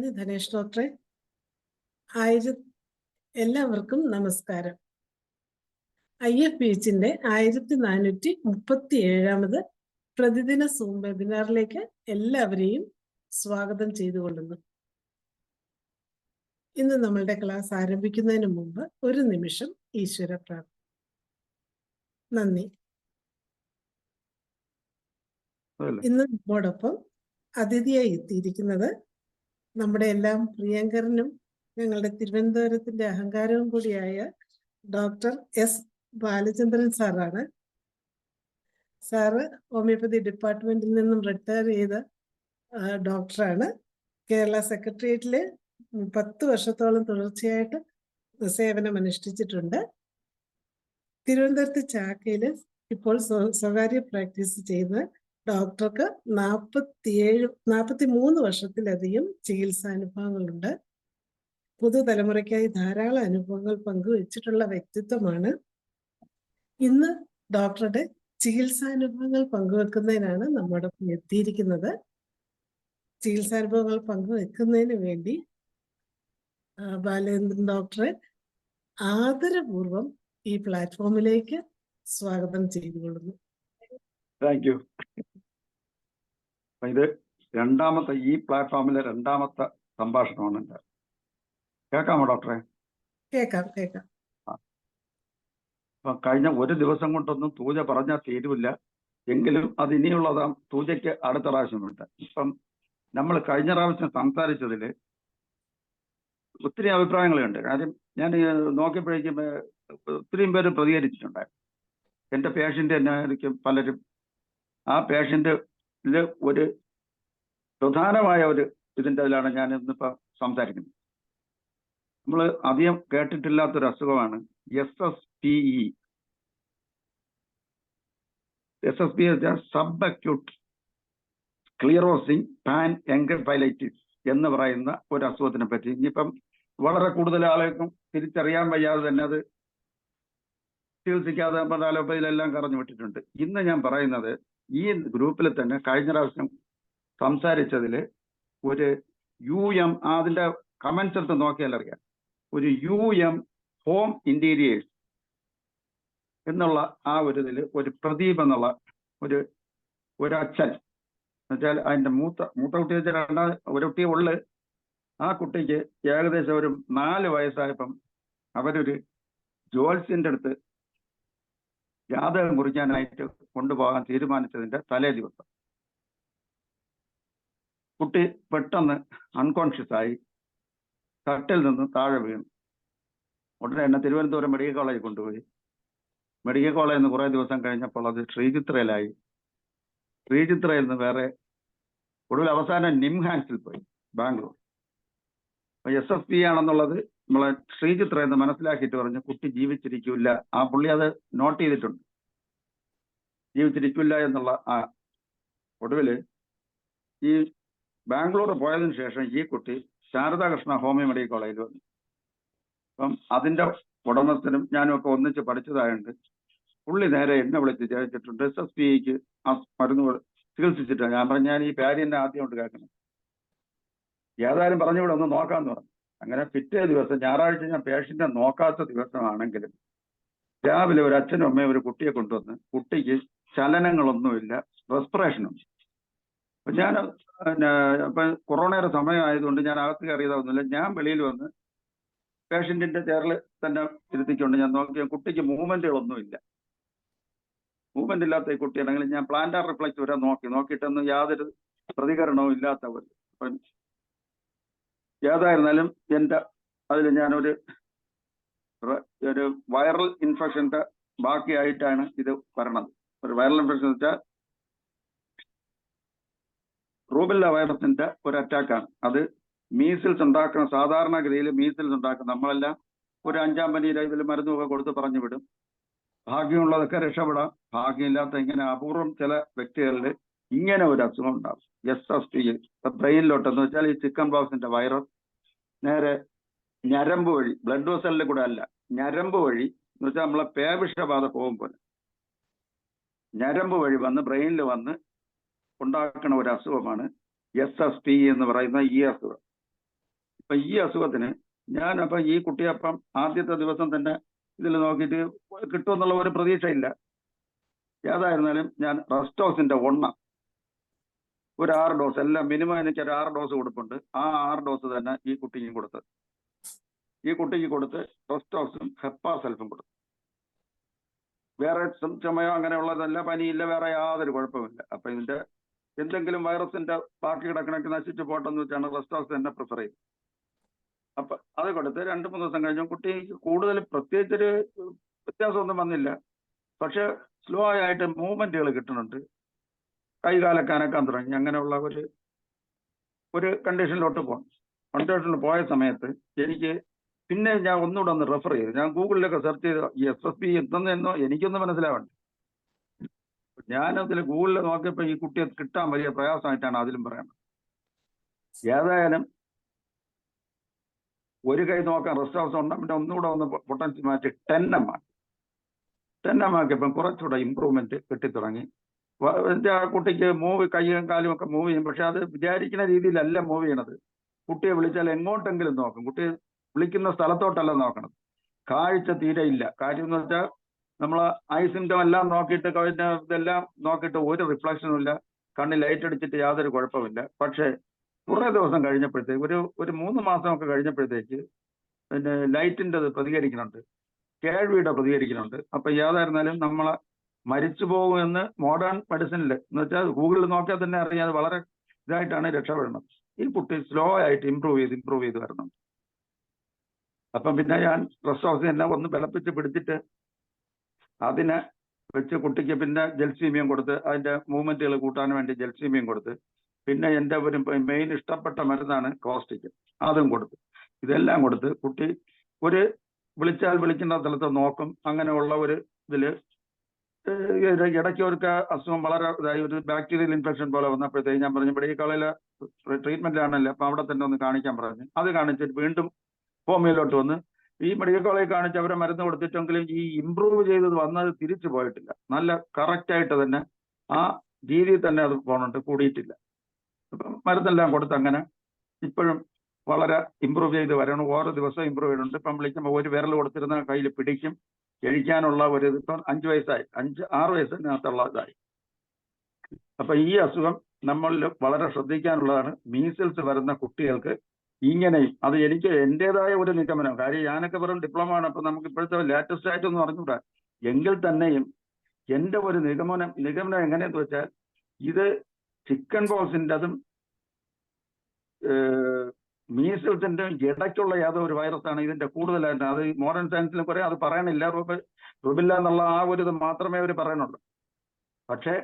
നന്ദി ധനേഷ് ഡോക്ടറെ. എല്ലാവർക്കും നമസ്കാരം. IFPHന്റെ 1437 പ്രതിദിന സൂം വെബിനാറിലേക്ക് എല്ലാവരെയും സ്വാഗതം ചെയ്തുകൊള്ളുന്നു. ഇന്ന് നമ്മളുടെ ക്ലാസ് ആരംഭിക്കുന്നതിന് മുമ്പ് ഒരു നിമിഷം ഈശ്വര പ്രാർത്ഥന. നന്ദി. ഇന്ന് നമ്മോടൊപ്പം അതിഥിയായി എത്തിയിരിക്കുന്നത് നമ്മുടെ എല്ലാം പ്രിയങ്കരനും ഞങ്ങളുടെ തിരുവനന്തപുരത്തിന്റെ അഹങ്കാരവും കൂടിയായ ഡോക്ടർ S. ബാലചന്ദ്രൻ സാറാണ്. സാറ് ഹോമിയോപ്പതി ഡിപ്പാർട്ട്മെന്റിൽ നിന്നും റിട്ടയർ ചെയ്ത ഡോക്ടറാണ്. കേരള സെക്രട്ടേറിയറ്റില് 10 വർഷത്തോളം തുടർച്ചയായിട്ട് സേവനം അനുഷ്ഠിച്ചിട്ടുണ്ട്. തിരുവനന്തപുരത്ത് ചാക്കയില് ഇപ്പോൾ സ്വകാര്യ പ്രാക്ടീസ് ചെയ്യുന്ന ഡോക്ടർക്ക് 43 വർഷത്തിലധികം ചികിത്സാനുഭവങ്ങളുണ്ട്. പുതുതലമുറയ്ക്കായി ധാരാളം അനുഭവങ്ങൾ പങ്കുവച്ചിട്ടുള്ള വ്യക്തിത്വമാണ്. ഇന്ന് ഡോക്ടറുടെ ചികിത്സാനുഭവങ്ങൾ പങ്കുവെക്കുന്നതിനാണ് നമ്മോടൊപ്പം എത്തിയിരിക്കുന്നത്. ചികിത്സാനുഭവങ്ങൾ പങ്കുവെക്കുന്നതിന് വേണ്ടി ബാലേന്ദ്രൻ ഡോക്ടറെ ആദരപൂർവം ഈ പ്ലാറ്റ്ഫോമിലേക്ക് സ്വാഗതം ചെയ്തുകൊള്ളുന്നു. Thank you. ഇത് ഈ പ്ലാറ്റ്ഫോമിലെ രണ്ടാമത്തെ സംഭാഷണമാണ് എൻ്റെ. കേൾക്കാമോ ഡോക്ടറെ? കേൾക്കാം. കഴിഞ്ഞ ഒരു ദിവസം കൊണ്ടൊന്നും തൂജ പറഞ്ഞാൽ തീരുമില്ല, എങ്കിലും അത് ഇനിയുള്ളതാ. തൂജയ്ക്ക് അടുത്ത പ്രാവശ്യമുണ്ട്. ഇപ്പം നമ്മൾ കഴിഞ്ഞ പ്രാവശ്യം സംസാരിച്ചതിൽ ഒത്തിരി അഭിപ്രായങ്ങളുണ്ട്. കാര്യം ഞാൻ നോക്കിയപ്പോഴേക്കും ഒത്തിരിയും പേര് പ്രതികരിച്ചിട്ടുണ്ടായിരുന്നു. എൻ്റെ പേഷ്യൻ്റ് തന്നെ ആയിരിക്കും പലരും. ആ പേഷ്യൻ്റിൽ ഒരു പ്രധാനമായ ഒരു ഇതിലാണ് ഞാൻ ഇന്നിപ്പോൾ സംസാരിക്കുന്നത്. നമ്മൾ അധികം കേട്ടിട്ടില്ലാത്തൊരു അസുഖമാണ് SSPE. SSPE sub acute sclerosing panencephalitis എന്ന് പറയുന്ന ഒരു അസുഖത്തിനെ പറ്റി ഇനിയിപ്പം വളരെ കൂടുതൽ ആളുകൾക്കും തിരിച്ചറിയാൻ വയ്യാതെ തന്നെ അത് ചികിത്സിക്കാതെ അലോപ്പതിയിലെല്ലാം കറഞ്ഞു വിട്ടിട്ടുണ്ട്. ഇന്ന് ഞാൻ പറയുന്നത് ഈ ഗ്രൂപ്പിൽ തന്നെ കഴിഞ്ഞ പ്രാവശ്യം സംസാരിച്ചതിൽ ഒരു UM, അതിൻ്റെ കമൻസ് എടുത്ത് നോക്കിയാൽ അറിയാം, ഒരു UM ഹോം ഇന്റീരിയേഴ്സ് എന്നുള്ള ആ ഒരു ഇതിൽ ഒരു പ്രദീപ് എന്നുള്ള ഒരു അച്ഛൻ എന്നുവെച്ചാൽ അതിൻ്റെ മൂത്ത കുട്ടി വെച്ചാൽ ഒരു കുട്ടിയെ ഉള്ളു. ആ കുട്ടിക്ക് ഏകദേശം ഒരു 4 വയസ്സായപ്പം അവരൊരു ജോത്സ്യൻ്റെ അടുത്ത് ജാതകം കുറിക്കാനായിട്ട് കൊണ്ടുപോകാൻ തീരുമാനിച്ചതിൻ്റെ തലേ ദിവസം കുട്ടി പെട്ടെന്ന് അൺകോൺഷ്യസ് ആയി തട്ടിൽ നിന്ന് താഴെ വീണു. ഉടനെ തന്നെ തിരുവനന്തപുരം മെഡിക്കൽ കോളേജിൽ കൊണ്ടുപോയി. മെഡിക്കൽ കോളേജിൽ നിന്ന് കുറേ ദിവസം കഴിഞ്ഞപ്പോൾ അത് ശ്രീചിത്രയിലായി. ശ്രീചിത്രയിൽ നിന്ന് വേറെ ഒടുവിൽ അവസാനം നിംഹാൻസിൽ പോയി, ബാംഗ്ലൂർ. SSPE ആണെന്നുള്ളത് നമ്മളെ ശ്രീചിത്രയിൽ നിന്ന് മനസ്സിലാക്കിയിട്ട് പറഞ്ഞു കുട്ടി ജീവിച്ചിരിക്കില്ല. ആ പുള്ളി അത് നോട്ട് ചെയ്തിട്ടുണ്ട്, ജീവിച്ചിരിക്കില്ല എന്നുള്ള. ആ ഒടുവിൽ ഈ ബാംഗ്ലൂർ പോയതിനു ശേഷം ഈ കുട്ടി ശാരദാകൃഷ്ണ ഹോമിയോ മെഡിക്കൽ കോളേജിൽ വന്നു. അപ്പം അതിൻ്റെ ഉടമസ്ഥനും ഞാനും ഒക്കെ ഒന്നിച്ച് പഠിച്ചതായുണ്ട്. പുള്ളി നേരെ എന്നെ വിളിച്ച് ചോദിച്ചിട്ടുണ്ട് SSPEക്ക് ആ മരുന്ന് ചികിത്സിച്ചിട്ടാണ്. ഞാൻ പറഞ്ഞു ഞാൻ ഈ കാര്യം തന്നെ ആദ്യമായിട്ട് കേൾക്കണം, ഏതായാലും പറഞ്ഞുകൂടെ ഒന്ന് നോക്കാമെന്ന് പറഞ്ഞു. അങ്ങനെ പിറ്റേ ദിവസം ഞായറാഴ്ച ഞാൻ പേഷ്യൻ്റെ നോക്കാത്ത ദിവസമാണെങ്കിലും രാവിലെ ഒരു അച്ഛനും അമ്മയും ഒരു കുട്ടിയെ കൊണ്ടുവന്ന് കുട്ടിക്ക് ചലനങ്ങളൊന്നുമില്ല, റെസ്പിറേഷനും. അപ്പം ഞാൻ ഇപ്പം കൊറോണയുടെ സമയമായതുകൊണ്ട് ഞാൻ അകത്ത് കയറിയതൊന്നുമില്ല. ഞാൻ വെളിയിൽ വന്ന് പേഷ്യൻറ്റിൻ്റെ ചെയറിൽ തന്നെ ഇരുത്തിക്കൊണ്ട് ഞാൻ നോക്കിയ കുട്ടിക്ക് മൂവ്മെൻറ്റുകളൊന്നുമില്ല. മൂവ്മെൻ്റ് ഇല്ലാത്ത ഈ കുട്ടിയാണെങ്കിൽ ഞാൻ പ്ലാന്റാർ റിഫ്ലക്സ് വരെ നോക്കിയിട്ടൊന്നും യാതൊരു പ്രതികരണവും ഇല്ലാത്തവർ. അപ്പം ഏതായിരുന്നാലും എൻ്റെ അതിൽ ഞാനൊരു വൈറൽ ഇൻഫെക്ഷൻ്റെ ബാക്കിയായിട്ടാണ് ഇത് വരണത്. ഒരു വൈറൽ ഇൻഫെക്ഷൻ എന്ന് വെച്ചാൽ റൂബെല്ല വൈറസിൻ്റെ ഒരു അറ്റാക്കാണ്. അത് മീസിൽസ് ഉണ്ടാക്കുന്ന, സാധാരണഗതിയിൽ മീസിൽസ് ഉണ്ടാക്കുന്ന നമ്മളെല്ലാം ഒരു 5-ാം പനിയിൽ ഇതിൽ മരുന്നൊക്കെ കൊടുത്ത് പറഞ്ഞു വിടും. ഭാഗ്യമുള്ളതൊക്കെ രക്ഷപ്പെടാം, ഭാഗ്യമില്ലാത്ത ഇങ്ങനെ അപൂർവം ചില വ്യക്തികളിൽ ഇങ്ങനെ ഒരു അസുഖം ഉണ്ടാകും. SSPE ബ്രെയിനിലോട്ടെന്ന് വെച്ചാൽ ഈ ചിക്കൻ ബോക്സിന്റെ വൈറസ് നേരെ ഞരമ്പ് വഴി, ബ്ലഡ് വെസലിൽ കൂടെ അല്ല, ഞരമ്പ് വഴി എന്ന് വെച്ചാൽ നമ്മളെ പേവിഷബാധ പോകും പോലെ ഞരമ്പ് വഴി വന്ന് ബ്രെയിനിൽ വന്ന് ഉണ്ടാക്കുന്ന ഒരു അസുഖമാണ് SSPE എന്ന് പറയുന്ന ഈ അസുഖം. അപ്പൊ ഈ അസുഖത്തിന് ഞാനപ്പം ഈ കുട്ടിയെ അപ്പം ആദ്യത്തെ ദിവസം തന്നെ ഇതിൽ നോക്കിയിട്ട് കിട്ടുമെന്നുള്ള ഒരു പ്രതീക്ഷയില്ല. ഏതായിരുന്നാലും ഞാൻ റെസ്റ്റോസിന്റെ ഒരു 6 ഡോസ് എല്ലാം മിനിമം എനിക്ക് ഒരു 6 ഡോസ് കൊടുപ്പുണ്ട്. ആ 6 ഡോസ് തന്നെ ഈ കുട്ടിക്ക് കൊടുത്ത് റെസ്റ്റോക്സും ഹെപ്പാസെൽഫും കൊടുത്തു. വേറെ ചുമയോ അങ്ങനെയുള്ളതല്ല, പനിയില്ല, വേറെ യാതൊരു കുഴപ്പമില്ല. അപ്പൊ ഇതിന്റെ എന്തെങ്കിലും വൈറസിന്റെ ബാക്കി കിടക്കണക്ക് നശിച്ചു പോട്ടെന്ന് വെച്ചാണ് റെസ്റ്റോക്സ് തന്നെ പ്രിഫർ ചെയ്തത്. അപ്പൊ അത് കൊടുത്ത് 2-3 ദിവസം കഴിഞ്ഞു കുട്ടി കൂടുതൽ പ്രത്യേകിച്ചൊരു വ്യത്യാസമൊന്നും വന്നില്ല. പക്ഷെ സ്ലോ ആയിട്ട് മൂവ്മെന്റുകൾ കിട്ടുന്നുണ്ട്, കൈകാലൊക്കെ അനക്കാൻ തുടങ്ങി. അങ്ങനെയുള്ള ഒരു കണ്ടീഷനിലോട്ട് പോയ സമയത്ത് എനിക്ക് പിന്നെ ഞാൻ ഒന്നുകൂടെ ഒന്ന് റെഫർ ചെയ്തു. ഞാൻ ഗൂഗിളിലൊക്കെ സെർച്ച് ചെയ്ത് SSB എന്തെന്നോ എനിക്കൊന്നും മനസ്സിലാവണ്ട. ഞാനതിൽ ഗൂഗിളിൽ നോക്കിയപ്പോൾ ഈ കുട്ടിയെ കിട്ടാൻ വലിയ പ്രയാസമായിട്ടാണ് അതിലും പറയുന്നത്. ഏതായാലും ഒരു കൈ നോക്കാൻ റെസ്റ്റ് ഹൗസ് ഉണ്ട്, പിന്നെ ഒന്നുകൂടെ ഒന്ന് പൊട്ടൻസി മാറ്റി 10 m ആക്കിയപ്പം കുറച്ചുകൂടെ ഇമ്പ്രൂവ്മെന്റ് കിട്ടിത്തുടങ്ങി. ആ കുട്ടിക്ക് കൈയും കാലും ഒക്കെ മൂവ് ചെയ്യും. പക്ഷെ അത് വിചാരിക്കുന്ന രീതിയിലല്ല മൂവ് ചെയ്യണത്. കുട്ടിയെ വിളിച്ചാൽ എങ്ങോട്ടെങ്കിലും നോക്കും, കുട്ടിയെ വിളിക്കുന്ന സ്ഥലത്തോട്ടല്ല നോക്കണം. കാഴ്ച തീരെ ഇല്ല. കാര്യം എന്ന് വെച്ചാൽ നമ്മൾ ഐ സിംറ്റം എല്ലാം നോക്കിയിട്ട് ഇതെല്ലാം നോക്കിയിട്ട് ഒരു റിഫ്ലക്ഷനും ഇല്ല, കണ്ണിൽ ലൈറ്റ് അടിച്ചിട്ട് യാതൊരു കുഴപ്പമില്ല. പക്ഷെ കുറേ ദിവസം കഴിഞ്ഞപ്പോഴത്തേക്ക് ഒരു 3 മാസമൊക്കെ കഴിഞ്ഞപ്പോഴത്തേക്ക് പിന്നെ ലൈറ്റിൻ്റെ പ്രതികരിക്കുന്നുണ്ട്, കേൾവിയുടെ പ്രതികരിക്കുന്നുണ്ട്. അപ്പൊ ഏതായിരുന്നാലും നമ്മളെ മരിച്ചു പോകുമെന്ന് മോഡേൺ മെഡിസിനിൽ എന്ന് വെച്ചാൽ ഗൂഗിളിൽ നോക്കിയാൽ തന്നെ അറിയാതെ വളരെ ഇതായിട്ടാണ് രക്ഷപ്പെടുന്നത്. ഈ കുട്ടി സ്ലോ ആയിട്ട് ഇമ്പ്രൂവ് ചെയ്ത് വരണം. അപ്പം പിന്നെ ഞാൻ റെസ്റ്റ് ഹൗസിൽ എല്ലാം ഒന്ന് ബലപ്പിച്ച് പിടിച്ചിട്ട് അതിനെ വെച്ച് കുട്ടിക്ക് പിന്നെ ജെൽസീമിയം കൊടുത്ത് അതിന്റെ മൂവ്മെന്റുകൾ കൂട്ടാൻ വേണ്ടി ജെൽസീമിയം കൊടുത്ത്, പിന്നെ എൻ്റെ ഒരു മെയിൻ ഇഷ്ടപ്പെട്ട മരുന്നാണ് കോസ്റ്റിക്, അതും കൊടുത്തു. ഇതെല്ലാം കൊടുത്ത് കുട്ടി വിളിച്ചാൽ വിളിക്കുന്ന സ്ഥലത്ത് നോക്കും. അങ്ങനെയുള്ള ഒരു ഇതില് ഇടയ്ക്ക് ഒരു അസുഖം വളരെ ഇതായി ഒരു ബാക്ടീരിയൽ ഇൻഫെക്ഷൻ പോലെ വന്നപ്പോഴത്തേക്ക് ഞാൻ പറഞ്ഞു മെഡിക്കൽ കോളേജിലെ ട്രീറ്റ്മെന്റിലാണല്ലോ, അപ്പൊ അവിടെ തന്നെ ഒന്ന് കാണിക്കാൻ പറഞ്ഞു. അത് കാണിച്ചിട്ട് വീണ്ടും ഹോമിയോയിലോട്ട് വന്ന് ഈ മെഡിക്കൽ കോളേജിൽ കാണിച്ച് അവരെ മരുന്ന് കൊടുത്തിട്ടെങ്കിലും ഈ ഇമ്പ്രൂവ് ചെയ്തത് വന്നത് തിരിച്ചു പോയിട്ടില്ല. നല്ല കറക്റ്റായിട്ട് തന്നെ ആ രീതിയിൽ തന്നെ അത് പോകുന്നുണ്ട്, കൂടിയിട്ടില്ല. അപ്പം മരുന്നെല്ലാം കൊടുത്ത് അങ്ങനെ ഇപ്പോഴും വളരെ ഇമ്പ്രൂവ് ചെയ്ത് വരണം. ഓരോ ദിവസവും ഇമ്പ്രൂവ് ചെയ്യുന്നുണ്ട്. ഇപ്പം വിളിക്കുമ്പോൾ ഒരു വിരൽ കൊടുത്തിരുന്ന കയ്യിൽ പിടിക്കും, കഴിക്കാനുള്ള ഇപ്പം 5 വയസ്സായി, 5-6 വയസ്സിനകത്തുള്ള ഇതായി. അപ്പൊ ഈ അസുഖം നമ്മളിൽ വളരെ ശ്രദ്ധിക്കാനുള്ളതാണ്. മീസിൽസ് വരുന്ന കുട്ടികൾക്ക് ഇങ്ങനെയും അത് എനിക്ക് എൻ്റെതായ ഒരു നിഗമനം, കാര്യം ഞാനൊക്കെ വെറും ഡിപ്ലോമ ആണ്, അപ്പൊ നമുക്ക് ഇപ്പോഴത്തെ ലേറ്റസ്റ്റ് ആയിട്ടൊന്നും അറിഞ്ഞൂടാ. എങ്കിൽ തന്നെയും എൻ്റെ ഒരു നിഗമനം എങ്ങനെയെന്ന് വെച്ചാൽ ഇത് ചിക്കൻ പോക്സിൻ്റെതും മീസിൽസിന്റെ ഇടയ്ക്കുള്ള ഏതോ ഒരു വൈറസാണ് ഇതിന്റെ കൂടുതലായിട്ട്. അത് മോഡേൺ സയൻസിൽ കുറെ അത് പറയണില്ല, റുബില്ല എന്നുള്ള ആ ഒരു ഇത് മാത്രമേ അവർ പറയുന്നുള്ളൂ. പക്ഷെ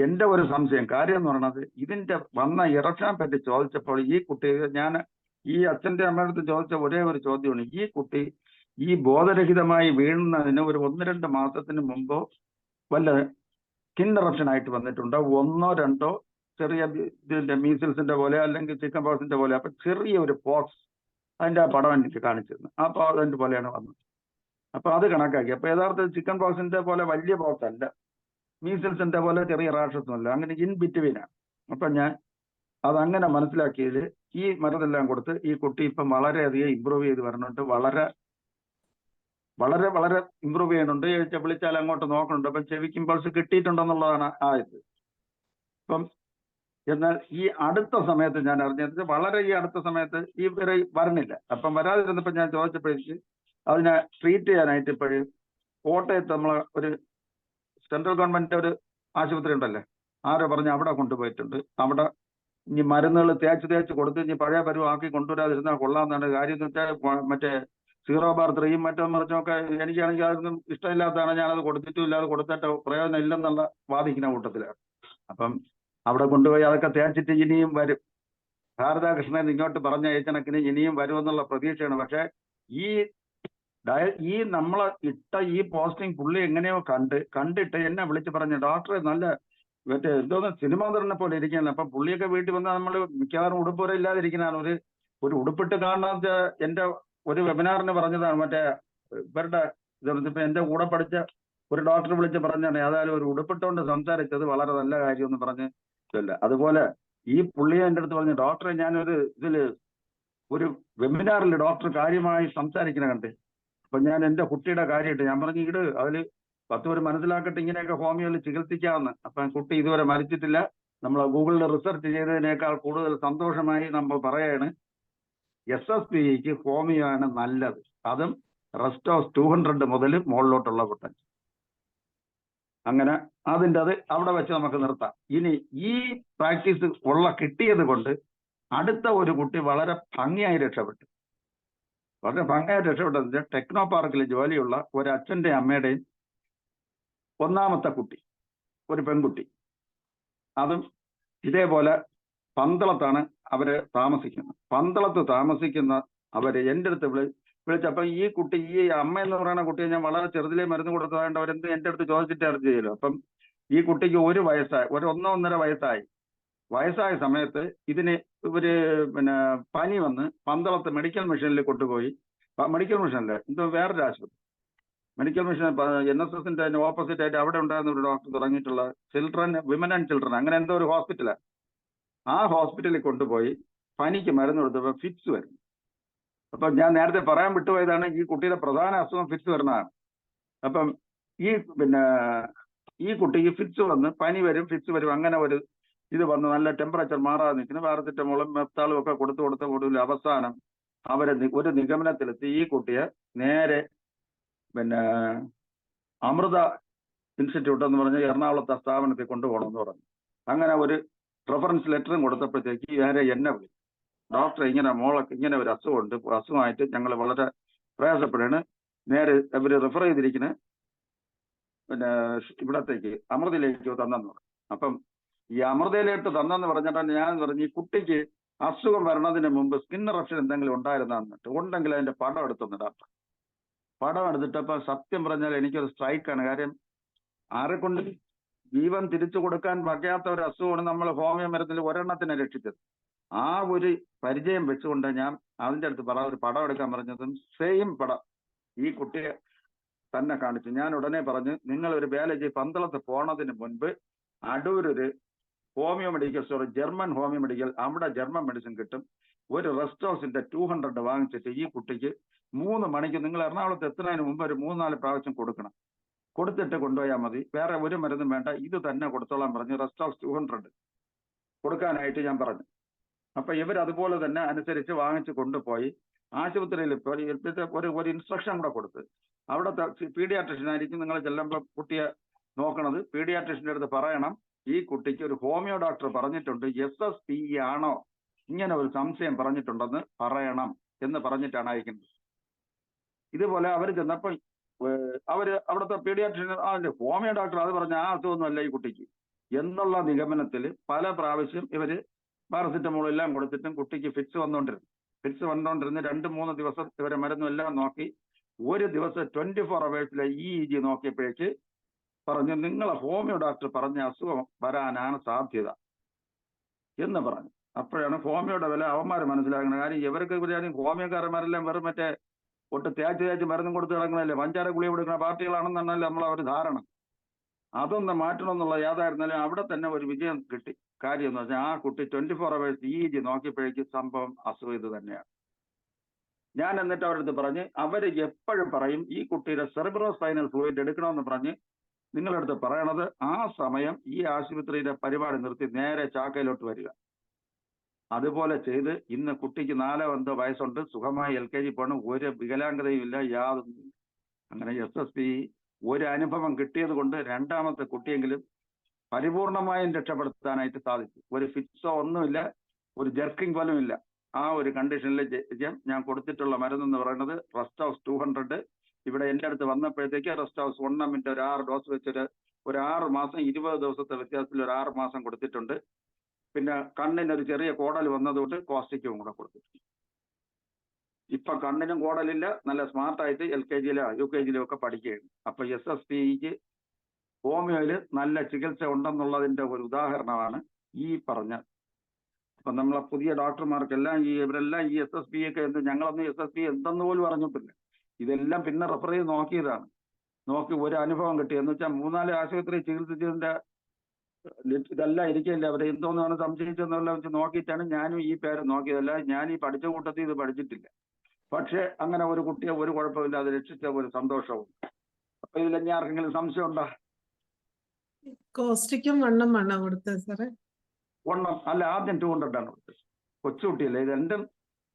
എൻ്റെ ഒരു സംശയം കാര്യം എന്ന് പറയുന്നത് ഇതിന്റെ വന്ന ഇറക്കാൻ പറ്റി ചോദിച്ചപ്പോൾ ഈ കുട്ടി, ഞാൻ ഈ അച്ഛൻ്റെ അമ്മയുടെ അടുത്ത് ചോദിച്ച ഒരേ ഒരു ചോദ്യമാണ്, ഈ കുട്ടി ഈ ബോധരഹിതമായി വീഴുന്നതിന് ഒരു 1-2 മാസത്തിന് മുമ്പോ വല്ല സ്കിൻ ഇറപ്ഷൻ ആയിട്ട് വന്നിട്ടുണ്ടോ, 1-2 ചെറിയ ഇതിന്റെ മീസിൽസിന്റെ പോലെ അല്ലെങ്കിൽ ചിക്കൻ പോക്സിന്റെ പോലെ. അപ്പൊ ചെറിയ ഒരു പോക്സ് അതിന്റെ ആ പടം എനിക്ക് കാണിച്ചിരുന്നു. ആ അതിന്റെ പോലെയാണ് വന്നത്. അപ്പൊ അത് കണക്കാക്കി. അപ്പൊ യഥാർത്ഥത്തിൽ ചിക്കൻ പോക്സിന്റെ പോലെ വലിയ പോക്സ് അല്ല, മീസിൽസിന്റെ പോലെ ചെറിയ റാഷസും അല്ല, അങ്ങനെ ഇൻ ബിറ്റ്വീനാണ്. അപ്പൊ ഞാൻ അതങ്ങനെ മനസ്സിലാക്കിയത് ഈ മരുന്നെല്ലാം കൊടുത്ത് ഈ കുട്ടി ഇപ്പം വളരെയധികം ഇമ്പ്രൂവ് ചെയ്ത് വരുന്നുണ്ട്. വളരെ വളരെ വളരെ ഇമ്പ്രൂവ് ചെയ്യുന്നുണ്ട്. വിളിച്ചാൽ അങ്ങോട്ട് നോക്കുന്നുണ്ട്. അപ്പം ചെവിക്ക് ഇമ്പൾസ് കിട്ടിയിട്ടുണ്ടെന്നുള്ളതാണ് ആയത്. ഇപ്പം എന്നാൽ ഈ അടുത്ത സമയത്ത് ഞാൻ അറിഞ്ഞത് വളരെ ഈ അടുത്ത സമയത്ത് ഈ വരെ വരണില്ല. അപ്പം വരാതിരുന്നപ്പോൾ ഞാൻ ചോദിച്ചപ്പോഴേക്ക് അതിനെ ട്രീറ്റ് ചെയ്യാനായിട്ട് ഇപ്പോഴും കോട്ടയത്ത് നമ്മളെ ഒരു സെൻട്രൽ ഗവൺമെന്റ് ഒരു ആശുപത്രി ഉണ്ടല്ലേ, ആരോ പറഞ്ഞ് അവിടെ കൊണ്ടുപോയിട്ടുണ്ട്. അവിടെ ഇനി മരുന്നുകൾ തേച്ച് കൊടുത്ത് ഇനി പഴയ പരുവം ആക്കി കൊണ്ടുവരാതിരുന്നാൽ കൊള്ളാമെന്നാണ്. കാര്യം എന്ന് വെച്ചാൽ മറ്റേ 0/3 മറ്റോ മറിച്ചൊക്കെ എനിക്കാണെങ്കിൽ അതൊന്നും ഇഷ്ടമില്ലാത്തതാണ്. ഞാനത് കൊടുത്തിട്ടുമില്ല, അത് കൊടുത്തിട്ട് പ്രയോജനം ഇല്ലെന്നുള്ള വാദിക്കുന്ന കൂട്ടത്തിലാണ്. അപ്പം അവിടെ കൊണ്ടുപോയി അതൊക്കെ തേച്ചിട്ട് ഇനിയും വരും. ഭാരതാകൃഷ്ണൻ ഇങ്ങോട്ട് പറഞ്ഞ കണക്കിന് ഇനിയും വരുമെന്നുള്ള പ്രതീക്ഷയാണ്. പക്ഷെ ഈ നമ്മളെ ഇട്ട ഈ പോസ്റ്റിംഗ് പുള്ളി എങ്ങനെയോ കണ്ടിട്ട് എന്നെ വിളിച്ച് പറഞ്ഞു, ഡോക്ടറെ നല്ല മറ്റേ എന്തോന്ന് സിനിമ നടനെ പോലെ ഇരിക്കുകയാണ്. അപ്പൊ പുള്ളിയൊക്കെ വീട്ടിൽ വന്നാൽ നമ്മൾ മിക്കവാറും ഉടുപ്പുര ഇല്ലാതിരിക്കുന്നതാണ്. ഒരു ഉടുപ്പിട്ട് കാണാത്ത എൻ്റെ ഒരു വെബിനാറിന് പറഞ്ഞതാണ്. മറ്റേ ഇവരുടെ ഇപ്പൊ എൻ്റെ കൂടെ പഠിച്ച ഒരു ഡോക്ടർ വിളിച്ച് പറഞ്ഞാണ്, ഏതായാലും ഒരു ഉടുപ്പിട്ടുകൊണ്ട് സംസാരിച്ചത് വളരെ നല്ല കാര്യമെന്ന് പറഞ്ഞ്. അതുപോലെ ഈ പുള്ളിയെ എൻ്റെ അടുത്ത് പറഞ്ഞു, ഡോക്ടറെ ഞാനൊരു ഇതില് ഒരു വെബിനാറിൽ ഡോക്ടർ കാര്യമായി സംസാരിക്കണ കണ്ട്. അപ്പൊ ഞാൻ എന്റെ കുട്ടിയുടെ കാര്യമായിട്ട് ഞാൻ പറഞ്ഞു ഇട് അതിൽ 10 പേര് മനസ്സിലാക്കട്ടെ ഇങ്ങനെയൊക്കെ ഹോമിയോയിൽ ചികിത്സിക്കാമെന്ന്. അപ്പൊ കുട്ടി ഇതുവരെ മരിച്ചിട്ടില്ല. നമ്മൾ ഗൂഗിളിൽ റിസർച്ച് ചെയ്തതിനേക്കാൾ കൂടുതൽ സന്തോഷമായി നമ്മൾ പറയാണ് SSPക്ക് ഹോമിയോ ആണ് നല്ലത്. അതും റെസ്റ്റോസ് 200 മുതൽ മുകളിലോട്ടുള്ള കുട്ടൻ. അങ്ങനെ അത് അവിടെ വെച്ച് നമുക്ക് നിർത്താം. ഇനി ഈ പ്രാക്ടീസ് കിട്ടിയത് കൊണ്ട് അടുത്ത ഒരു കുട്ടി വളരെ ഭംഗിയായി രക്ഷപ്പെട്ടു. വളരെ ഭംഗിയായി രക്ഷപ്പെട്ടത് ടെക്നോ പാർക്കിൽ ജോലിയുള്ള ഒരു അച്ഛന്റെ അമ്മയുടെയും ഒന്നാമത്തെ കുട്ടി, ഒരു പെൺകുട്ടി. അതും ഇതേപോലെ പന്തളത്താണ് അവര് താമസിക്കുന്നത്. പന്തളത്ത് താമസിക്കുന്ന അവര് എൻ്റെ അടുത്ത് വിളിച്ചപ്പോ ഈ കുട്ടി, ഈ അമ്മ എന്ന് പറയുന്ന കുട്ടിയെ ഞാൻ വളരെ ചെറുതിലേ മരുന്ന് കൊടുത്തതായിട്ട് അവരെന്ത് എൻ്റെ അടുത്ത് ചോദിച്ചിട്ട് അറിഞ്ഞു ചെയ്യലോ. അപ്പം ഈ കുട്ടിക്ക് 1 വയസ്സായി, 1-1.5 വയസ്സായ സമയത്ത് ഇവര് പനി വന്ന് പന്തളത്ത് മെഡിക്കൽ മിഷനിൽ കൊണ്ടുപോയി. മെഡിക്കൽ മിഷനിൽ വേറൊരു ആശുപത്രി, മെഡിക്കൽ മിഷൻ NSSന്റെ ഓപ്പോസിറ്റ് ആയിട്ട് അവിടെ ഉണ്ടായിരുന്ന ഒരു ഡോക്ടർ തുടങ്ങിയിട്ടുള്ള വിമൻ ആൻഡ് ചിൽഡ്രൻ അങ്ങനെ എന്തോ ഒരു ഹോസ്പിറ്റലാണ്. ആ ഹോസ്പിറ്റലിൽ കൊണ്ടുപോയി പനിക്ക് മരുന്ന് കൊടുത്തപ്പോൾ ഫിറ്റ്സ് വരുന്നു. അപ്പൊ ഞാൻ നേരത്തെ പറയാൻ വിട്ടുപോയതാണ്, ഈ കുട്ടിയുടെ പ്രധാന അസുഖം ഫിറ്റ്സ് വരുന്നതാണ്. അപ്പം ഈ കുട്ടിക്ക് ഫിറ്റ്സ് വന്ന് പനി വരും, ഫിറ്റ്സ് വരും, അങ്ങനെ ഒരു ഇത് വന്ന് നല്ല ടെമ്പറേച്ചർ മാറാതെ നിൽക്കുന്നു. പാരസെറ്റമോളും മെഫ്താളും ഒക്കെ കൊടുത്ത ഒടുവിൽ അവസാനം അവരെ ഒരു നിഗമനത്തിലെത്തി ഈ കുട്ടിയെ നേരെ അമൃത ഇൻസ്റ്റിറ്റ്യൂട്ട് എന്ന് പറഞ്ഞ് എറണാകുളത്തെ സ്ഥാപനത്തിൽ കൊണ്ടുപോകണമെന്ന് പറഞ്ഞു. അങ്ങനെ ഒരു റെഫറൻസ് ലെറ്ററും കൊടുത്തപ്പോഴത്തേക്ക് നേരെ എന്നെ വിളിച്ചു. ഡോക്ടർ ഇങ്ങനെ മോളൊക്കെ ഇങ്ങനെ ഒരു അസുഖമുണ്ട്, അസുഖമായിട്ട് ഞങ്ങൾ വളരെ പ്രയാസപ്പെടുകയാണ്, നേരെ ഇവർ റെഫർ ചെയ്തിരിക്കുന്നത് ഇവിടത്തേക്ക് അമൃതയിലേക്ക് തന്നെന്ന് പറഞ്ഞു. അപ്പം ഈ അമൃതയിലേക്ക് തന്നെന്ന് പറഞ്ഞിട്ടാണ് ഞാൻ പറഞ്ഞു ഈ കുട്ടിക്ക് അസുഖം വരണതിന് മുമ്പ് സ്കിൻ ഇറപ്ഷൻ എന്തെങ്കിലും ഉണ്ടായിരുന്നിട്ട് ഉണ്ടെങ്കിൽ അതിന്റെ പടം എടുത്തെന്ന് ഡോക്ടർ. പടം എടുത്തിട്ടപ്പോൾ സത്യം പറഞ്ഞാൽ എനിക്കൊരു സ്ട്രൈക്കാണ്. കാര്യം ആരെ കൊണ്ട് ജീവൻ തിരിച്ചു കൊടുക്കാൻ വയ്യാത്ത ഒരു അസുഖമാണ് നമ്മൾ ഹോമിയോ മരുന്നിൽ ഒരെണ്ണത്തിനെ രക്ഷിച്ചത്. ആ ഒരു പരിചയം വെച്ചുകൊണ്ട് ഞാൻ അതിൻ്റെ അടുത്ത് ഒരു പടം എടുക്കാൻ പറഞ്ഞതും സെയിം പടം ഈ കുട്ടിയെ തന്നെ കാണിച്ചു. ഞാൻ ഉടനെ പറഞ്ഞു നിങ്ങൾ ഒരു ബയോളജി പന്തളത്ത് പോണതിന് മുൻപ് അടൂരൊരു homeo medical store, German homeo medical, അവിടെ ജർമ്മൻ മെഡിസിൻ കിട്ടും. ഒരു റെസ്റ്റ് ഹൗസിന്റെ 200 വാങ്ങിച്ചിട്ട് ഈ കുട്ടിക്ക് 3 മണിക്ക് നിങ്ങൾ എറണാകുളത്ത് എത്തുന്നതിന് മുമ്പ് ഒരു 3-4 പ്രാവശ്യം കൊടുക്കണം. കൊടുത്തിട്ട് കൊണ്ടുപോയാൽ മതി, വേറെ ഒരു മരുന്നും വേണ്ട, ഇത് തന്നെ കൊടുത്തോളാൻ പറഞ്ഞു. റെസ്റ്റ് ഹൗസ് 200 കൊടുക്കാനായിട്ട് ഞാൻ പറഞ്ഞു. അപ്പൊ ഇവർ അതുപോലെ തന്നെ അനുസരിച്ച് വാങ്ങിച്ച് കൊണ്ടുപോയി ആശുപത്രിയിൽ ഒരു ഇൻസ്ട്രക്ഷൻ കൂടെ കൊടുത്ത് അവിടുത്തെ പീഡിയാട്രിഷ്യൻ ആയിരിക്കും നിങ്ങൾ ചെല്ലുമ്പോൾ കുട്ടിയെ നോക്കണത്. പീഡിയാട്രിഷ്യന്റെ അടുത്ത് പറയണം ഈ കുട്ടിക്ക് ഒരു ഹോമിയോ ഡോക്ടർ പറഞ്ഞിട്ടുണ്ട്, SSPE ആണോ, ഇങ്ങനെ ഒരു സംശയം പറഞ്ഞിട്ടുണ്ടെന്ന് പറയണം എന്ന് പറഞ്ഞിട്ടാണ് അയക്കുന്നത്. ഇതുപോലെ അവർ ചെന്നപ്പോൾ അവിടുത്തെ പീഡിയാട്രിഷ്യൻ ഹോമിയോ ഡോക്ടർ അത് പറഞ്ഞ ആ അസുഖമൊന്നുമല്ല ഈ കുട്ടിക്ക് എന്നുള്ള നിഗമനത്തിൽ പല പ്രാവശ്യം ഇവര് പാരസെറ്റമോൾ എല്ലാം കൊടുത്തിട്ടും കുട്ടിക്ക് ഫിറ്റ്സ് വന്നുകൊണ്ടിരുന്നു. 2-3 ദിവസം ഇവരെ മരുന്നും എല്ലാം നോക്കി. ഒരു ദിവസം 24 അവേഴ്സിലെ EEG നോക്കിയപ്പോഴേക്ക് പറഞ്ഞു നിങ്ങളെ ഹോമിയോ ഡോക്ടർ പറഞ്ഞ അസുഖം വരാനാണ് സാധ്യത എന്ന് പറഞ്ഞു. അപ്പോഴാണ് ഹോമിയോയുടെ വില അവന്മാർ മനസ്സിലാക്കുന്നത്. കാര്യം ഇവർക്ക് ഹോമിയോക്കാരന്മാരെല്ലാം വെറും മറ്റേ ഒട്ട് തേച്ച് മരുന്നും കൊടുത്ത് കിടക്കുന്നതല്ലേ, പഞ്ചാര ഗുളിക കൊടുക്കുന്ന പാർട്ടികളാണെന്നാണല്ലോ നമ്മളെ ധാരണ. അതൊന്ന് മാറ്റണമെന്നുള്ള യാതായിരുന്നാലും അവിടെ തന്നെ ഒരു വിജയം കിട്ടി. കാര്യം എന്ന് വെച്ചാൽ ആ കുട്ടി 24 അവേഴ്സ് EEG നോക്കിയപ്പോഴേക്ക് സംഭവം അസുഖം ഇത് തന്നെയാണ്. ഞാൻ എന്നിട്ട് അവരുടെ അടുത്ത് പറഞ്ഞ് അവര് എപ്പോഴും പറയും ഈ കുട്ടിയുടെ സെറിബ്രോ സ്പൈനൽ ഫ്ലൂയിഡ് എടുക്കണമെന്ന് പറഞ്ഞ് നിങ്ങളുടെ അടുത്ത് പറയണത് ആ സമയം ഈ ആശുപത്രിയിലെ പരിപാടി നിർത്തി നേരെ ചാക്കയിലോട്ട് വരിക. അതുപോലെ ചെയ്ത് ഇന്ന് കുട്ടിക്ക് 4-5 വയസ്സുണ്ട്, സുഖമായി LKG പോകണം, ഒരു വികലാംഗതയും ഇല്ല, യാതൊന്നും. അങ്ങനെ SSPE ഒരു അനുഭവം കിട്ടിയത് കൊണ്ട് രണ്ടാമത്തെ കുട്ടിയെങ്കിലും പരിപൂർണമായും രക്ഷപ്പെടുത്താനായിട്ട് സാധിച്ചു. ഒരു ഫിറ്റ്സോ ഒന്നുമില്ല, ഒരു ജെർക്കിംഗ് പോലും ഇല്ല. ആ ഒരു കണ്ടീഷനിൽ ഞാൻ കൊടുത്തിട്ടുള്ള മരുന്നെന്ന് പറയുന്നത് റെസ്റ്റ് ഹൗസ് 200. ഇവിടെ എൻ്റെ അടുത്ത് വന്നപ്പോഴത്തേക്ക് റെസ്റ്റ് ഹൗസ് 1 മിനിറ്റ് ഒരു 6 ഡോസ് വെച്ചൊരു 6 മാസം 20 ദിവസത്തെ വ്യത്യാസത്തിൽ ഒരു 6 മാസം കൊടുത്തിട്ടുണ്ട്. പിന്നെ കണ്ണിന് ഒരു ചെറിയ കോടൽ വന്നതുകൊണ്ട് കോസ്റ്റിക്കും കൂടെ കൊടുത്തിട്ടുണ്ട്. ഇപ്പൊ കണ്ണിനും കോടലില്ല, നല്ല സ്മാർട്ടായിട്ട് LKGയിലോ UKGയിലോ ഒക്കെ പഠിക്കുകയാണ്. അപ്പൊ SSPEക്ക് ഹോമിയോയില് നല്ല ചികിത്സ ഉണ്ടെന്നുള്ളതിന്റെ ഒരു ഉദാഹരണമാണ് ഈ പറഞ്ഞ. അപ്പൊ നമ്മളെ പുതിയ ഡോക്ടർമാർക്കെല്ലാം ഇവരെല്ലാം ഈ SSPE ഒക്കെ ഞങ്ങളൊന്നും SSPE എന്തെന്ന് പോലും അറിഞ്ഞിട്ടില്ല. ഇതെല്ലാം പിന്നെ റെഫർ ചെയ്ത് നോക്കിയതാണ്. നോക്കി ഒരു അനുഭവം കിട്ടി എന്ന് വെച്ചാൽ 3-4 ആശുപത്രി ചികിത്സിച്ചതിന്റെ ഇതെല്ലാം ഇരിക്കില്ല. അവരെ എന്തോന്നാണ് സംശയിച്ചെന്നുള്ള വെച്ച് നോക്കിയിട്ടാണ് ഞാനും ഈ പേര് നോക്കിയതല്ല. ഞാൻ ഈ പഠിച്ച കൂട്ടത്തിൽ ഇത് പഠിച്ചിട്ടില്ല. പക്ഷെ അങ്ങനെ ഒരു കുട്ടിയെ ഒരു കുഴപ്പമില്ലാതെ രക്ഷിച്ച ഒരു സന്തോഷവും. അപ്പൊ ഇതിൽ ഇനി ആർക്കെങ്കിലും സംശയം ഉണ്ടോ? കോസ്റ്റിക്കും വണ്ണം വേണോ കൊടുത്തത് സാറേ? വണ്ണം അല്ല, ആദ്യം 200 ആണ് കൊടുത്തത്. കൊച്ചുകുട്ടിയല്ലേ ഇത്. രണ്ടും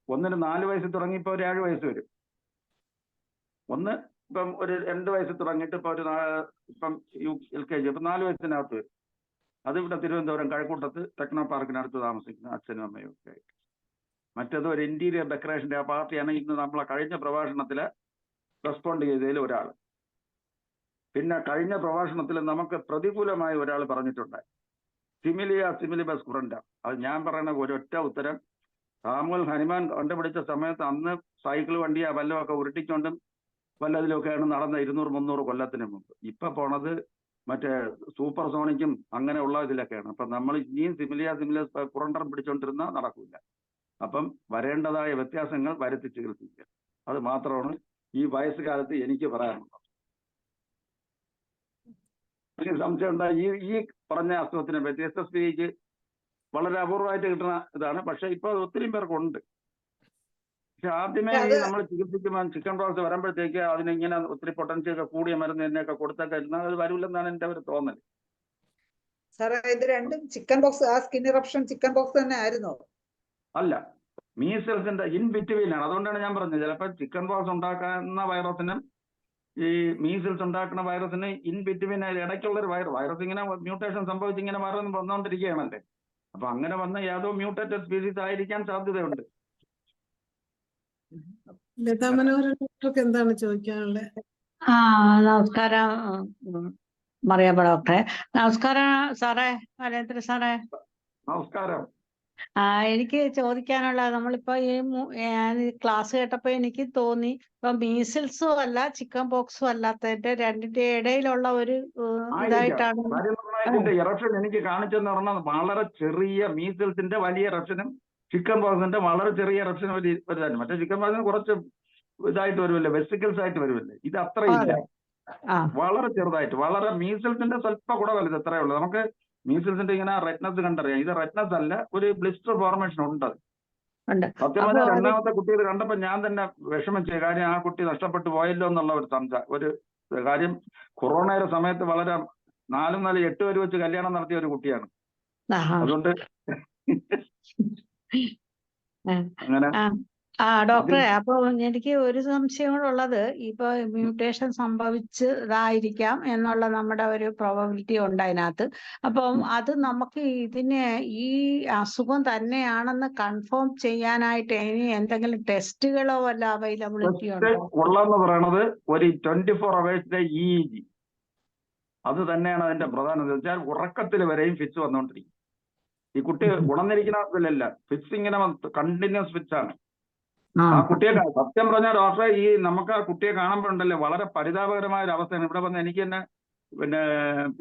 ഒന്നിന് 4 വയസ്സ് തുടങ്ങി ഇപ്പൊ ഒരു 7 വയസ്സ് വരും. ഒന്ന് ഇപ്പം ഒരു 2 വയസ്സ് തുടങ്ങിയിട്ട് ഇപ്പൊ ഒരു ഇപ്പം LKG ഇപ്പൊ 4 വയസ്സിനകത്ത് വരും. അത് ഇവിടെ തിരുവനന്തപുരം കഴക്കൂട്ടത്ത് ടെക്നോ പാർക്കിനടുത്ത് താമസിക്കുന്ന അച്ഛനും അമ്മയും ഒക്കെ ആയിട്ട്. മറ്റേത് ഒരു ഇന്റീരിയർ ഡെക്കറേഷന്റെ ആ പാർട്ടിയാണ് ഇന്ന് നമ്മളെ കഴിഞ്ഞ പ്രഭാഷണത്തില് റെസ്പോണ്ട് ചെയ്തതിൽ ഒരാൾ. പിന്നെ കഴിഞ്ഞ പ്രഭാഷണത്തിൽ നമുക്ക് പ്രതികൂലമായ ഒരാൾ പറഞ്ഞിട്ടുണ്ട്, സിമിലിയ സിമിലിബസ് കുറണ്ട. അത് ഞാൻ പറയുന്ന ഒരൊറ്റ ഉത്തരം, സാമുവൽ ഹനുമാൻ കണ്ടുപിടിച്ച സമയത്ത് അന്ന് സൈക്കിൾ വണ്ടിയാ വല്ലതൊക്കെ ഉരുട്ടിക്കൊണ്ടും വല്ലതിലൊക്കെയാണ് നടന്ന 200-300 കൊല്ലത്തിന് മുമ്പ്. ഇപ്പൊ പോണത് മറ്റേ സൂപ്പർ സോണിക്കും അങ്ങനെയുള്ള ഇതിലൊക്കെയാണ്. അപ്പൊ നമ്മൾ ഇനിയും സിമിലിയ കുറണ്ടം പിടിച്ചോണ്ടിരുന്ന നടക്കില്ല. അപ്പം വരേണ്ടതായ വ്യത്യാസങ്ങൾ വരുത്തി ചികിത്സിക്കുക. അത് മാത്രമാണ് ഈ വയസ്സുകാലത്ത് എനിക്ക് പറയാനുള്ളത്. എനിക്ക് സംശയം ഉണ്ടായി ഈ പറഞ്ഞ അസുഖത്തിനെ പറ്റി. SSPക്ക് വളരെ അപൂർവമായിട്ട് കിട്ടുന്ന ഇതാണ്. പക്ഷെ ഇപ്പൊ ഒത്തിരി പേർക്കുണ്ട്. പക്ഷെ ആദ്യമേ ഈ നമ്മൾ ചികിത്സിക്കുമ്പോൾ ചിക്കൻ പോക്സ് വരുമ്പോഴത്തേക്ക് അതിനിങ്ങനെ ഒത്തിരി പൊട്ടൻഷ്യൽ ഒക്കെ കൂടിയ മരുന്ന് തന്നെയൊക്കെ കൊടുത്തൊക്കെ ഇരുന്നാൽ അത് വരില്ലെന്നാണ് എന്റെ ഒരു തോന്നൽ. സാറേ ഇത് രണ്ടും ചിക്കൻ ബോക്സ്, ആ സ്കിൻ ഇറപ്ഷൻ ചിക്കൻ ബോക്സ് തന്നെ ആയിരുന്നോ? അല്ല, മീസൽസിന്റെ ഇൻ ബിറ്റ്വീൻ ആണ്. അതുകൊണ്ടാണ് ഞാൻ പറഞ്ഞത്, ചിലപ്പോൾ ചിക്കൻ പോക്സ് ഉണ്ടാക്കുന്ന വൈറസിനും ഈ മീസിൽസ് ഉണ്ടാക്കുന്ന വൈറസിന് ഇൻ ബിറ്റ്വീൻ ഇടയ്ക്കുള്ള ഒരു വൈറസ് ഇങ്ങനെ മ്യൂട്ടേഷൻ സംഭവിച്ച് ഇങ്ങനെ വന്നുകൊണ്ടിരിക്കുകയാണല്ലേ. അപ്പൊ അങ്ങനെ വന്ന ഏതോ മ്യൂട്ടേറ്റഡ് സ്പീസീസ് ആയിരിക്കാൻ സാധ്യതയുണ്ട്. ലതാ മനോഹരൻ ഡോക്ടർക്ക് എന്താണ് ചോദിക്കാനുള്ളത്? നമസ്കാരം മറിയാമ്മ ഡോക്ടറെ. നമസ്കാരം സാറേ, നരേന്ദ്ര സാറേ. നമസ്കാരം. എനിക്ക് ചോദിക്കാനുള്ളത്, നമ്മളിപ്പോ ഞാൻ ക്ലാസ് കേട്ടപ്പോ എനിക്ക് തോന്നി ഇപ്പൊ മീസിൽസും അല്ല ചിക്കൻ പോക്സും അല്ലാത്തതിന്റെ രണ്ടിന്റെ ഇടയിലുള്ള ഒരു ഇതായിട്ടാണ്. ഇറപ്ഷൻ എനിക്ക് കാണിച്ചെന്ന് പറഞ്ഞാൽ വളരെ ചെറിയ മീസിൽസിന്റെ വലിയ ഇറപ്ഷനും ചിക്കൻ പോക്സിന്റെ വളരെ ചെറിയ ഇറപ്ഷനും ഒരു തന്നെ. മറ്റേ ചിക്കൻ പോക്സിന് കുറച്ച് ഇതായിട്ട് വരുമല്ലേ, വെസിക്കിൾസ് ആയിട്ട് വരുമല്ലേ. ഇത് അത്രയില്ല, വളരെ ചെറുതായിട്ട്. വളരെ മീസിൽസിന്റെ സ്വല്പം കൂടെ വലുത് എത്രയേ ഉള്ളൂ. നമുക്ക് മീസിൽസിന്റെ ഇങ്ങനെ റെഡ്നസ് കണ്ടറിയാം. ഇത് റെഡ്നസ് അല്ല, ഒരു ബ്ലിസ്റ്റർ ഫോർമേഷൻ ഉണ്ട്. സത്യം പറഞ്ഞാൽ രണ്ടാമത്തെ കുട്ടി ഇത് കണ്ടപ്പോ ഞാൻ തന്നെ വിഷമിച്ചു. കാര്യം ആ കുട്ടി നഷ്ടപ്പെട്ടു പോയല്ലോ എന്നുള്ള ഒരു കാര്യം. കൊറോണയുടെ സമയത്ത് വളരെ 4-8 പേര് വെച്ച് കല്യാണം നടത്തിയ ഒരു കുട്ടിയാണ്. അതുകൊണ്ട് അങ്ങനെ. ഡോക്ടറെ, അപ്പൊ എനിക്ക് ഒരു സംശയം കൂടെ ഉള്ളത്, ഇപ്പൊ മ്യൂട്ടേഷൻ സംഭവിച്ചതായിരിക്കാം എന്നുള്ള നമ്മുടെ ഒരു പ്രോബബിലിറ്റി ഉണ്ട് അതിനകത്ത്. അപ്പം അത് നമുക്ക് ഇതിനെ ഈ അസുഖം തന്നെയാണെന്ന് കൺഫേം ചെയ്യാനായിട്ട് ഇനി എന്തെങ്കിലും ടെസ്റ്റുകളോ വല്ല അവൈലബിലിറ്റി ഉണ്ടോ? ഉള്ളതെന്ന് പറയണത് ഒരു 24 hours EEG. അത് തന്നെയാണ് അതിന്റെ പ്രധാനത. വെച്ചാൽ ഉറക്കത്തിൽ വരെയും ഫിറ്റ്സ് വന്നുകൊണ്ടിരിക്കും. ഈ കുട്ടി ഉണർന്നിരിക്കുന്നതിലല്ല, ഫിറ്റ്സ് ഇങ്ങനെ കണ്ടിന്യൂസ് ഫിറ്റ്സ് ആണ്. ആ കുട്ടിയെ സത്യം പറഞ്ഞാൽ ഡോക്ടറെ, ഈ നമുക്ക് ആ കുട്ടിയെ കാണുമ്പോഴുണ്ടല്ലോ വളരെ പരിതാപകരമായ ഒരു അവസ്ഥയാണ്. ഇവിടെ വന്ന് എനിക്ക് തന്നെ പിന്നെ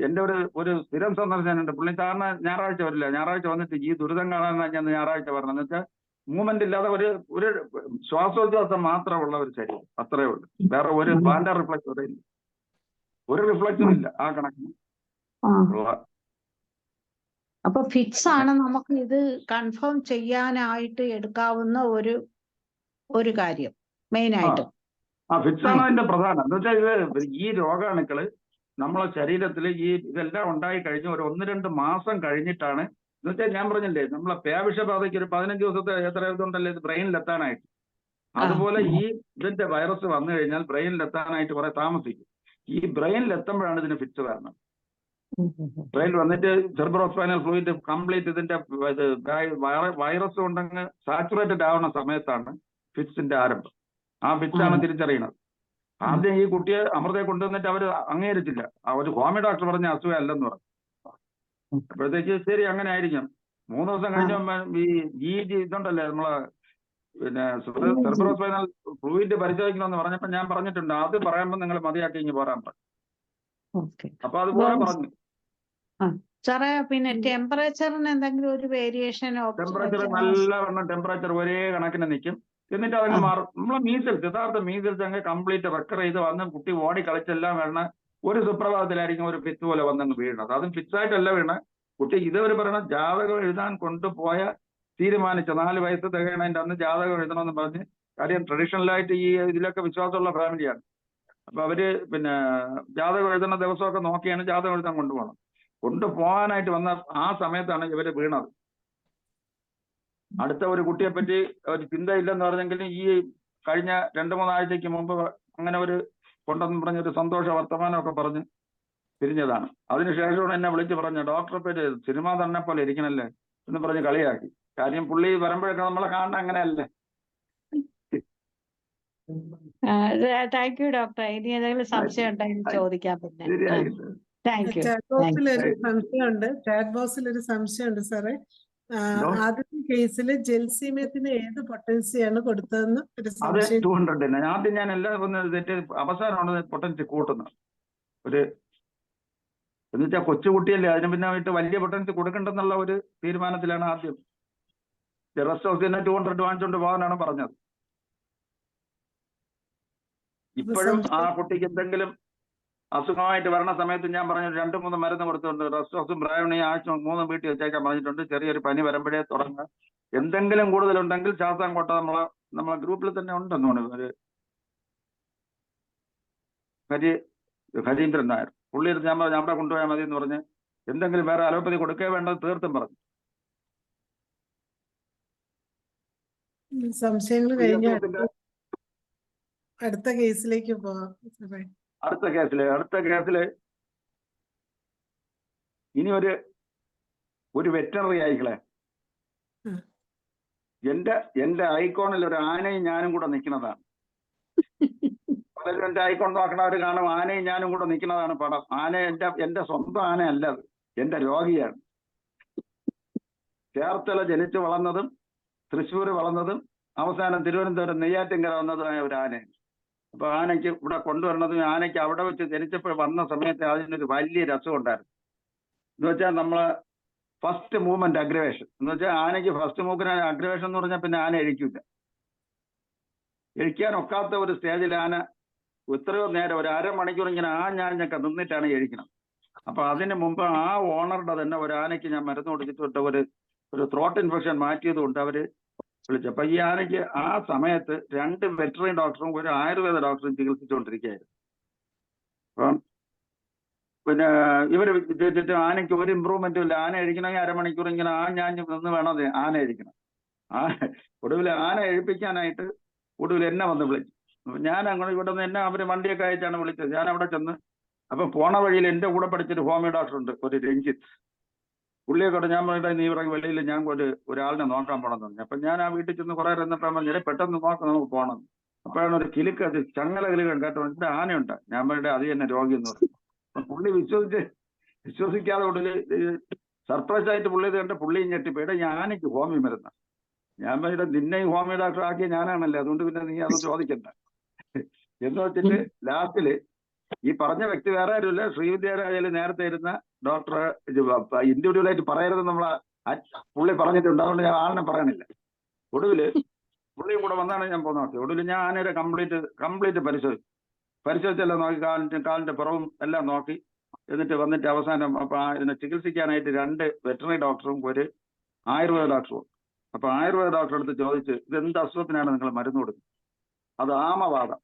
എന്റെ ഒരു സ്ഥിരം സന്ദർശനുണ്ട്. പുള്ളി സാറിന് ഞായറാഴ്ച വരില്ല. ഞായറാഴ്ച വന്നിട്ട് ഈ ദുരിതം കാണാൻ ഞാൻ ഞായറാഴ്ച പറഞ്ഞതെന്ന് വെച്ചാൽ മൂവ്മെന്റ് ഇല്ലാതെ ഒരു ശ്വാസോച്ഛ്വാസം മാത്രമുള്ള ഒരു ശരീരം, അത്രേ ഉള്ളൂ. വേറെ ഒരു പാൻഡർ റിഫ്ലക്സ് ഇല്ല, ഒരു റിഫ്ലക്സും ഇല്ല ആ കണക്കിന്. അപ്പൊ ഫിറ്റ്സ് ആണ് നമുക്ക് ഇത് കൺഫേം ചെയ്യാനായിട്ട് എടുക്കാവുന്ന ഒരു കാര്യം മെയിൻ ആയിട്ട്. ഫിറ്റ്സ് ആണ് അതിന്റെ പ്രധാനം. എന്ന് വെച്ചാൽ ഈ രോഗാണുക്കള് നമ്മളെ ശരീരത്തിൽ ഇതെല്ലാം ഉണ്ടായി കഴിഞ്ഞ് ഒരു 1-2 മാസം കഴിഞ്ഞിട്ടാണ്. എന്ന് വെച്ചാൽ ഞാൻ പറഞ്ഞില്ലേ, നമ്മളെ പേവിഷബാധയ്ക്ക് ഒരു 15 ദിവസത്തെ എത്ര ഇതുണ്ടല്ലോ ഇത് ബ്രെയിനിലെത്താനായിട്ട്. അതുപോലെ ഇതിന്റെ വൈറസ് വന്നു കഴിഞ്ഞാൽ ബ്രെയിനിലെത്താനായിട്ട് കുറെ താമസിക്കും. ഈ ബ്രെയിനിലെത്തുമ്പോഴാണ് ഇതിന് ഫിറ്റ്സ് വരണം. ബ്രെയിൻ വന്നിട്ട് സെർബ്രോസ്പൈനൽ ഫ്ലൂയിഡ് കംപ്ലീറ്റ് ഇതിന്റെ വൈറസ് കൊണ്ടങ്ങ് സാച്ചുറേറ്റഡ് ആവുന്ന സമയത്താണ് ഫിറ്റ്സിന്റെ ആരംഭം. ആ ഫിറ്റ്സ് ആണ് തിരിച്ചറിയണത്. ആദ്യം ഈ കുട്ടിയെ അമൃതയെ കൊണ്ടുവന്നിട്ട് അവർ അംഗീകരിച്ചില്ല. ഒരു ഹോമിയോ ഡോക്ടർ പറഞ്ഞ അസുഖം അല്ലെന്ന് പറഞ്ഞു. അപ്പോഴത്തേക്ക് ശരി അങ്ങനെ ആയിരിക്കും. 3 ദിവസം കഴിഞ്ഞ ഈ ഇതുണ്ടല്ലേ നമ്മളെ പിന്നെ സെർബ്രോസ്പൈനൽ ഫ്ലൂയിഡ് പരിശോധിക്കണമെന്ന് പറഞ്ഞപ്പോ ഞാൻ പറഞ്ഞിട്ടുണ്ട്, അത് പറയുമ്പോൾ നിങ്ങൾ മതിയാക്കി ഇങ്ങ് പോരാൻ പറഞ്ഞു. അപ്പൊ അതുപോലെ പറഞ്ഞു. സാറേ, പിന്നെ ടെമ്പറേച്ചറിന് എന്തെങ്കിലും ഒരു വേരിയേഷനോ? ടെമ്പറേച്ചർ നല്ലവണ്ണം ടെമ്പറേച്ചർ ഒരേ കണക്കിന് നിൽക്കും. എന്നിട്ട് അതങ്ങ് മാറും. നമ്മളെ മീസിൽസ്, യഥാർത്ഥ മീസിൽസ് അങ്ങ് കംപ്ലീറ്റ് റെക്കർ ചെയ്ത് വന്ന് കുട്ടി ഓടി കളിച്ചെല്ലാം വേണം. ഒരു സുപ്രഭാതത്തിലായിരിക്കും ഒരു ഫിറ്റ് പോലെ വന്നങ്ങ് വീഴുന്നത്. അതും ഫിറ്റ്സ് ആയിട്ടല്ല വീണ, കുട്ടി ഇതുവരെ പറയണ ജാതകം എഴുതാൻ കൊണ്ടുപോയ തീരുമാനിച്ച 4 വയസ്സ് തികയണതിന്റെ അന്ന് ജാതകം എഴുതണമെന്ന് പറഞ്ഞ്, കാര്യം ട്രഡീഷണലായിട്ട് ഈ ഇതിലൊക്കെ വിശ്വാസമുള്ള ഫാമിലിയാണ്. അപ്പൊ അവര് പിന്നെ ജാതകം എഴുതുന്ന ദിവസമൊക്കെ നോക്കിയാണ് ജാതകം എഴുതാൻ കൊണ്ടുപോകണം. കൊണ്ടുപോകാനായിട്ട് വന്ന ആ സമയത്താണ് ഇവര് വീണത്. അടുത്ത ഒരു കുട്ടിയെ പറ്റി ഒരു ചിന്തയില്ലെന്ന് പറഞ്ഞെങ്കിലും ഈ കഴിഞ്ഞ 2-3 ആഴ്ചയ്ക്ക് മുമ്പ് അങ്ങനെ ഒരു കൊണ്ടെന്ന് പറഞ്ഞൊരു സന്തോഷ വർത്തമാനമൊക്കെ പറഞ്ഞ് പിരിഞ്ഞതാണ്. അതിനുശേഷമാണ് എന്നെ വിളിച്ച് പറഞ്ഞ, ഡോക്ടറെ പേര് സിനിമ തന്നെ പോലെ ഇരിക്കണല്ലേ എന്ന് പറഞ്ഞ് കളിയാക്കി. കാര്യം പുള്ളി വരുമ്പോഴൊക്കെ നമ്മളെ കാണുന്ന അങ്ങനെയല്ലേ. Thank you doctor. ഇനി ഏതെങ്കിലും സംശയം ഉണ്ടെങ്കിൽ ചോദിക്കാം പിന്നെ. ശരിയായിട്ട് താങ്ക് യു. ചാറ്റ് ബോക്സിൽ ഒരു സംശയമുണ്ട്. ചാറ്റ് ബോക്സിൽ ഒരു സംശയമുണ്ട് സാറേ. ആദ്യത്തെ കേസിൽ ജെൽസീമിയത്തിന് ഏത് പൊട്ടൻസിയാണ് കൊടുത്തതെന്ന് ഒരു അത് സംശയം. 200 ആദ്യം ഞാൻ എല്ലാം തെറ്റ് അവസാനമാണ് പൊട്ടൻസി കൂട്ടുന്നത്. ഒരു എന്ന് വെച്ചാൽ കൊച്ചുകുട്ടിയല്ലേ, അതിന് പിന്നെ ആയിട്ട് വലിയ പൊട്ടൻസി കൊടുക്കണ്ടെന്നുള്ള ഒരു തീരുമാനത്തിലാണ് ആദ്യം റെസ്റ്റ് ഹൗസിൽ നിന്ന് 200 വാങ്ങിച്ചുകൊണ്ട് പോകാനാണ് പറഞ്ഞത്. ഇപ്പോഴും ആ കുട്ടിക്ക് എന്തെങ്കിലും അസുഖമായിട്ട് വരണ സമയത്ത് ഞാൻ പറഞ്ഞു 2-3 മരുന്ന് കൊടുത്തിട്ടുണ്ട്. റെസ്റ്റ് ഹൗസും ബ്രായോണി ആഴ്ച 3 വീട്ടിൽ വെച്ചേക്കാൻ പറഞ്ഞിട്ടുണ്ട്. ചെറിയൊരു പനി വരുമ്പോഴേ തുടങ്ങുക. എന്തെങ്കിലും കൂടുതലുണ്ടെങ്കിൽ ശാസ്താംകോട്ട നമ്മളെ ഗ്രൂപ്പിൽ തന്നെ ഉണ്ടെന്നാണ് ഒരു ഹരീന്ദ്രൻ നായർ. പുള്ളി ഞാൻ പറഞ്ഞു അവിടെ കൊണ്ടുപോയാൽ മതി എന്ന് പറഞ്ഞ് എന്തെങ്കിലും വേറെ അലോപ്പതി കൊടുക്കേ വേണ്ടത് തീർത്തും പറഞ്ഞു. സംശയങ്ങൾ കഴിഞ്ഞ അടുത്ത കേസിലേക്ക് പോവാം സാറേ. അടുത്ത കേസില് ഇനി ഒരു വെറ്ററിനറി ആയിക്കളെ എന്റെ ഐക്കോണിൽ ഒരു ആനയും ഞാനും കൂടെ നിൽക്കുന്നതാണ്. എന്റെ ഐക്കോൺ നോക്കണവർ കാണും, ആനയും ഞാനും കൂടെ നിൽക്കുന്നതാണ് പടം. ആന എന്റെ സ്വന്തം ആന അല്ല, അത് എന്റെ രോഗിയാണ്. ചേർത്തല ജനിച്ചു വളർന്നതും തൃശ്ശൂർ വളർന്നതും അവസാനം തിരുവനന്തപുരം നെയ്യാറ്റിൻകര വന്നതുമായ ഒരു ആനയാണ്. അപ്പൊ ആനയ്ക്ക് ഇവിടെ കൊണ്ടുവരുന്നതും ആനയ്ക്ക് അവിടെ വെച്ച് ജനിച്ചപ്പോൾ വന്ന സമയത്ത് അതിനൊരു വലിയ രസം ഉണ്ടായിരുന്നു. എന്ന് വെച്ചാൽ നമ്മളെ ഫസ്റ്റ് മൂവ്മെന്റ് അഗ്രവേഷൻ എന്ന് വെച്ചാൽ ആനയ്ക്ക് ഫസ്റ്റ് മൂവ്മെന്റ് അഗ്രവേഷൻ എന്ന് പറഞ്ഞാൽ പിന്നെ ആന എഴിക്കില്ല. എഴിക്കാൻ ഒക്കാത്ത ഒരു സ്റ്റേജിൽ ആന എത്രയോ നേരം ഒരു അരമണിക്കൂർ ഇങ്ങനെ ഞാഞ്ഞൊക്കെ നിന്നിട്ടാണ് എഴിക്കണം. അപ്പൊ അതിന് മുമ്പ് ആ ഓണറുടെ തന്നെ ഒരു ആനയ്ക്ക് ഞാൻ മരുന്ന് കൊടുത്തിട്ട് ഒരു ത്രോട്ട് ഇൻഫെക്ഷൻ മാറ്റിയത് കൊണ്ട് അവര് വിളിച്ചു. അപ്പൊ ഈ ആനയ്ക്ക് ആ സമയത്ത് 2 വെറ്ററിനറി ഡോക്ടറും ഒരു ആയുർവേദ ഡോക്ടറും ചികിത്സിച്ചുകൊണ്ടിരിക്കുകയായിരുന്നു. അപ്പം പിന്നെ ഇവര് വിചാരിച്ചിട്ട് ആനയ്ക്ക് ഒരു ഇമ്പ്രൂവ്മെന്റും ഇല്ല. ആന എഴിക്കണമെങ്കിൽ അരമണിക്കൂർ ഇങ്ങനെ ഞാഞ്ഞ് നിന്ന് വേണം ആന എഴിക്കണം. ഒടുവിൽ ആന എഴിപ്പിക്കാനായിട്ട് ഒടുവിൽ എന്നെ വന്ന് വിളിച്ചു. ഞാൻ അങ്ങോട്ട് ഇവിടെ നിന്ന് എന്നെ അവര് വണ്ടിയൊക്കെ അയച്ചാണ് വിളിച്ചത്. ഞാൻ അവിടെ ചെന്ന് അപ്പൊ പോണ വഴിയിൽ എന്റെ കൂടെ പഠിച്ചൊരു ഹോമിയോ ഡോക്ടർ ഉണ്ട്, ഒരു രഞ്ജിത്ത്. പുള്ളിയൊക്കെ ഞാൻ പറഞ്ഞിട്ട് നീ ഇവിടെ വെളിയിൽ ഞാൻ ഒരാളിനെ നോക്കാൻ പോകണമെന്ന് പറഞ്ഞു. അപ്പൊ ഞാൻ ആ വീട്ടിൽ ചെന്ന് കുറെ ഇരുന്നിട്ടാണ് പറഞ്ഞത് പെട്ടെന്ന് നോക്കാം നമുക്ക് പോകണം. അപ്പോഴാണ് ഒരു കിലുക്ക്, അത് ചങ്ങല കിലുക്കം കേട്ടോ, ഇവിടെ ആനയുണ്ട്. ഞാൻ പറഞ്ഞിട്ട് അത് തന്നെ രോഗി എന്ന് പറഞ്ഞു. അപ്പൊ പുള്ളി വിശ്വസിക്കാതെ ഉടനെ സർപ്രൈസ് ആയിട്ട് പുള്ളി ഇത് കണ്ട് പുള്ളിയും ഞെട്ടിപ്പോയി, ഞാൻ ആനയ്ക്ക് ഹോമിയോ മരുന്ന്. ഞാൻ പറഞ്ഞിട്ട് നിന്നെ ഈ ഹോമിയോ ഡോക്ടർ ആക്കിയ ഞാനാണല്ലേ, അതുകൊണ്ട് പിന്നെ നീ അത് ചോദിക്കണ്ട എന്ന് വെച്ചിട്ട് ലാസ്റ്റില് ഈ പറഞ്ഞ വ്യക്തി വേറെ ആരുമില്ല, ശ്രീവിദ്യാലയയിൽ നേരത്തെ ഇരുന്ന ഡോക്ടർ. ഇൻഡിവിജ്വലായിട്ട് പറയരുത് നമ്മളെ പുള്ളി പറഞ്ഞിട്ടുണ്ട്, അതുകൊണ്ട് ഞാൻ ആളിനെ പറയണില്ല. ഒടുവില് പുള്ളിയും കൂടെ വന്നാണ് ഞാൻ പോകുന്നത്. ഒടുവിൽ ഞാൻ ആനയുടെ കംപ്ലീറ്റ് പരിശോധിച്ചെല്ലാം നോക്കി, കാലിന്റെ പുറവും എല്ലാം നോക്കി. എന്നിട്ട് വന്നിട്ട് അവസാനം അപ്പൊ ഇതിനെ ചികിത്സിക്കാനായിട്ട് 2 വെറ്ററിനറി ഡോക്ടറും ഒരു ആയുർവേദ ഡോക്ടറും. അപ്പൊ ആയുർവേദ ഡോക്ടറെ അടുത്ത് ചോദിച്ച് ഇതെന്ത് അസുഖത്തിനാണ് നിങ്ങൾ മരുന്ന് കൊടുക്കുന്നത്? അത് ആമവാദം.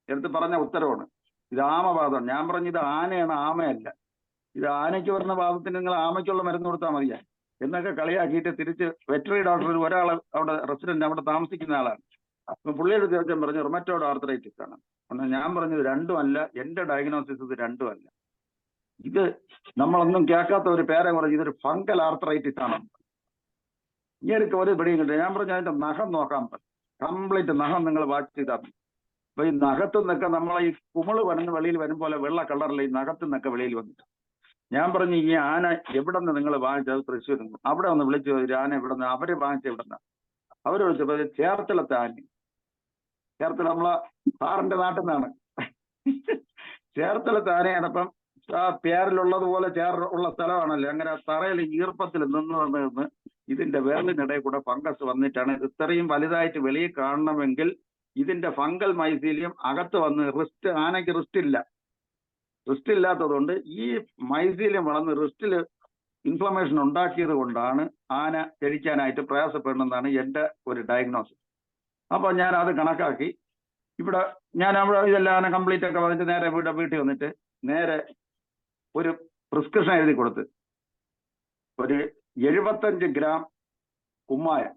എടുത്ത് പറഞ്ഞ ഉത്തരവാണ്, ഇത് ആമവാദം. ഞാൻ പറഞ്ഞു ഇത് ആനയാണ്, ആമയല്ല. ഇത് ആനയ്ക്ക് വരുന്ന വാദത്തിന് നിങ്ങൾ ആമയ്ക്കുള്ള മരുന്ന് കൊടുത്താൽ മതിയാ എന്നൊക്കെ കളിയാക്കിയിട്ട് തിരിച്ച് വെറ്ററിനറി ഡോക്ടർ ഒരാൾ അവിടെ റെസിഡന്റ് അവിടെ താമസിക്കുന്ന ആളാണ്. അപ്പൊ പുള്ളിയുടെ ചോദിച്ചാൽ പറഞ്ഞു റൊമറ്റോയ്ഡ് ആർത്രൈറ്റിസ് ആണ്. ഞാൻ പറഞ്ഞത് രണ്ടും അല്ല, എന്റെ ഡയഗ്നോസിസ് ഇത് രണ്ടും അല്ല. ഇത് നമ്മളൊന്നും കേൾക്കാത്ത ഒരു പേരെ പറഞ്ഞു, ഇതൊരു ഫംഗൽ ആർത്രൈറ്റിസ് ആണ്. ഇങ്ങനെയൊക്കെ ഒരു പിടിയും കിട്ടും. ഞാൻ പറഞ്ഞു അതിന്റെ നഖം നോക്കാൻ പറ്റും, കംപ്ലീറ്റ് നഖം നിങ്ങൾ വാച്ച് ചെയ്താൽ മതി. അപ്പൊ ഈ നഖത്തു നിന്നൊക്കെ നമ്മളെ ഈ കുമിള് വന്ന് വെളിയിൽ വരും പോലെ വെള്ള കളറിൽ ഈ നഖത്തു നിന്നൊക്കെ വെളിയിൽ വന്നിട്ട് ഞാൻ പറഞ്ഞു ഈ ആന എവിടെ നിന്ന് നിങ്ങൾ വാങ്ങിച്ചത്? തൃശ്ശൂർ. അവിടെ ഒന്ന് വിളിച്ചു ആന എവിടെ നിന്ന്? അവര് വാങ്ങിച്ച എവിടെ നിന്ന്? അവര് വിളിച്ചപ്പോ ചേർത്തലത്തെ ആന. ചേർത്തല നമ്മളെ സാറിന്റെ നാട്ടിൽ നിന്നാണ്. ചേർത്തലത്തെ ആനയാണ്. അപ്പം ആ പേരിലുള്ളതുപോലെ ഉള്ള സ്ഥലമാണല്ലോ, അങ്ങനെ തറയിൽ ഈർപ്പത്തിൽ നിന്ന് ഇതിന്റെ വേറിനിടയിൽ കൂടെ ഫംഗസ് വന്നിട്ടാണ്. ഇത്രയും വലുതായിട്ട് വെളിയിൽ കാണണമെങ്കിൽ ഇതിന്റെ ഫംഗൽ മൈസീലിയം അകത്ത് വന്ന് ആനയ്ക്ക് റിസ്റ്റ് ഇല്ലാത്തതുകൊണ്ട് ഈ മൈസീലിയം വളർന്ന് റിസ്റ്റില് ഇൻഫ്ലമേഷൻ ഉണ്ടാക്കിയത് കൊണ്ടാണ് ആന ജനിക്കാനായിട്ട് പ്രയാസപ്പെടുന്നതാണ് എൻ്റെ ഒരു ഡയഗ്നോസിസ്. അപ്പോൾ ഞാൻ അത് കണക്കാക്കി ഇവിടെ അവിടെ ഇതെല്ലാം കംപ്ലീറ്റ് ഒക്കെ വന്നിട്ട് നേരെ വീട്ടിൽ വന്നിട്ട് നേരെ ഒരു പ്രിസ്ക്രിപ്ഷൻ എഴുതി കൊടുത്ത് ഒരു 75 ഗ്രാം കുമ്മായം,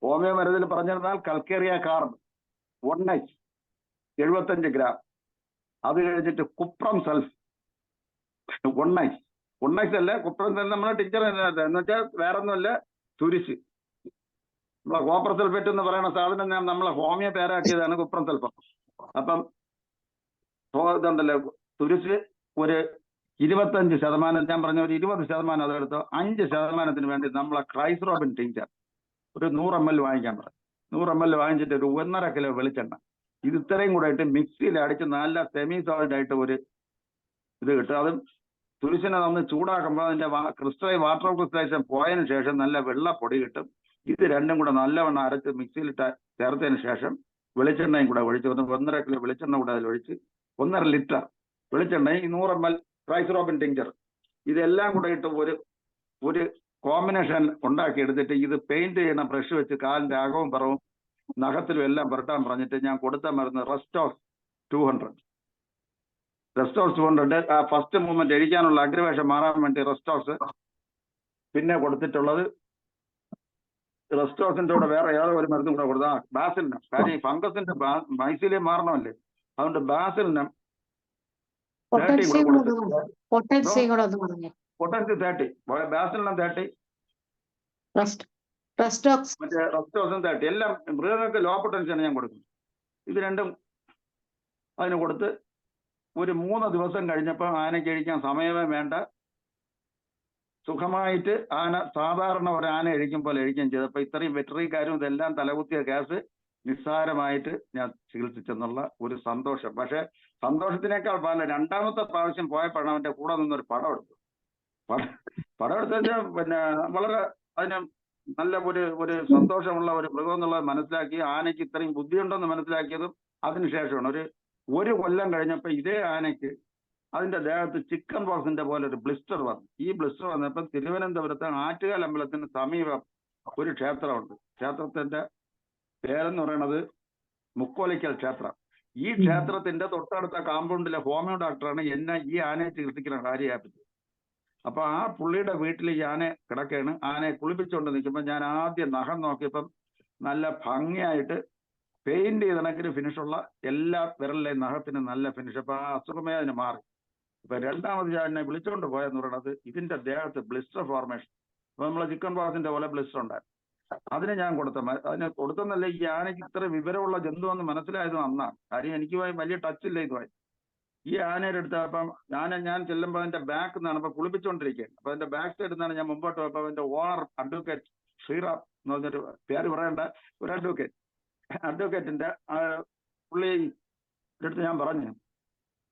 ഹോമിയോ മരുന്നിൽ പറഞ്ഞിരുന്നാൽ കൽക്കേറിയ കാർബ് 1H 75 ഗ്രാം, അത് കഴിഞ്ഞിട്ട് കുപ്രം സൾഫ് 1H. 1H അല്ല, കുപ്രം സൾഫ് നമ്മളെ ടീച്ചർ എന്ന് വെച്ചാൽ വേറെ ഒന്നുമല്ല, തുരിശ്. നമ്മളെ കോപ്പർ സൾഫേറ്റ് എന്ന് പറയുന്ന സാധനം ഞാൻ നമ്മളെ ഹോമിയോ പേരാക്കിയതാണ് കുപ്രം സൾഫം. അപ്പം ഇതുണ്ടല്ലോ തുരിശ് ഒരു 25%, ഞാൻ പറഞ്ഞ ഒരു 20% അതെടുത്തോ. 5% വേണ്ടി നമ്മളെ ക്രൈസ്റോബിൻ ടീച്ചർ ഒരു 100 ml വാങ്ങിക്കാൻ പറഞ്ഞു. 100 ml വാങ്ങിച്ചിട്ട് ഒരു 1.5 കിലോ വെളിച്ചെണ്ണ, ഇത് ഇത്രയും കൂടെ ആയിട്ട് മിക്സിയിൽ അടിച്ച് നല്ല സെമി സോളിഡ് ആയിട്ട് ഒരു ഇത് കിട്ടും. അതും തുരിശിനെ ഒന്ന് ചൂടാക്കുമ്പോൾ അതിന്റെ വാട്ടർ ക്രിസ്റ്റലൈസേഷൻ പോയതിനു ശേഷം നല്ല വെള്ളപ്പൊടി കിട്ടും. ഇത് രണ്ടും കൂടെ നല്ലവണ്ണം അരച്ച് മിക്സിയിലിട്ട് ചേർത്തതിന് ശേഷം വെളിച്ചെണ്ണയും കൂടെ ഒഴിച്ച് 1.5 കിലോ വെളിച്ചെണ്ണ കൂടെ അതിൽ ഒഴിച്ച് 1.5 ലിറ്റർ വെളിച്ചെണ്ണയും 100 ml ക്രൈസ്റോബിൻ ടിഞ്ചർ ഇതെല്ലാം കൂടെ ഇട്ട് ഒരു കോമ്പിനേഷൻ ഉണ്ടാക്കി എടുത്തിട്ട് ഇത് പെയിന്റ് ചെയ്യുന്ന ബ്രഷ് വെച്ച് കാലിന്റെ അകവും പുറവും നഖത്തിലും എല്ലാം പുരട്ടാൻ പറഞ്ഞിട്ട് ഞാൻ കൊടുത്ത മരുന്ന് റെസ്റ്റോസ് 200. റെസ്റ്റോസ് 200 ആ ഫസ്റ്റ് മൂവ്മെന്റ് എഴുതിക്കാനുള്ള അഗ്രവേഷം മാറാൻ വേണ്ടി റെസ്റ്റോസ്. പിന്നെ കൊടുത്തിട്ടുള്ളത് റെസ്റ്റോസിന്റെ കൂടെ വേറെ ഏതോ ഒരു മരുന്നും കൂടെ കൊടുത്താൽ ബാസിലിനം. കാര്യം ഈ ഫംഗസിന്റെ മൈസീലിയം മാറണമല്ലേ, അതുകൊണ്ട് ബാസിലിനം പൊട്ടൻസി 30, ബാസിലിനം 30, മറ്റേ റെസ്റ്റോസും 30. എല്ലാം മൃഗങ്ങൾക്ക് ലോ പൊട്ടൻസിയാണ് ഞാൻ കൊടുക്കുന്നത്. ഇത് രണ്ടും അതിന് കൊടുത്ത് ഒരു 3 ദിവസം കഴിഞ്ഞപ്പോൾ ആനയ്ക്ക് കഴിക്കാൻ സമയമേ വേണ്ട, സുഖമായിട്ട് ആന സാധാരണ ഒരു ആന കഴിക്കും പോലെ കഴിക്കുകയും ചെയ്തപ്പോൾ ഇത്രയും വെറ്ററിക്കാരും ഇതെല്ലാം തലകുത്തിയ കേസ് നിസ്സാരമായിട്ട് ഞാൻ ചികിത്സിച്ചെന്നുള്ള ഒരു സന്തോഷം. പക്ഷെ സന്തോഷത്തിനേക്കാൾ പല രണ്ടാമത്തെ പ്രാവശ്യം പോയപ്പോഴാണ് അവന്റെ കൂടെ നിന്നൊരു പടം എടുത്തു. പടം എടുത്തുവെച്ചാൽ പിന്നെ വളരെ അതിന് നല്ല ഒരു സന്തോഷമുള്ള ഒരു മൃഗം എന്നുള്ളത് മനസ്സിലാക്കി, ആനയ്ക്ക് ഇത്രയും ബുദ്ധിയുണ്ടെന്ന് മനസ്സിലാക്കിയതും അതിനുശേഷമാണ്. ഒരു കൊല്ലം കഴിഞ്ഞപ്പോൾ ഇതേ ആനയ്ക്ക് അതിന്റെ ദേഹത്ത് ചിക്കൻ ബോക്സിന്റെ പോലെ ഒരു ബ്ലിസ്റ്റർ വന്നു. ഈ ബ്ലിസ്റ്റർ വന്നപ്പോൾ തിരുവനന്തപുരത്ത് ആറ്റുകാൽ അമ്പലത്തിന് സമീപം ഒരു ക്ഷേത്രമുണ്ട്. ക്ഷേത്രത്തിന്റെ പേരെന്ന് പറയുന്നത് മുക്കോലിക്കൽ ക്ഷേത്രം. ഈ ക്ഷേത്രത്തിന്റെ തൊട്ടടുത്ത കാമ്പൗണ്ടിലെ ഹോമിയോ ഡോക്ടറാണ് എന്നെ ഈ ആനയെ ചികിത്സിക്കുന്ന കാര്യമായിട്ട്. അപ്പൊ ആ പുള്ളിയുടെ വീട്ടിൽ ഈ ആന കിടക്കുകയാണ്. ആനയെ കുളിപ്പിച്ചുകൊണ്ട് നിൽക്കുമ്പോൾ ഞാൻ ആദ്യം നഖം നോക്കിയപ്പം നല്ല ഭംഗിയായിട്ട് പെയിന്റ് ചെയ്ത കണക്കിന് ഫിനിഷുള്ള എല്ലാ വിരലിലെയും നഖത്തിന് നല്ല ഫിനിഷ്. അപ്പൊ ആ അസുഖമേ അതിന് മാറി. ഇപ്പൊ രണ്ടാമത് ഞാൻ എന്നെ വിളിച്ചുകൊണ്ട് പോയെന്ന് പറയുന്നത് ഇതിന്റെ ദേഹത്ത് ബ്ലിസ്റ്റർ ഫോർമേഷൻ. അപ്പൊ നമ്മളെ ചിക്കൻ ബോക്സിന്റെ പോലെ ബ്ലിസ്റ്റർ ഉണ്ടായിരുന്നു. അതിന് ഞാൻ അതിന് കൊടുത്തെന്നല്ല, ഈ ആനയ്ക്ക് ഇത്ര വിവരമുള്ള ജന്തു എന്ന് മനസ്സിലായതും അന്നാണ്. കാര്യം എനിക്ക് വലിയ ടച്ചില്ല ഇതുമായി. ഈ ആനയുടെ അടുത്ത് അപ്പം ഞാൻ ചെല്ലുമ്പോൾ അതിന്റെ ബാക്ക് നിന്നാണ് അപ്പൊ കുളിപ്പിച്ചുകൊണ്ടിരിക്കുകയാണ്. അപ്പൊ അതിന്റെ ബാക്ക് സൈഡിൽ നിന്നാണ് ഞാൻ മുമ്പോട്ട് പോയപ്പോൾ അതിന്റെ ഓണർ അഡ്വക്കേറ്റ് ശ്രീറാം എന്ന് പറഞ്ഞൊരു പേര് പറയേണ്ട ഒരു അഡ്വക്കേറ്റിന്റെ പുള്ളി അടുത്ത് ഞാൻ പറഞ്ഞു,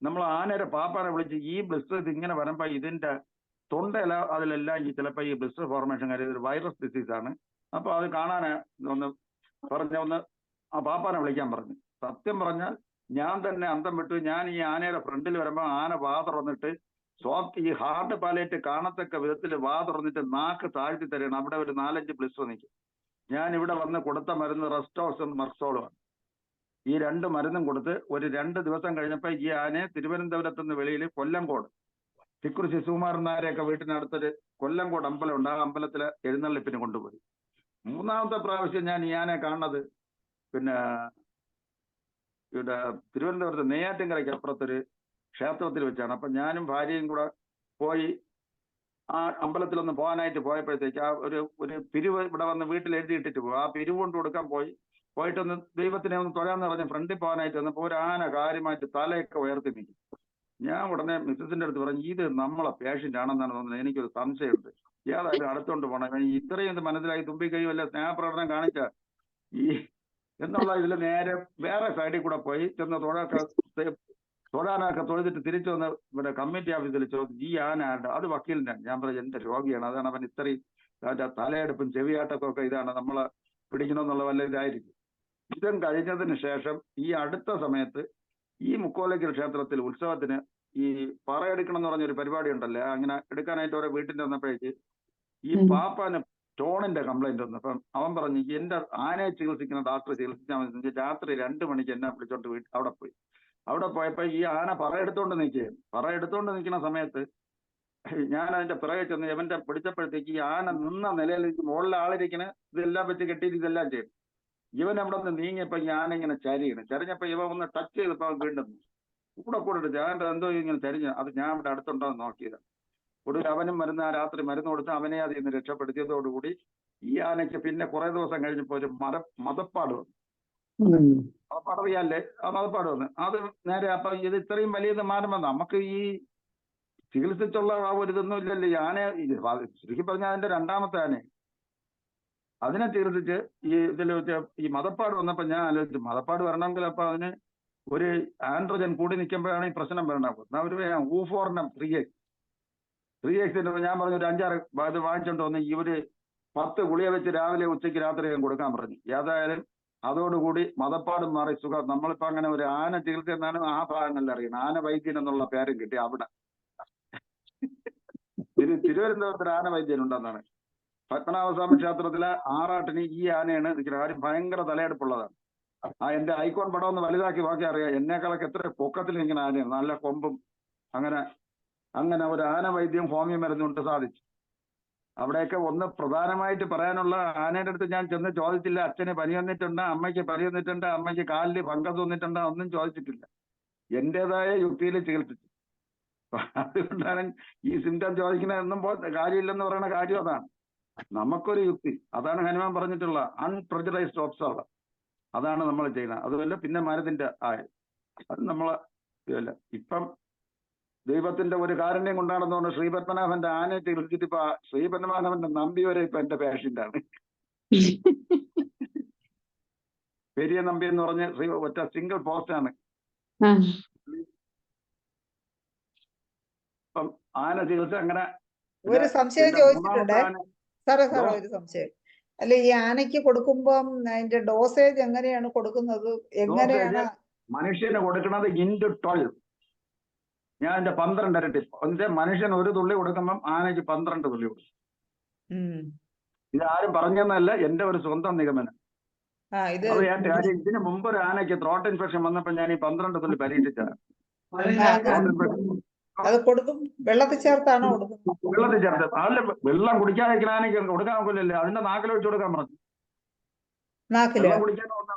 നമ്മൾ ആനയുടെ പാപ്പാനെ വിളിച്ച് ഈ ബ്ലിസ്റ്റർ ഇതിങ്ങനെ വരുമ്പോ ഇതിന്റെ തൊണ്ടയില അതിലെല്ലാം ഈ ചിലപ്പോൾ ഈ ബ്ലിസ്റ്റർ ഫോർമേഷൻ കാര്യം ഇതൊരു വൈറസ് ഡിസീസാണ്. അപ്പൊ അത് കാണാൻ ഒന്ന് ആ പാപ്പാനെ വിളിക്കാൻ പറഞ്ഞു. സത്യം പറഞ്ഞാൽ ഞാൻ തന്നെ അന്തം വിട്ടു. ഞാൻ ഈ ആനയുടെ ഫ്രണ്ടിൽ വരുമ്പോൾ ആന വാ തുറന്നിട്ട് ഈ ഹാർട്ട് പാലേറ്റ് കാണത്തക്ക വിധത്തിൽ വാ തുറന്നിട്ട് നാക്ക് താഴ്ത്തി തരണം. അവിടെ ഒരു 4-5 ബ്ലിസ്റ്റർ നിൽക്കും. ഞാൻ ഇവിടെ വന്ന് കൊടുത്ത മരുന്ന് റെസ്റ്റോസും മർസോളുമാണ്. ഈ 2 മരുന്നും കൊടുത്ത് ഒരു 2 ദിവസം കഴിഞ്ഞപ്പോൾ ഈ ആനയെ തിരുവനന്തപുരത്ത് നിന്ന് വെളിയിൽ കൊല്ലംകോട് തിക്കുറി ശിശുകുമാരൻ നായരെയൊക്കെ വീട്ടിനടുത്തൊരു കൊല്ലംകോട് അമ്പലമുണ്ട്. ആ അമ്പലത്തിലെ എഴുന്നള്ളിപ്പിന് കൊണ്ടുപോയി. 3ാമത്തെ പ്രാവശ്യം ഞാൻ ഈ ആനയെ കാണുന്നത് പിന്നെ ഇവിടെ തിരുവനന്തപുരത്ത് നെയ്യാറ്റിൻകരയ്ക്ക് അപ്പുറത്തൊരു ക്ഷേത്രത്തിൽ വെച്ചാണ്. അപ്പൊ ഞാനും ഭാര്യയും കൂടെ പോയി ആ അമ്പലത്തിലൊന്ന് പോകാനായിട്ട് പോയപ്പോഴത്തേക്ക് ആ ഒരു പിരിവ് ഇവിടെ വന്ന് വീട്ടിൽ എഴുതിയിട്ടിട്ട് പോകും. ആ പിരിവ് കൊണ്ട് കൊടുക്കാൻ പോയിട്ടൊന്ന് ദൈവത്തിനെ ഒന്ന് തൊഴാന്ന് പറഞ്ഞ് ഫ്രണ്ടിൽ പോകാനായിട്ട് വന്നപ്പോൾ ഒരു ആന കാര്യമായിട്ട് തലയൊക്കെ ഉയർത്തി നിൽക്കും. ഞാൻ ഉടനെ മിസ്സസിന്റെ അടുത്ത് പറഞ്ഞു, ഇത് നമ്മളെ പേഷ്യന്റ് ആണെന്നാണ് തോന്നുന്നത്, എനിക്കൊരു സംശയമുണ്ട്, ഏതായാലും അടുത്തോണ്ട് പോകണം. ഇത്രയും ഇത് മനസ്സിലായി തുമ്പിക്കൈ വല്ല സ്നേഹപ്രകടനം കാണിച്ച ഈ എന്നുള്ള ഇതിൽ നേരെ വേറെ സൈഡിൽ കൂടെ പോയി ചെന്ന് തൊഴാനൊക്കെ തൊഴുതിട്ട് തിരിച്ചു വന്ന് ഇവിടെ കമ്മിറ്റി ഓഫീസിൽ ചോദിച്ചു, ഈ ആന അത് വക്കീലിന്റെ. ഞാൻ പറഞ്ഞു എന്റെ രോഗിയാണ്, അതാണ് അവൻ ഇത്രയും അതിന്റെ തലയെടുപ്പും ചെവിയാട്ടൊക്കെ ഇതാണ് നമ്മളെ പിടിക്കണമെന്നുള്ള വല്ല ഇതായിരിക്കും. ഇതും കഴിഞ്ഞതിന് ശേഷം ഈ അടുത്ത സമയത്ത് ഈ മുക്കോലക്കൽ ക്ഷേത്രത്തിൽ ഉത്സവത്തിന് ഈ പറയെടുക്കണം എന്ന് പറഞ്ഞൊരു പരിപാടി ഉണ്ടല്ലേ, അങ്ങനെ എടുക്കാനായിട്ട് ഓരോ വീട്ടിന്റെ വന്നപ്പോഴേക്ക് ഈ പാപ്പാന് സ്റ്റോണിന്റെ കംപ്ലൈന്റ് വന്നു. അപ്പം അവൻ പറഞ്ഞു എന്റെ ആനയെ ചികിത്സിക്കുന്ന ഡോക്ടർ ചികിത്സിച്ചാൽ മതി. രാത്രി 2 മണിക്ക് എന്നെ വിളിച്ചോണ്ട് അവിടെ പോയി. അവിടെ പോയപ്പോ ഈ ആന പറയെടുത്തോണ്ട് നിൽക്കുന്ന സമയത്ത് ഞാൻ അതിന്റെ പിറകെ ചെന്ന് ഇവന്റെ പിടിച്ചപ്പോഴത്തേക്ക് ഈ ആന നിന്ന നിലയിൽ മുകളിലെ ആളിരിക്കണ ഇതെല്ലാം വെച്ച് കെട്ടിയിട്ട് ഇതെല്ലാം ചെയ്തു. ഇവൻ അവിടെ നിന്ന് നീങ്ങിയപ്പോ ഈ ആന ഇങ്ങനെ ചരിഞ്ഞപ്പോ ഇവ ഒന്ന് ടച്ച് ചെയ്തപ്പോ വീണ്ടും കൂടെ ഇട്ട് ഞാൻ എന്തോ ഇങ്ങനെ ചരിഞ്ഞു. അത് ഞാൻ ഇവിടെ അടുത്തുണ്ടോ എന്ന് നോക്കിയത്. ഒടുവിൽ അവനും ആ രാത്രി മരുന്ന് കൊടുത്ത് അവനെ അതിൽ നിന്ന് രക്ഷപ്പെടുത്തിയതോടുകൂടി ഈ ആനയ്ക്ക് പിന്നെ കുറെ ദിവസം കഴിഞ്ഞപ്പോ ഒരു മതപ്പാട് വന്നു. മതപ്പാട് അറിയാല്ലേ, ആ മതപ്പാട് വന്നു. അത് നേരെ അപ്പൊ ഇത് ഇത്രയും വലിയത് മാറുമ്പോ നമുക്ക് ഈ ചികിത്സിച്ചുള്ള ആ ഒരു ഇതൊന്നും ഇല്ലല്ലോ. ഈ ആന ശരിക്കും പറഞ്ഞാൽ അതിന്റെ രണ്ടാമത്തെ ആന അതിനെ ചികിത്സിച്ച് ഈ ഇതിൽ വെച്ച് ഈ മതപ്പാട് വന്നപ്പോ ഞാൻ ആലോചിച്ചു, മതപ്പാട് വരണമെങ്കിൽ അപ്പൊ അതിന് ഒരു ആൻഡ്രോജൻ കൂടി നിൽക്കുമ്പോഴാണ് ഈ പ്രശ്നം വരണത്. അവർ ഊഫോറിനം 3x ഞാൻ പറഞ്ഞു ഒരു 5-6 ഇത് വാങ്ങിച്ചോണ്ട് വന്ന് ഇവര് 10 ഗുളിക വെച്ച് രാവിലെ ഉച്ചയ്ക്ക് രാത്രി കൊടുക്കാൻ പറഞ്ഞു. ഏതായാലും അതോടുകൂടി മതപ്പാടും മാറി സുഖം. നമ്മളിപ്പോ അങ്ങനെ ഒരു ആന ചികിത്സ എന്നാണ് ആ ഭാഗങ്ങളിൽ അറിയുന്നത്. ആന വൈദ്യൻ എന്നുള്ള പേരും കിട്ടി അവിടെ. തിരുവനന്തപുരത്ത് ആന വൈദ്യൻ ഉണ്ടെന്നാണ്. പത്മനാഭസ്വാമി ക്ഷേത്രത്തിലെ ആറാട്ടിന് ഈ ആനയാണ് നിൽക്കുന്നത്. കാര്യം ഭയങ്കര തലയെടുപ്പുള്ളതാണ്. ആ എന്റെ ഐക്കോൺ പടം ഒന്ന് വലുതാക്കി നോക്കി അറിയാം. എന്നേക്കാളൊക്കെ എത്ര പൊക്കത്തിൽ നിൽക്കുന്ന ആനയാണ്, നല്ല കൊമ്പും. അങ്ങനെ ഒരു ആന വൈദ്യം ഹോമിയോ മരുന്നുകൊണ്ട് സാധിച്ചു. അവിടെയൊക്കെ ഒന്ന് പ്രധാനമായിട്ട് പറയാനുള്ള, ആനയുടെ അടുത്ത് ഞാൻ ചെന്ന് ചോദിച്ചില്ല അച്ഛന് പനി വന്നിട്ടുണ്ട്, അമ്മയ്ക്ക് പനി വന്നിട്ടുണ്ട്, അമ്മയ്ക്ക് കാലിൽ ഫംഗസ് വന്നിട്ടുണ്ട്, ഒന്നും ചോദിച്ചിട്ടില്ല. എന്റേതായ യുക്തിയിൽ ചികിത്സിച്ചു. അതുകൊണ്ടാണ് ഈ സിംറ്റം ചോദിക്കുന്നതെന്നും കാര്യമില്ലെന്ന് പറയുന്ന കാര്യം അതാണ്. നമുക്കൊരു യുക്തി, അതാണ് ഹനുമാൻ പറഞ്ഞിട്ടുള്ള അൺപ്രജറൈസ്ഡ് ഒബ്സർവർ. അതാണ് നമ്മൾ ചെയ്യുന്നത്. അതുമല്ല പിന്നെ മരത്തിന്റെ അത് നമ്മളെ ഇതല്ല. ഇപ്പം ദൈവത്തിന്റെ ഒരു കാരുണ്യം കൊണ്ടാണെന്ന് ശ്രീപത്മനാഭന്റെ ആനയെ ചികിത്സിച്ചിട്ട് ഇപ്പൊ ശ്രീപത്മനാഭന്റെ നമ്പി വരെ ഇപ്പൊ എന്റെ പേഷ്യന്റാണ്. പെരിയ നമ്പി എന്ന് പറഞ്ഞ ഒറ്റ സിംഗിൾ പോസ്റ്റാണ്. ഇപ്പം ആന ചികിത്സ അങ്ങനെ. ഒരു സംശയം ചോദിച്ചിട്ടുണ്ട് സാറേ, ഒരു സംശയം. അല്ല, ഈ ആനയ്ക്ക് കൊടുക്കുമ്പം അതിന്റെ ഡോസേജ് എങ്ങനെയാണ് കൊടുക്കുന്നത്? എങ്ങനെയാണ് മനുഷ്യന് കൊടുക്കുന്നത്? ഇൻറ്റു 12. ഞാൻ എന്റെ 12 ഇരട്ടി. മനുഷ്യൻ ഒരു തുള്ളി കൊടുക്കുമ്പം ആനയ്ക്ക് 12 തുള്ളി കൊടുക്കും. ഇതാരും പറഞ്ഞെന്നല്ല, എന്റെ ഒരു സ്വന്തം നിഗമനം. ഇതിന് മുമ്പ് ഒരു ആനയ്ക്ക് ത്രോട്ട് ഇൻഫെക്ഷൻ വന്നപ്പോ ഞാൻ ഈ 12 തുള്ളി പരീക്ഷിച്ചതാണ്. അത് കൊടുക്കും വെള്ളത്തിൽ ചേർത്താണോ കൊടുക്കുന്നത്? വെള്ളത്തിൽ ചേർത്ത്. അല്ല, വെള്ളം കുടിക്കാതിരിക്കുന്ന ആനയ്ക്ക് കൊടുക്കാൻ ഒക്കില്ലല്ലേ, അതിന്റെ നാക്കിലൊഴിച്ചു കൊടുക്കാൻ പറഞ്ഞു. വെള്ളം കുടിക്കാൻ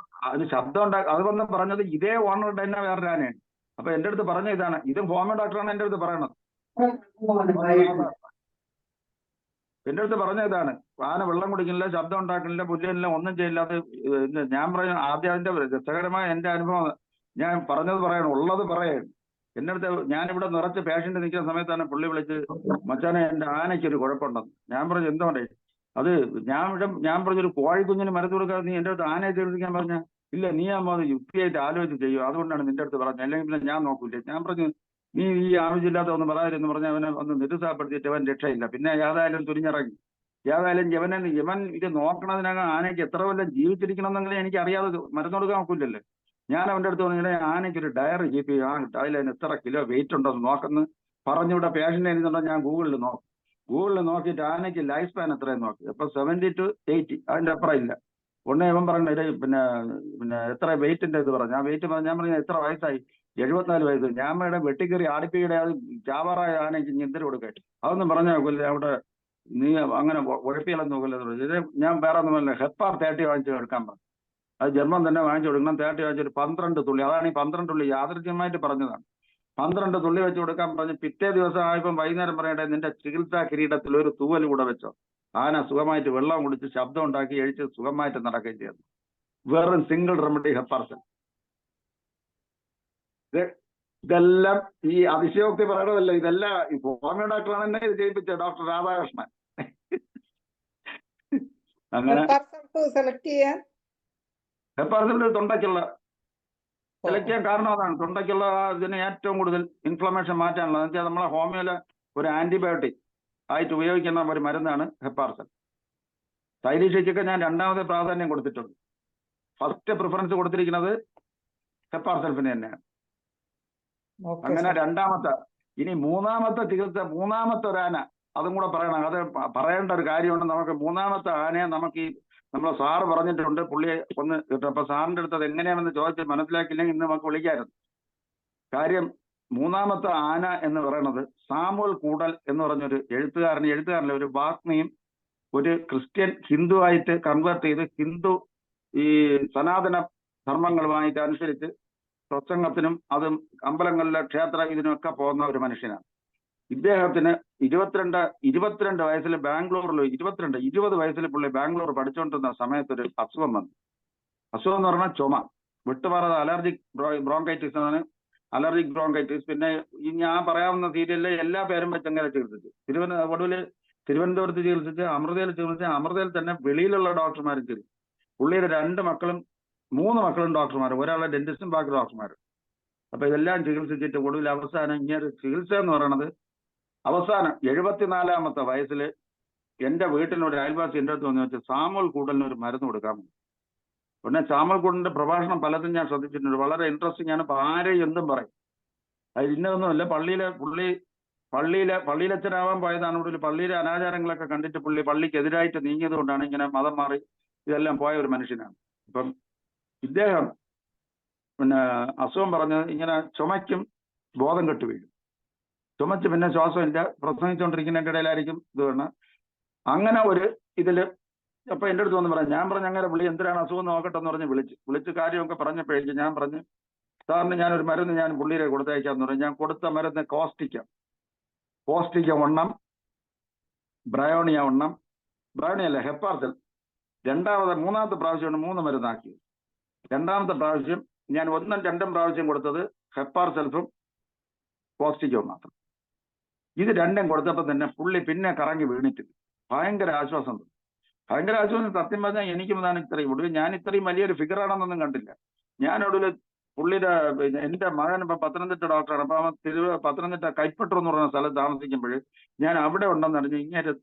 അതിന് ശബ്ദം ഉണ്ടാക്കി. അത് വന്ന് പറഞ്ഞത് ഇതേ ഓണറുടെ തന്നെ വേറൊരു ആനയാണ്. അപ്പൊ എന്റെ അടുത്ത് പറഞ്ഞ ഇതാണ്, ഇത് ഹോമിയോ ഡോക്ടറാണ് എന്റെ അടുത്ത് പറയണത്. എന്റെ അടുത്ത് പറഞ്ഞ ഇതാണ്, ആന വെള്ളം കുടിക്കുന്നില്ല, ശബ്ദം ഉണ്ടാക്കുന്നില്ല, പുല്ലില്ല, ഒന്നും ചെയ്യില്ല. അത് ഞാൻ പറഞ്ഞു ആദ്യം അതിന്റെ രസകരമായ എന്റെ അനുഭവം ഞാൻ പറഞ്ഞത് പറയണം, ഉള്ളത് പറയാണ്. എന്റെ അടുത്ത് ഞാനിവിടെ നിറച്ച് പേഷ്യന്റ് നിൽക്കുന്ന സമയത്താണ് പുള്ളി വിളിച്ച്, മച്ചാനെ എന്റെ ആനയ്ക്കൊരു കുഴപ്പമുണ്ടെന്ന്. ഞാൻ പറഞ്ഞു എന്തുകൊണ്ടേ? അത് ഞാൻ പറഞ്ഞൊരു കോഴിക്കുഞ്ഞിന് മരുന്ന് കൊടുക്കാതെ നീ എന്റെ അടുത്ത് ആനയെ ചികിത്സിക്കാൻ പറഞ്ഞ ഇല്ല, നീ ആകുമ്പോൾ അത് യുക്തിയായിട്ട് ആലോചിച്ച് ചെയ്യും, അതുകൊണ്ടാണ് നിന്റെ അടുത്ത് പറഞ്ഞത്, അല്ലെങ്കിൽ പിന്നെ ഞാൻ നോക്കൂല്ലേ. ഞാൻ പറഞ്ഞു നീ ഈ ആവശ്യമില്ലാത്ത ഒന്ന് പറയാതിരുന്ന് പറഞ്ഞ അവനെ ഒന്ന് നിരുത്സാഹപ്പെടുത്തിയിട്ട് അവൻ രക്ഷയില്ല. പിന്നെ ഏതായാലും തുരിഞ്ഞിറങ്ങി. ഏതായാലും ഇവൻ ഇത് നോക്കണതിനകം ആനയ്ക്ക് എത്ര കൊല്ലം ജീവിച്ചിരിക്കണം എന്നെങ്കിലും എനിക്ക് അറിയാതെ മരുന്ന് കൊടുക്കാൻ നോക്കൂലല്ലോ. ഞാൻ അവന്റെ അടുത്ത് പറഞ്ഞില്ലേ, ആനയ്ക്ക് ഒരു ഡയറി കീപ്പ് ചെയ്യും, അതിൽ എത്ര കിലോ വെയിറ്റ് ഉണ്ടോ എന്ന് നോക്കുന്നു പറഞ്ഞിവിടെ പേഷ്യന്റ് എഴുതുന്നുണ്ടോ ഞാൻ ഗൂഗിളിൽ നോക്കും. ഗൂഗിളിൽ നോക്കിയിട്ട് ആനയ്ക്ക് ലൈഫ് സ്പാൻ എത്രയും നോക്കി. അപ്പൊ 70 to 80, അതിന്റെ അപ്പുറം ഇല്ല. ഉടനെ ഇവൻ പറഞ്ഞു പിന്നെ എത്ര വെയിറ്റിന്റെ ഇത് പറഞ്ഞു. ആ വെയിറ്റ് പറഞ്ഞു. ഞാൻ പറഞ്ഞു എത്ര വയസ്സായി? 74 വയസ്സ്. ഞാൻ ഇവിടെ വെട്ടിക്കറി ആടിപ്പിയുടെ അത് ചാവാറായ ആനയ്ക്ക് എന്തിനു കൊടുക്കട്ടെ, അതൊന്നും പറഞ്ഞാൽ നോക്കില്ല. അവിടെ നീ അങ്ങനെ ഉഴപ്പിയാലും നോക്കില്ല. ഇത് ഞാൻ വേറെ ഒന്നുമല്ല, ഹെപ്പാർ 30 വാങ്ങിച്ച് എടുക്കാൻ പറഞ്ഞു. അത് ജർമ്മൻ തന്നെ വാങ്ങിച്ചു കൊടുക്കണം. 30 വാങ്ങിച്ചൊരു 12 തുള്ളി. അതാണ് ഈ 12 തുള്ളി യാദൃച്ഛ്യമായിട്ട് പറഞ്ഞതാണ്. 12 തുള്ളി വെച്ച് കൊടുക്കാൻ പറഞ്ഞ് പിറ്റേ ദിവസം ആയപ്പം വൈകുന്നേരം പറയട്ടെ, നിന്റെ ചികിത്സാ കിരീടത്തിൽ ഒരു തൂവൽ കൂടെ വെച്ചോ. ആന സുഖമായിട്ട് വെള്ളം കുടിച്ച് ശബ്ദം ഉണ്ടാക്കി എഴിച്ച് സുഖമായിട്ട് നടക്കുകയും ചെയ്യുന്നു. വെറും സിംഗിൾ റെമഡി ഹെപ്പാർസൽ. ഇതെല്ലാം ഈ അതിശയോക്തി പറയണതല്ല, ഇതെല്ലാം ഈ ഹോമിയോ ഡോക്ടറാണ് എന്നെ ഇത് ചെയ്യിപ്പിച്ച ഡോക്ടർ രാധാകൃഷ്ണൻ. അങ്ങനെ സെലക്ട് ചെയ്യാൻ ഹെപ്പാർസൽ തൊണ്ടയ്ക്കുള്ള സെലക്ട് ചെയ്യാൻ കാരണം അതാണ്. തൊണ്ടയ്ക്കുള്ള ഇതിന് ഏറ്റവും കൂടുതൽ ഇൻഫ്ലമേഷൻ മാറ്റാനുള്ളത് എന്ന് വെച്ചാൽ നമ്മളെ ഹോമിയോയിലെ ഒരു ആന്റിബയോട്ടിക് ആയിട്ട് ഉപയോഗിക്കുന്ന ഒരു മരുന്നാണ് ഹെപ്പാർസൽ. തൈലീഷ്യയ്ക്കൊക്കെ ഞാൻ 2ാമത് പ്രാധാന്യം കൊടുത്തിട്ടുണ്ട്. ഫസ്റ്റ് പ്രിഫറൻസ് കൊടുത്തിരിക്കുന്നത് ഹെപ്പാർസൽഫിന് തന്നെയാണ്. ഓക്കെ അങ്ങനെ സാർ. രണ്ടാമത്തെ, ഇനി മൂന്നാമത്തെ ചികിത്സ, മൂന്നാമത്തെ ഒരു ആന, അതും കൂടെ പറയണം. അത് പറയേണ്ട ഒരു കാര്യമുണ്ട് നമുക്ക്. മൂന്നാമത്തെ ആനയെ നമുക്ക് ഈ നമ്മളെ സാറ് പറഞ്ഞിട്ടുണ്ട്, പുള്ളിയെ ഒന്ന് കിട്ടും. അപ്പൊ സാറിന്റെ അടുത്ത് അത് എങ്ങനെയാണെന്ന് ചോദിച്ച് മനസ്സിലാക്കിയില്ലെങ്കിൽ ഇന്ന് നമുക്ക് വിളിക്കായിരുന്നു. കാര്യം മൂന്നാമത്തെ ആന എന്ന് പറയുന്നത് സാമുവൽ കൂടൽ എന്ന് പറഞ്ഞൊരു എഴുത്തുകാരനില്ല, ഒരു വാഗ്മിയും ഒരു ക്രിസ്ത്യൻ ഹിന്ദു ആയിട്ട് കൺവേർട്ട് ചെയ്ത് ഹിന്ദു ഈ സനാതന ധർമ്മങ്ങളുമായിട്ട് അനുസരിച്ച് പ്രസംഗത്തിനും അതും അമ്പലങ്ങളിലെ ക്ഷേത്ര ഇതിനൊക്കെ പോകുന്ന ഒരു മനുഷ്യനാണ്. ഇദ്ദേഹത്തിന് 22 വയസ്സിൽ ബാംഗ്ലൂരിൽ 20 വയസ്സിൽ പുള്ളി ബാംഗ്ലൂർ പഠിച്ചുകൊണ്ടിരുന്ന സമയത്ത് ഒരു അസുഖം വന്നു. അസുഖം എന്ന് പറഞ്ഞാൽ ചുമ, വിട്ടുമാറാതെ അലർജിക് ബ്രോങ്കൈറ്റിസ് ആണ്. Allergic bronchitis. പിന്നെ ഈ ഞാൻ പറയാവുന്ന സീരിയലിലെ എല്ലാ പേരും വെച്ച് അങ്ങനെ ചികിത്സിച്ചു. ഒടുവിൽ തിരുവനന്തപുരത്ത് ചികിത്സിച്ച്, അമൃതയിൽ ചികിത്സിച്ച്, അമൃതയിൽ തന്നെ വെളിയിലുള്ള ഡോക്ടർമാരും ചികിത്സിച്ചു. പുള്ളിയുടെ 3 മക്കളും ഡോക്ടർമാർ, ഒരാളെ ഡെന്റിസ്റ്റും ബാക്കി ഡോക്ടർമാരും. അപ്പൊ ഇതെല്ലാം ചികിത്സിച്ചിട്ട് ഒടുവിൽ അവസാനം ഇങ്ങനെ ചികിത്സ എന്ന് പറയുന്നത് അവസാനം 74-ാമത്തെ വയസ്സിൽ എന്റെ വീട്ടിനൊരു അയൽവാസി എൻ്റെ അടുത്ത് വന്ന് വെച്ച് സാമുവൽ കൂടലിന് ഒരു മരുന്ന് കൊടുക്കാൻ. പിന്നെ സാമുവൽ കൂടലിന്റെ പ്രഭാഷണം പലതും ഞാൻ ശ്രദ്ധിച്ചിട്ടുണ്ട്, വളരെ ഇൻട്രസ്റ്റിംഗ് ആണ്. ഇപ്പൊ ആരെയും എന്തും പറയും. അത് ഇന്നതൊന്നുമല്ല. പള്ളിയിലച്ഛനാവാൻ പോയതാണ്. ഇവിടെ പള്ളിയിലെ അനാചാരങ്ങളൊക്കെ കണ്ടിട്ട് പുള്ളി പള്ളിക്കെതിരായിട്ട് നീങ്ങിയത് കൊണ്ടാണ് ഇങ്ങനെ മതം മാറി ഇതെല്ലാം പോയ ഒരു മനുഷ്യനാണ്. ഇപ്പം ഇദ്ദേഹം പിന്നെ അസുഖം പറഞ്ഞത് ഇങ്ങനെ ചുമയ്ക്കും, ബോധം കെട്ട് വീഴും, ചുമച്ച് പിന്നെ ശ്വാസമില്ല, പ്രസംഗിച്ചുകൊണ്ടിരിക്കുന്നതിൻ്റെ ഇടയിലായിരിക്കും ഇത് വേണം. അങ്ങനെ ഒരു ഇതില് അപ്പൊ എൻ്റെ അടുത്ത് വന്ന് പറയാം. ഞാൻ പറഞ്ഞു അങ്ങനെ വിളി, എന്തിനാണ് അസുഖം നോക്കട്ടെ എന്ന് പറഞ്ഞ് വിളിച്ച് കാര്യമൊക്കെ പറഞ്ഞപ്പോഴേക്കും ഞാൻ പറഞ്ഞു, സാറിന് ഞാനൊരു മരുന്ന് ഞാൻ പുള്ളിയെ കൊടുത്തയക്കാന്ന് പറഞ്ഞു. ഞാൻ കൊടുത്ത മരുന്ന് കോസ്റ്റിക്ക 1, ബ്രയോണിയ 1, ബ്രയോണിയല്ല ഹെപ്പാർസൽ. മൂന്നാമത്തെ പ്രാവശ്യമാണ് 3 മരുന്നാക്കി. രണ്ടാമത്തെ പ്രാവശ്യം ഞാൻ 1ഉം 2ഉം പ്രാവശ്യം കൊടുത്തത് ഹെപ്പാർസെൽഫും കോസ്റ്റിക്കവും മാത്രം. ഇത് 2ഉം കൊടുത്തപ്പോൾ തന്നെ പുള്ളി പിന്നെ കറങ്ങി വീണിട്ടില്ല. ഭയങ്കര ആശ്വാസം. സത്യം പറഞ്ഞാൽ എനിക്കും ഒടുവിൽ ഞാൻ ഇത്രയും വലിയൊരു ഫിഗറാണെന്നൊന്നും കണ്ടില്ല. ഞാനൊടുവിൽ പുള്ളിയുടെ എന്റെ മകൻ ഇപ്പൊ പത്തനംതിട്ട ഡോക്ടറാണ്. അപ്പൊ അവൻ പത്തനംതിട്ട കൈപ്പറ്റൂർ എന്ന് പറയുന്ന സ്ഥലത്ത് താമസിക്കുമ്പോൾ ഞാൻ അവിടെ ഉണ്ടെന്ന് അറിഞ്ഞു.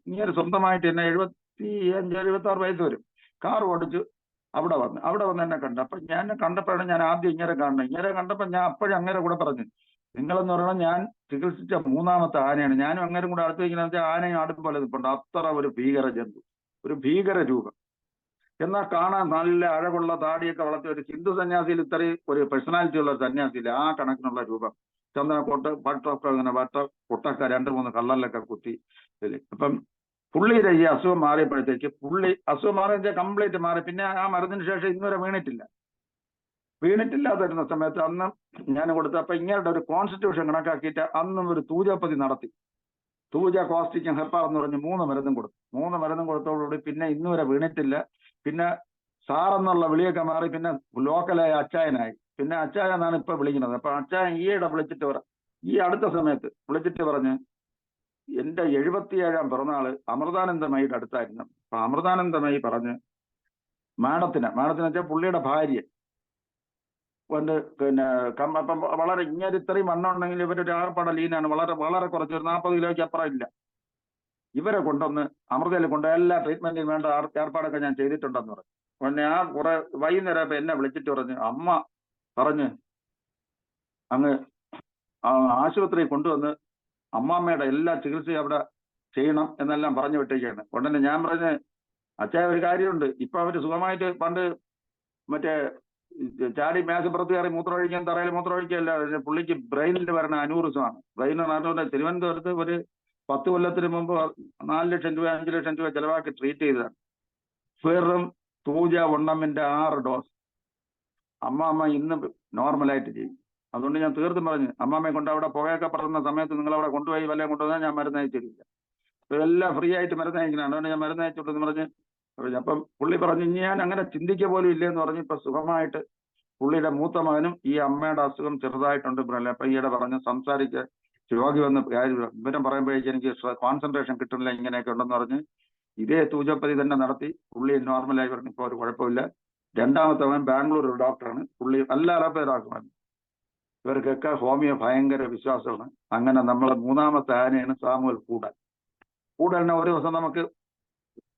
ഇങ്ങനെ സ്വന്തമായിട്ട് എന്നെ 75-76 വയസ്സ് വരും കാർ ഓടിച്ചു അവിടെ വന്ന് എന്നെ കണ്ടു. അപ്പൊ ഞാൻ കണ്ടപ്പോഴാണ് ഞാൻ ആദ്യം ഇങ്ങനെ കാണുന്നത്. ഇങ്ങനെ കണ്ടപ്പോൾ ഞാൻ അപ്പോഴും അങ്ങനെ കൂടെ പറഞ്ഞു, നിങ്ങളെന്ന് പറയണം ഞാൻ ചികിത്സിച്ച 3ാമത്തെ ആനയാണ്. ഞാനും അങ്ങനെ കൂടെ അടുത്ത് ഇങ്ങനെ ആനയും ആടും പോലെ നിൽപ്പുണ്ട്. അത്ര ഒരു ഭീകര ജന്തു, ഒരു ഭീകര രൂപം. എന്നാൽ കാണാൻ നല്ല അഴകുള്ള താടിയൊക്കെ വളർത്തിയ ഒരു ഹിന്ദു സന്യാസിയിൽ ഇത്രയും ഒരു പേഴ്സണാലിറ്റി ഉള്ള സന്യാസിയില്ല, ആ കണക്കിനുള്ള രൂപം. ചന്ദനക്കൊട്ട് പട്ടൊക്കെ ഇങ്ങനെ പൊട്ടൊക്കെ 2-3 കള്ളറിലൊക്കെ കുത്തി. അപ്പം പുള്ളിയുടെ ഈ അസുഖം മാറിയപ്പോഴത്തേക്ക് അസുഖം മാറിയ കംപ്ലീറ്റ് മാറി. പിന്നെ ആ മരുന്നിന് ശേഷം ഇന്നുവരെ വീണിട്ടില്ലാതിരുന്ന സമയത്ത് അന്ന് ഞാൻ കൊടുത്ത അപ്പൊ ഇങ്ങനെ ഒരു കോൺസ്റ്റിറ്റ്യൂഷൻ കണക്കാക്കിയിട്ട് അന്നും ഒരു തൂജപ്പതി നടത്തി. തൂജ, കോസ്റ്റിക്കും ഹെപ്പാർ എന്ന് പറഞ്ഞ് 3 മരുന്നും കൊടുത്തു. 3 മരുന്നും കൊടുത്തോടുകൂടി പിന്നെ ഇന്നുവരെ വീണിട്ടില്ല. പിന്നെ സാറെന്നുള്ള വിളിയൊക്കെ മാറി. പിന്നെ ലോക്കലായ അച്ചായനായി. പിന്നെ അച്ചായ എന്നാണ് ഇപ്പൊ വിളിക്കുന്നത്. അപ്പൊ അച്ചായൻ ഈയിടെ ഈ അടുത്ത സമയത്ത് വിളിച്ചിട്ട് പറഞ്ഞ്, എന്റെ 77-ാം പിറന്നാള് അമൃതാനന്ദമയിയുടെ അടുത്തായിരുന്നു. അപ്പൊ അമൃതാനന്ദമയി പറഞ്ഞ് മാഡത്തിന് വെച്ചാൽ പുള്ളിയുടെ ഭാര്യ കൊണ്ട് പിന്നെ അപ്പം വളരെ ഇങ്ങനെ ഇത്രയും വണ്ണം ഉണ്ടെങ്കിൽ ഇവരൊരു ആർപ്പാട ലീനാണ്, വളരെ കുറച്ച് ഒരു 40 കിലോയ്ക്ക് അപ്പുറം ഇല്ല. ഇവരെ കൊണ്ടൊന്ന് അമൃതയിൽ കൊണ്ട് എല്ലാ ട്രീറ്റ്മെന്റിനും വേണ്ട ഏർപ്പാടൊക്കെ ഞാൻ ചെയ്തിട്ടുണ്ടെന്ന് പറഞ്ഞു. പിന്നെ ആ കുറെ വൈകുന്നേരം ഇപ്പൊ എന്നെ വിളിച്ചിട്ട് പറഞ്ഞു, അമ്മ പറഞ്ഞ് അങ്ങ് ആശുപത്രിയിൽ കൊണ്ടുവന്ന് അമ്മാമ്മയുടെ എല്ലാ ചികിത്സയും അവിടെ ചെയ്യണം എന്നെല്ലാം പറഞ്ഞു വിട്ടേക്കാണ്. ഉടനെ ഞാൻ പറഞ്ഞ്, അച്ഛാ ഒരു കാര്യമുണ്ട്, ഇപ്പൊ അവര് സുഖമായിട്ട് പണ്ട് മറ്റേ ചാടി മേശപ്പുറത്ത് കയറി മൂത്രമൊഴിക്കാൻ തറയിൽ മൂത്രമൊഴിക്കല്ല, പുള്ളിക്ക് ബ്രെയിനിന്റെ വരണ അനൂറിസമാണ്. ബ്രെയിനിന് തിരുവനന്തപുരത്ത് ഒരു 10 കൊല്ലത്തിന് മുമ്പ് 4 ലക്ഷം രൂപ 5 ലക്ഷം രൂപ ചെലവാക്കി ട്രീറ്റ് ചെയ്തതാണ്. വെറും തൂജ 1ന്റെ 6 ഡോസ് അമ്മാമ്മ ഇന്ന് നോർമലായിട്ട് ചെയ്യും. അതുകൊണ്ട് ഞാൻ തീർത്തും പറഞ്ഞു, അമ്മാമ്മയെ കൊണ്ട് അവിടെ പുകയൊക്കെ പറയുന്ന സമയത്ത് നിങ്ങൾ അവിടെ കൊണ്ടുപോയി വല്ലതും കൊണ്ടുവന്നാൽ ഞാൻ മരുന്ന് അയച്ചിരില്ല. ഇതെല്ലാം ഫ്രീ ആയിട്ട് മരുന്ന് അയക്കണം. അതുകൊണ്ട് ഞാൻ മരുന്ന് അയച്ചോട്ടെന്ന് പറഞ്ഞ്. അപ്പം പുള്ളി പറഞ്ഞു, ഇനി ഞാൻ അങ്ങനെ ചിന്തിക്കുക പോലും ഇല്ലെന്ന് പറഞ്ഞ് ഇപ്പൊ സുഖമായിട്ട് പുള്ളിയുടെ മൂത്ത മകനും ഈ അമ്മയുടെ അസുഖം ചെറുതായിട്ടുണ്ട്. അപ്പൊ ഈയിടെ പറഞ്ഞ് സംസാരിച്ച് രോഗി വന്ന് വിവരം പറയുമ്പോഴേക്കും എനിക്ക് കോൺസെൻട്രേഷൻ കിട്ടുന്നില്ല, ഇങ്ങനെയൊക്കെ ഉണ്ടെന്ന് പറഞ്ഞ് ഇതേ തൂജപ്പതി തന്നെ നടത്തി പുള്ളി നോർമലായി പറഞ്ഞു. ഇപ്പോൾ ഒരു കുഴപ്പമില്ല. 2ാമത്തെ മകൻ ബാംഗ്ലൂർ ഒരു ഡോക്ടറാണ്. പുള്ളി എല്ലാ അലോപ്പതി ഡോക്ടറാണ്. ഇവർക്കൊക്കെ ഹോമിയോ ഭയങ്കര വിശ്വാസമാണ്. അങ്ങനെ നമ്മളെ 3ാമത്തെ ആനയാണ് സാമുവൽ കൂടലിനെ ഒരു ദിവസം നമുക്ക്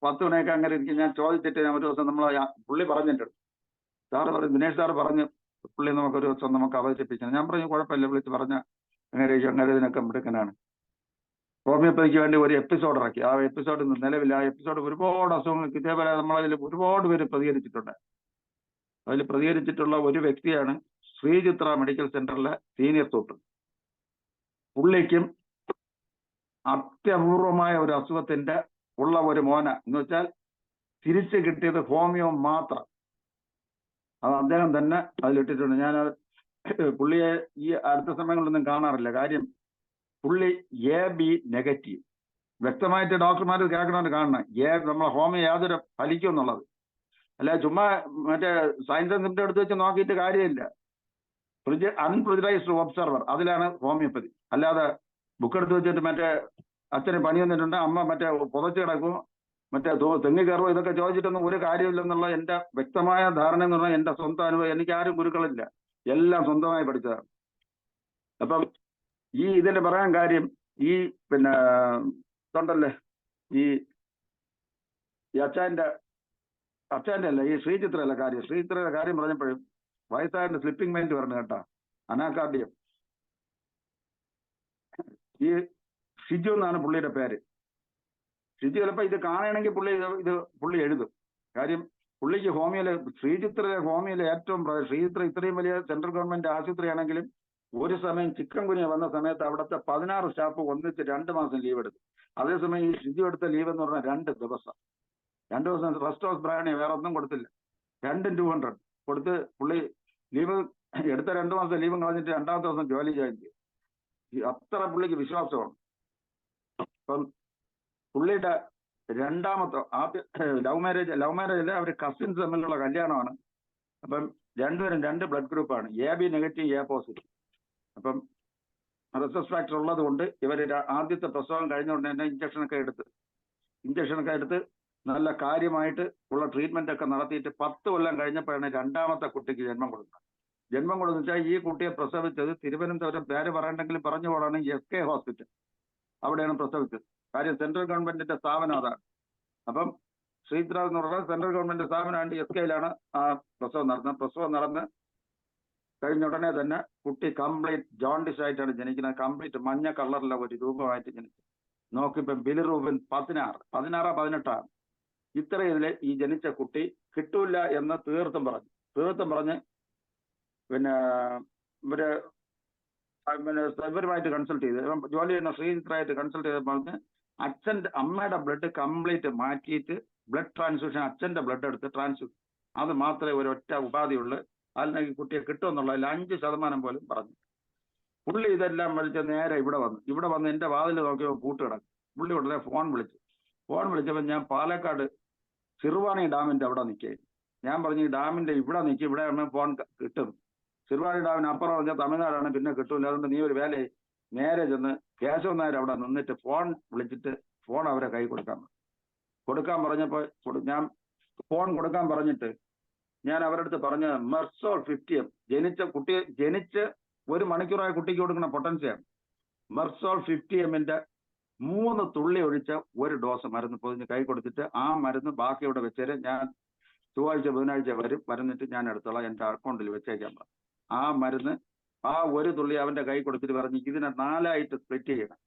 10 മണിയൊക്കെ അങ്ങനെ ഇരിക്കും. ഞാൻ ചോദിച്ചിട്ട് ഒരു ദിവസം പുള്ളി പറഞ്ഞിട്ടുണ്ട്, സാറ് പറഞ്ഞു, ദിനേഷ് സാറ് പറഞ്ഞ് പുള്ളി നമുക്കൊരു ദിവസം നമുക്ക് അവതരിപ്പിക്കണം. ഞാൻ പറഞ്ഞു കുഴപ്പമില്ല, വിളിച്ച് പറഞ്ഞ അങ്ങനെ ഇതിനൊക്കെ മിടുക്കനാണ്. ഹോമിയോപ്പതിക്ക് വേണ്ടി ഒരു എപ്പിസോഡ് ഇറക്കി. ആ എപ്പിസോഡ് നിലവിൽ ആ എപ്പിസോഡ് ഒരുപാട് അസുഖങ്ങൾക്ക് ഇതേപോലെ നമ്മളതിൽ ഒരുപാട് പേര് പ്രതികരിച്ചിട്ടുണ്ട്. അതിൽ പ്രതികരിച്ചിട്ടുള്ള ഒരു വ്യക്തിയാണ് ശ്രീചിത്ര മെഡിക്കൽ സെന്ററിലെ സീനിയർ സൂപ്രണ്ട്. പുള്ളിക്കും അത്യപൂർവമായ ഒരു അസുഖത്തിന്റെ ഉള്ള ഒരു മോന എന്ന് വെച്ചാൽ തിരിച്ചു കിട്ടിയത് ഹോമിയോ മാത്രം. അത് അദ്ദേഹം തന്നെ അതിലിട്ടിട്ടുണ്ട്. ഞാൻ പുള്ളിയെ ഈ അടുത്ത സമയങ്ങളിലൊന്നും കാണാറില്ല. കാര്യം പുള്ളി AB നെഗറ്റീവ്. വ്യക്തമായിട്ട് ഡോക്ടർമാർ കേൾക്കണമെന്ന് കാണണം. നമ്മളെ ഹോമിയോ യാതൊരു ഫലിക്കും എന്നുള്ളത് അല്ല. ചുമ്മാ മറ്റേ സയൻസിന്റെ അടുത്ത് വെച്ച് നോക്കിയിട്ട് കാര്യമില്ല. അൺപ്രിജറൈസ്ഡ് ഒബ്സർവർ, അതിലാണ് ഹോമിയോപ്പതി. അല്ലാതെ ബുക്ക് എടുത്ത് വെച്ചിട്ട് മറ്റേ അച്ഛന് പണി വന്നിട്ടുണ്ട്, അമ്മ മറ്റേ പുതച്ച് കിടക്കും, മറ്റേ തെങ്ങി കയറുമോ, ഇതൊക്കെ ചോദിച്ചിട്ടൊന്നും ഒരു കാര്യമില്ലെന്നുള്ള എൻ്റെ വ്യക്തമായ ധാരണ എന്ന് പറഞ്ഞാൽ എൻ്റെ സ്വന്തം അനുഭവം. എനിക്ക് ആരും ഗുരുക്കളില്ല, എല്ലാം സ്വന്തമായി പഠിച്ചതാണ്. അപ്പം ഈ ഇതിന്റെ പറയാൻ കാര്യം ഈ പിന്നെ ഇതുണ്ടല്ലേ, ഈ അച്ഛൻ്റെ അല്ല, ഈ ശ്രീചിത്രയുടെ കാര്യം പറഞ്ഞപ്പോഴും വയസ്സായതിന്റെ സ്ലിപ്പിംഗ് മൈൻഡ് പറഞ്ഞു കേട്ടാ, അനാകാർഡിയം. ഈ ഷിജു എന്നാണ് പുള്ളിയുടെ പേര്. ഷിജു ചിലപ്പോ ഇത് കാണുകയാണെങ്കിൽ പുള്ളി എഴുതും. കാര്യം പുള്ളിക്ക് ഹോമിയോയിലെ ഹോമിയോയിലെ ഏറ്റവും ശ്രീചിത്ര ഇത്രയും വലിയ സെൻട്രൽ ഗവൺമെന്റ് ആശുപത്രിയാണെങ്കിലും ഒരു സമയം ചിക്കൻ കുനിയ വന്ന സമയത്ത് അവിടുത്തെ 16 സ്റ്റാഫ് ഒന്നിച്ച് 2 മാസം ലീവ് എടുത്തു. അതേസമയം ഈ ഷിജു എടുത്ത ലീവ് എന്ന് പറഞ്ഞാൽ 2 ദിവസം റെസ്റ്റ് ഹൗസ് ബ്രാണി വേറെ ഒന്നും കൊടുത്തില്ല. 200 കൊടുത്ത് പുള്ളി ലീവ് എടുത്ത 2 മാസം ലീവും കളഞ്ഞിട്ട് 2ാമത്തെ ദിവസം ജോലി ജോയിൻ ചെയ്തു. അത്ര പുള്ളിക്ക് വിശ്വാസമാണ്. അപ്പം പുള്ളിയുടെ രണ്ടാമത്തെ ലവ് മാരേജ് അല്ല, അവർ കസിൻസ് തമ്മിലുള്ള കല്യാണമാണ്. അപ്പം രണ്ടുപേരും 2 ബ്ലഡ് ഗ്രൂപ്പാണ്, AB നെഗറ്റീവ് A പോസിറ്റീവ്. അപ്പം റിസസ് ഫാക്ടർ ഉള്ളത് കൊണ്ട് ഇവർ ആദ്യത്തെ പ്രസവം കഴിഞ്ഞ ഉടനെ തന്നെ ഇഞ്ചക്ഷനൊക്കെ എടുത്ത് നല്ല കാര്യമായിട്ട് ഉള്ള ട്രീറ്റ്മെന്റ് ഒക്കെ നടത്തിയിട്ട് 10 കൊല്ലം കഴിഞ്ഞപ്പോഴാണ് 2ാമത്തെ കുട്ടിക്ക് ജന്മം കൊടുക്കുന്നത് വെച്ചാൽ ഈ കുട്ടിയെ പ്രസവിച്ചത് തിരുവനന്തപുരം, പേര് പറയണ്ടെങ്കിലും പറഞ്ഞു പോടാണ്, SK ഹോസ്പിറ്റൽ, അവിടെയാണ് പ്രസവിച്ചത്. കാര്യം സെൻട്രൽ ഗവൺമെന്റിന്റെ സ്ഥാപനം അതാണ്. അപ്പം ശ്രീചിത്ര എന്ന് പറഞ്ഞാൽ സെൻട്രൽ ഗവൺമെന്റ് സ്ഥാപനമായിട്ട് SKയിലാണ് ആ പ്രസവം നടന്ന് കഴിഞ്ഞ ഉടനെ തന്നെ കുട്ടി കംപ്ലീറ്റ് ജോണ്ടിസ് ആയിട്ടാണ് ജനിക്കുന്നത്. കംപ്ലീറ്റ് മഞ്ഞ കളറിലെ ഒരു രൂപമായിട്ട് ജനിച്ചു. നോക്കിയപ്പം ബിലിറൂബിൻ 18 ഇത്രയില് ഈ ജനിച്ച കുട്ടി കിട്ടൂല എന്ന് തീർത്തും പറഞ്ഞ് പിന്നെ ഇവരുമായിട്ട് കൺസൾട്ട് ചെയ്ത് ജോലി ചെയ്യുന്ന ശ്രീചിത്രമായിട്ട് കൺസൾട്ട് ചെയ്ത് പറഞ്ഞ് അമ്മയുടെ ബ്ലഡ് കംപ്ലീറ്റ് മാറ്റിയിട്ട് ബ്ലഡ് ട്രാൻസ്ഫ്യൂഷൻ, അച്ഛന്റെ ബ്ലഡ് എടുത്ത് ട്രാൻസ്ഫ്യൂഷൻ, അത് മാത്രമേ ഒരൊറ്റ ഉപാധിയുള്ളൂ, അതിന് കുട്ടിയെ കിട്ടുമെന്നുള്ളതിൽ 5% പോലും പറഞ്ഞു. പുള്ളി ഇതെല്ലാം വിളിച്ച് നേരെ ഇവിടെ വന്ന് എൻ്റെ വാതിൽ നോക്കിയപ്പോൾ പൂട്ട് കിടക്കും. പുള്ളി ഉടനെ ഫോൺ വിളിച്ചപ്പോൾ ഞാൻ പാലക്കാട് സിർവാണി ഡാമിന്റെ അവിടെ നിൽക്കുകയായിരുന്നു. ഞാൻ പറഞ്ഞു ഈ ഡാമിന്റെ ഇവിടെ നിൽക്കും, ഇവിടെയാണ് ഫോൺ കിട്ടും. സിർവാണി ഡാമിന് അപ്പുറം പറഞ്ഞാൽ തമിഴ്നാടാണ്, പിന്നെ കിട്ടൂല. അതുകൊണ്ട് നീ ഒരു വേല നേരെ ചെന്ന് കേശവൻ നായർ അവിടെ നിന്നിട്ട് ഫോൺ അവരെ കൈ കൊടുക്കാൻ പറഞ്ഞപ്പോൾ ഞാൻ ഫോൺ കൊടുക്കാൻ പറഞ്ഞിട്ട് ഞാൻ അവരുടെ അടുത്ത് പറഞ്ഞ മെർസോൾ 50 ജനിച്ച് 1 മണിക്കൂറായ കുട്ടിക്ക് കൊടുക്കുന്ന പൊട്ടൻസിയാണ്. മെർസോൾ 50 3 തുള്ളി ഒഴിച്ച 1 ഡോസ് മരുന്ന് പൊതിഞ്ഞ് കൈ കൊടുത്തിട്ട് ആ മരുന്ന് ബാക്കി ഇവിടെ വെച്ചേര്, ഞാൻ ചൊവ്വാഴ്ച ബുധനാഴ്ച വരുന്നിട്ട് ഞാൻ എടുത്തോളാം, എൻ്റെ അക്കൗണ്ടിൽ വെച്ചേക്കാൻ പറഞ്ഞു. ആ മരുന്ന് ആ 1 തുള്ളി അവന്റെ കൈ കൊടുത്തിട്ട് പറഞ്ഞ് ഇതിനെ 4 ആയിട്ട് സ്പ്ലിറ്റ് ചെയ്യണം.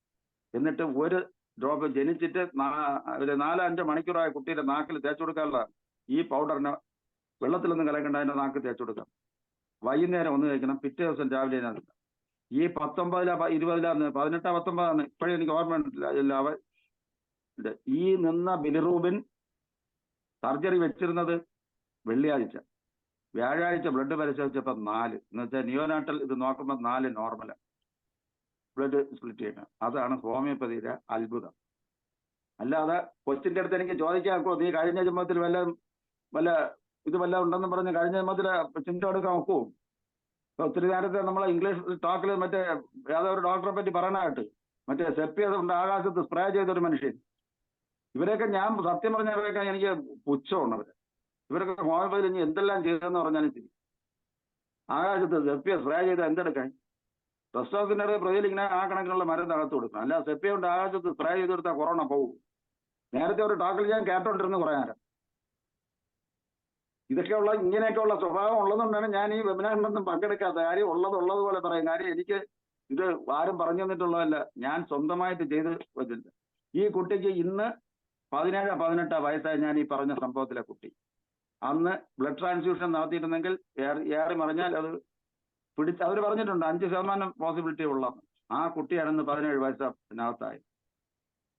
എന്നിട്ട് 1 ഡ്രോപ്പ് ജനിച്ചിട്ട് 4-5 മണിക്കൂറായ കുട്ടിയുടെ നാക്കിൽ തേച്ചു കൊടുക്കാനുള്ള ഈ പൗഡറിന് വെള്ളത്തിലൊന്നും കലക്കണ്ട, അതിന്റെ നാക്ക് തേച്ചു കൊടുക്കാം. വൈകുന്നേരം 1 കഴിക്കണം, പിറ്റേ ദിവസം രാവിലെ ഞാൻ ഈ 19 20 18 19 ഇപ്പോഴും എനിക്ക് ഓർമ്മ. ഈ നിന്ന ബിലിറൂബിൻ സർജറി വെച്ചിരുന്നത് വെള്ളിയാഴ്ച, വ്യാഴാഴ്ച ബ്ലഡ് പരിശോധിച്ചപ്പോൾ 4 എന്ന് വെച്ചാൽ നിയോനാട്ടൽ ഇത് നോക്കുമ്പോൾ 4 നോർമലാണ്. ബ്ലഡ് സ്പ്ലിറ്റ് ചെയ്യണം. അതാണ് ഹോമിയോപ്പതിയുടെ അത്ഭുതം. അല്ലാതെ കൊച്ചിന്റെ അടുത്ത് എനിക്ക് ചോദിക്കാക്കോ നീ കഴിഞ്ഞ ജന്മത്തിൽ വല്ല ഉണ്ടെന്ന് പറഞ്ഞ് കഴിഞ്ഞ ജന്മത്തിൽ ചിന്ത എടുക്കാൻ ഒക്കുമോ? ഒത്തിരി നേരത്തെ നമ്മളെ ഇംഗ്ലീഷ് ടോക്കിൽ മറ്റേ ഏതോ ഒരു ഡോക്ടറെ പറ്റി പറയാനായിട്ട് മറ്റേ സെപ്പിയത് കൊണ്ട് ആകാശത്ത് സ്പ്രേ ചെയ്തൊരു മനുഷ്യൻ. ഇവരെയൊക്കെ ഞാൻ സത്യം പറഞ്ഞവരൊക്കെ എനിക്ക് പുച്ഛമാണ്. ഇവരൊക്കെ ഹോമിയോപ്പതിയിൽ ഇനി എന്തെല്ലാം ചെയ്തതെന്ന് പറഞ്ഞാലും ശരി, ആകാശത്ത് സെപ്പിയ സ്പ്രേ ചെയ്ത് എന്തെടുക്കാൻ? പ്രസവത്തിന്റെ പ്രതിയിലിങ്ങനെ ആ കണക്കിനുള്ള മരുന്ന് അകത്ത് കൊടുക്കണം. അല്ല സെപ്പിയ കൊണ്ട് ആകാശത്ത് സ്പ്രേ ചെയ്ത് കൊടുത്താൽ കൊറോണ പോകും. നേരത്തെ ഒരു ടോക്കിൽ ഞാൻ കേട്ടോണ്ടിരുന്നു കുറെ നേരം. ഇതൊക്കെയുള്ള ഇങ്ങനെയൊക്കെയുള്ള സ്വഭാവം ഉള്ളതുകൊണ്ടാണ് ഞാൻ ഈ വെബിനാറിനൊന്നും പങ്കെടുക്കാത്ത. കാര്യം ഉള്ളതുപോലെ പറയും. കാര്യം എനിക്ക് ഇത് ആരും പറഞ്ഞു തന്നിട്ടുള്ളതല്ല, ഞാൻ സ്വന്തമായിട്ട് ചെയ്ത് വെച്ചില്ല. ഈ കുട്ടിക്ക് ഇന്ന് 17-18 വയസ്സായി ഞാൻ ഈ പറഞ്ഞ സംഭവത്തിലെ കുട്ടി. അന്ന് ബ്ലഡ് ട്രാൻസ്ഫ്യൂഷൻ നടത്തിയിരുന്നെങ്കിൽ ഏറി മറിഞ്ഞാൽ അത് അവർ പറഞ്ഞിട്ടുണ്ട് 5% പോസിബിലിറ്റി ഉള്ളത്. ആ കുട്ടിയാണെന്ന് 17 വയസ്സിനകത്തായി.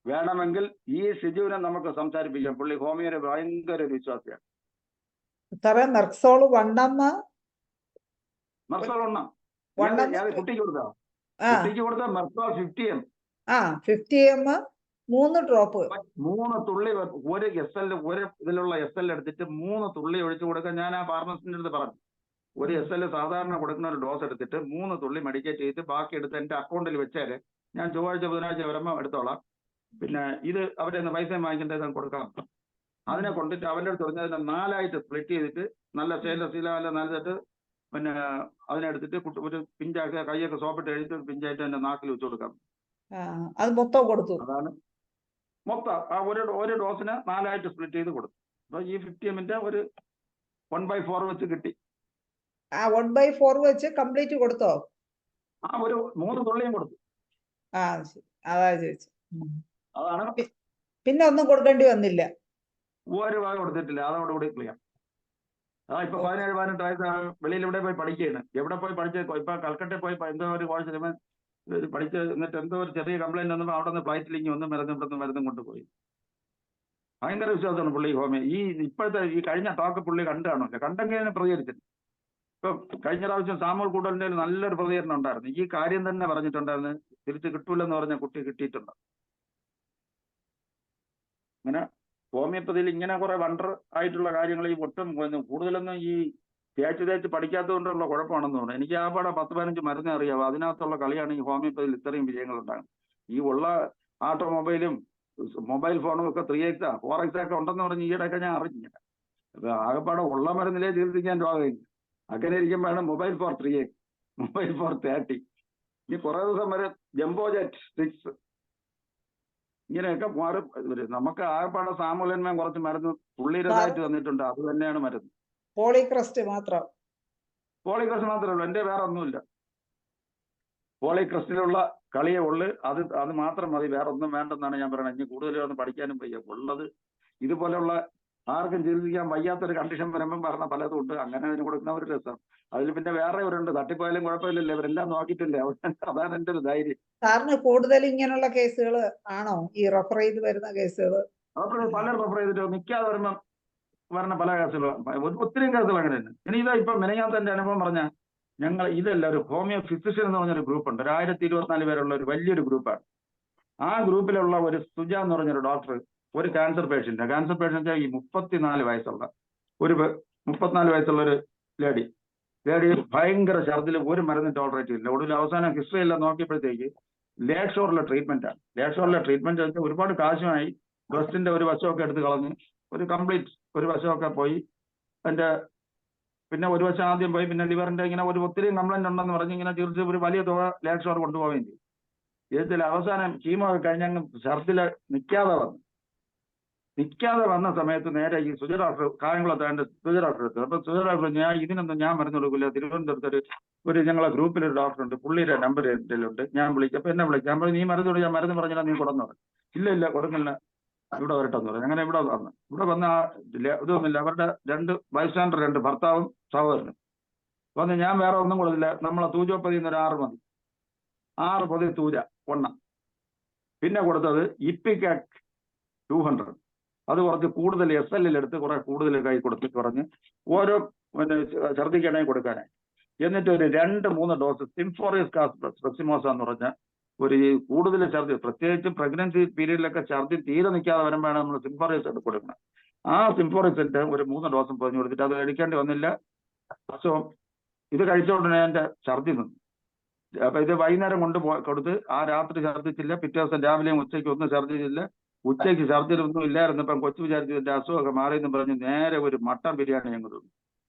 വേണമെങ്കിൽ ഈ ഷിജുവിനെ നമുക്ക് സംസാരിപ്പിക്കാം. പുള്ളി ഹോമിയോയുടെ ഭയങ്കര വിശ്വാസിയാണ്. സാറേ മെർക്സോൾ 1 mg മെർസോൾ കുട്ടിക്ക് കൊടുത്താ കുട്ടിക്ക് കൊടുത്ത മെർസോൾ 50 mg 50 mg 3 ഡ്രോപ്പ് 3 തുള്ളി ഒരു SL ഒരു ഇതിലുള്ള SL എടുത്തിട്ട് 3 തുള്ളി ഒഴിച്ചു കൊടുക്കാൻ ഞാൻ ആ ഫാർമസിന്റെ അടുത്ത് പറഞ്ഞു. ഒരു SL സാധാരണ കൊടുക്കുന്ന ഒരു ഡോസ് എടുത്തിട്ട് 3 തുള്ളി മെഡിക്കേറ്റ് ചെയ്തിട്ട് ബാക്കി എടുത്ത് എന്റെ അക്കൗണ്ടിൽ വെച്ചാല് ഞാൻ ചൊവ്വാഴ്ച ബുധനാഴ്ച വരുമ്പോൾ എടുത്തോളാം. പിന്നെ ഇത് അവരെ പൈസ വാങ്ങിക്കേണ്ടത് കൊടുക്കാം. അതിനെ കൊണ്ടിട്ട് അവരുടെ അടുത്ത് പറഞ്ഞാൽ 4 ആയിട്ട് സ്പ്ലിറ്റ് ചെയ്തിട്ട് നല്ല സ്റ്റെയിൻലെസ് സ്റ്റീൽ നല്ലതായിട്ട് പിന്നെ അതിനെടുത്തിട്ട് ഒരു പിഞ്ചാക്കി കൈയൊക്കെ സോപ്പിട്ട് എഴുതിട്ട് പിഞ്ചായിട്ട് എന്റെ നാക്കിൽ വെച്ച് കൊടുക്കാം. അത് മൊത്തം കൊടുത്തു. അതാണ് മൊത്തം ആ ഒരു ഡോസിന് 4 ആയിട്ട് സ്പ്ലിറ്റ് ചെയ്ത് കൊടുത്തു. അപ്പൊ ഈ 50 mg ഒരു 1/4 വെച്ച് കിട്ടി. 1/4 വെച്ച് കംപ്ലീറ്റ് കൊടുത്തോ? ഒരു 3 തുള്ളിയും കൊടുത്തു. അതാ ചോദിച്ചു. അതാണ്. പിന്നെ ഒന്നും കൊടുക്കേണ്ടി വന്നില്ല. ഒരു വക കൊടുത്തിട്ടില്ല. അതോടുകൂടി ക്ലിയർ. ഇപ്പൊ 17-18 വയസ്സാണ്. വെളിയിൽ ഇവിടെ പോയി പഠിക്കുകയാണ്. എവിടെ പോയി പഠിച്ച് ഇപ്പൊ കൽക്കട്ടയിൽ പോയി എന്തോ ഒരു കോഴ്സ് പഠിച്ച് എന്നിട്ട് എന്തോ ഒരു ചെറിയ കംപ്ലൈന്റ് വന്നപ്പോൾ അവിടെ നിന്ന് ഫ്ലൈറ്റിലേക്ക് വന്ന് മരുന്നും കൊണ്ടുപോയി. ഭയങ്കര വിശ്വാസമാണ് പുള്ളി ഹോമിയോ. ഇപ്പോഴത്തെ ഈ കഴിഞ്ഞ ടോക്ക് പുള്ളി കണ്ടാണല്ലോ. കണ്ടെങ്കിൽ പ്രതികരിച്ചില്ല. ഇപ്പൊ കഴിഞ്ഞ പ്രാവശ്യം സാമുവൽ കൂടലിന്റെ നല്ലൊരു പ്രതികരണം ഉണ്ടായിരുന്നു. ഈ കാര്യം തന്നെ പറഞ്ഞിട്ടുണ്ടായിരുന്നു. തിരിച്ച് കിട്ടൂലെന്ന് പറഞ്ഞ കുട്ടി കിട്ടിയിട്ടുണ്ട്. അങ്ങനെ ഹോമിയോപ്പതിയിൽ ഇങ്ങനെ കുറെ വണ്ടർ ആയിട്ടുള്ള കാര്യങ്ങൾ ഈ ഒട്ടും കൂടുതലൊന്നും ഈ തേച്ച് പഠിക്കാത്തത് കൊണ്ടുള്ള കുഴപ്പമാണെന്ന് തോന്നുന്നു. എനിക്ക് ആ പാടെ 10-15 മരുന്ന് അറിയാവും. അതിനകത്തുള്ള കളിയാണ് ഈ ഹോമിയോപ്പതിയിൽ ഇത്രയും വിജയങ്ങൾ ഉണ്ടാകുന്നത്. ഈ ഉള്ള ഓട്ടോമൊബൈലും മൊബൈൽ ഫോണും ഒക്കെ 3x 4x ഒക്കെ ഉണ്ടെന്ന് പറഞ്ഞ് ഈയിടെയൊക്കെ ഞാൻ അറിഞ്ഞില്ല. അപ്പൊ ആകെപ്പാടെ ഉള്ള മരുന്നിലേ ചികിത്സിക്കാൻ രോഗമില്ല. അങ്ങനെ ഇരിക്കുമ്പോഴാണ് mobile four 3x, mobile four 30. ഇനി കുറെ ദിവസം വരെ ജംബോ ജെറ്റ് 6 ഇങ്ങനെയൊക്കെ മാറി വരും. നമുക്ക് ആകെപ്പാടെ സാമുലന്മേം കുറച്ച് മരുന്ന് പുള്ളിരതായിട്ട് തന്നിട്ടുണ്ട്. അത് തന്നെയാണ് മരുന്ന്. പോളിക്രസ്റ്റ് മാത്രം. പോളിക്രസ്റ്റ് മാത്രമേ ഉള്ളൂ. എന്റെ വേറെ ഒന്നുമില്ല. പോളിക്രസ്റ്റിലുള്ള കളിയേ ഉള്ളു. അത് മാത്രം മതി. വേറെ ഒന്നും വേണ്ടെന്നാണ് ഞാൻ പറയുന്നത്. ഇനി കൂടുതലൊന്നും പഠിക്കാനും വയ്യ. ഉള്ളത് ഇതുപോലെയുള്ള ആർക്കും ചികിത്സിക്കാൻ വയ്യാത്തൊരു കണ്ടീഷൻ വരുമ്പം പറഞ്ഞ പലതും ഉണ്ട്. അങ്ങനെ അതിന് കൊടുക്കുന്ന ഒരു രസം. അതിൽ പിന്നെ വേറെ ഇവരുണ്ട്. തട്ടിപ്പോയാലും കുഴപ്പമില്ലല്ലോ. ഇവരെല്ലാം നോക്കിയിട്ടില്ലേ. അതാണ് എന്റെ ഒരു ധൈര്യം. സാറിന് കൂടുതൽ ഇങ്ങനെയുള്ള കേസുകൾ ആണോ ഈ റെഫർ ചെയ്ത് വരുന്ന കേസുകൾ? പലരും റെഫർ ചെയ്തിട്ട് നിൽക്കാതെ വരുമ്പം വരുന്ന പല കേസുകളും ഒത്തിരി കേസുകൾ അങ്ങനെ തന്നെ. ഇനി ഇതാ ഇപ്പൊ മെനങ്ങാത്ത എന്റെ അനുഭവം പറഞ്ഞ ഞങ്ങൾ ഇതല്ല ഒരു ഹോമിയോ ഫിസിഷ്യൻ എന്ന് പറഞ്ഞൊരു ഗ്രൂപ്പുണ്ട്. 1024 പേരുള്ള ഒരു വലിയൊരു ഗ്രൂപ്പാണ്. ആ ഗ്രൂപ്പിലുള്ള ഒരു സുജ എന്ന് പറഞ്ഞൊരു ഡോക്ടർ ഒരു ക്യാൻസർ പേഷ്യന്റ് ഈ 34 വയസ്സുള്ള ഒരു 34 വയസ്സുള്ള ഒരു ലേഡി ഭയങ്കര ഛർദിൽ ഒരു മരുന്ന് ടോളറേറ്റ് ചെയ്യില്ല. ഒടുവിൽ അവസാനം ഹിസ്റ്ററി എല്ലാം നോക്കിയപ്പോഴത്തേക്ക് ലേക്ക് ഷോറിലെ ട്രീറ്റ്മെന്റാണ്. ലേക്ക് ഷോറിലെ ട്രീറ്റ്മെന്റ് വെച്ചാൽ ഒരുപാട് കാശുമായി ബ്രസ്റ്റിന്റെ ഒരു വശമൊക്കെ എടുത്ത് കളഞ്ഞ് ഒരു കംപ്ലീറ്റ് ഒരു വശമൊക്കെ പോയി. അതിന്റെ പിന്നെ ഒരു വശം ആദ്യം പോയി. പിന്നെ ലിവറിന്റെ ഇങ്ങനെ ഒത്തിരി കംപ്ലൈന്റ് ഉണ്ടെന്ന് പറഞ്ഞ് ഇങ്ങനെ തീർച്ച ഒരു വലിയ തുക ലേക്ക് ഷോർ കൊണ്ടുപോവുകയും ചെയ്തു. ഇതിൽ അവസാനം കീമോ കഴിഞ്ഞങ്ങ് ഛർദിൽ നിൽക്കാതെ വന്ന സമയത്ത് നേരെ ഈ സുജ ഡോക്ടർ കായംകുളത്താണ്ട് സുജ ഡോക്ടർ എടുത്തു. അപ്പൊ സുജ ഡോക്ടർ ഇതിനൊന്നും ഞാൻ മരുന്ന് കൊടുക്കില്ല. തിരുവനന്തപുരത്ത് ഒരു ഞങ്ങളെ ഗ്രൂപ്പിലൊരു ഡോക്ടർ ഉണ്ട്. പുള്ളിയുടെ നമ്പർ ഉണ്ട്. ഞാൻ വിളിച്ചപ്പോൾ എന്നെ വിളിച്ചു. ഞാൻ നീ മരുന്ന് കൊടുക്കാൻ മരുന്ന് പറഞ്ഞാൽ നീ കൊടുന്നു പറഞ്ഞു. ഇല്ല കൊടുക്കില്ല, ഇവിടെ വരട്ടെന്ന് പറഞ്ഞു. അങ്ങനെ ഇവിടെ വന്നു. ഇവിടെ വന്ന ഇതൊന്നുമില്ല. അവരുടെ 2 ബൈസ്റ്റാൻഡർ 2 ഭർത്താവും സഹോദരനും വന്ന് ഞാൻ വേറെ ഒന്നും കൊടുത്തില്ല. നമ്മളെ തൂജോപ്പതി ഒരു 6 മതി. 6 പൊതി തൂജ ഒണ്ണം. പിന്നെ കൊടുത്തത് ഇപ്പിക്കാക് 200. അത് കുറച്ച് കൂടുതൽ SL എടുത്ത് കുറെ കൂടുതൽ കൈ കൊടുത്തിട്ട് പറഞ്ഞ് ഓരോ ഛർദിക്കണേ കൊടുക്കാനായി. എന്നിട്ട് ഒരു 2-3 ഡോസ് സിംഫോറിയസ് സ്പെസിമോസ എന്ന് പറഞ്ഞ ഒരു കൂടുതൽ ഛർദി, പ്രത്യേകിച്ച് പ്രഗ്നൻസി പീരീഡിലൊക്കെ ഛർദി തീരെ നിൽക്കാതെ വരുമ്പോഴാണ് നമ്മൾ സിംഫോറിയസ് എടുത്ത് കൊടുക്കുന്നത്. ആ സിംഫോറിയസിന്റെ ഒരു 3 ഡോസും പറഞ്ഞു കൊടുത്തിട്ട് അത് കഴിക്കേണ്ടി വന്നില്ല. പക്ഷേ ഇത് കഴിച്ചോണ്ടനെ എന്റെ ഛർദി നിന്നു. അപ്പൊ ഇത് വൈകുന്നേരം കൊടുത്ത് ആ രാത്രി ഛർദിച്ചില്ല. പിറ്റേ ദിവസം രാവിലെയും ഉച്ചയ്ക്ക് ഒന്നും ഛർദിച്ചില്ല. ഉച്ചയ്ക്ക് ഛർദിലൊന്നും ഇല്ലായിരുന്നപ്പം കൊച്ചു വിചാരിച്ചതിന്റെ അസുഖമൊക്കെ മാറിയെന്ന് പറഞ്ഞ് നേരെ ഒരു മട്ടൻ ബിരിയാണി ഞങ്ങൾ തിന്നു.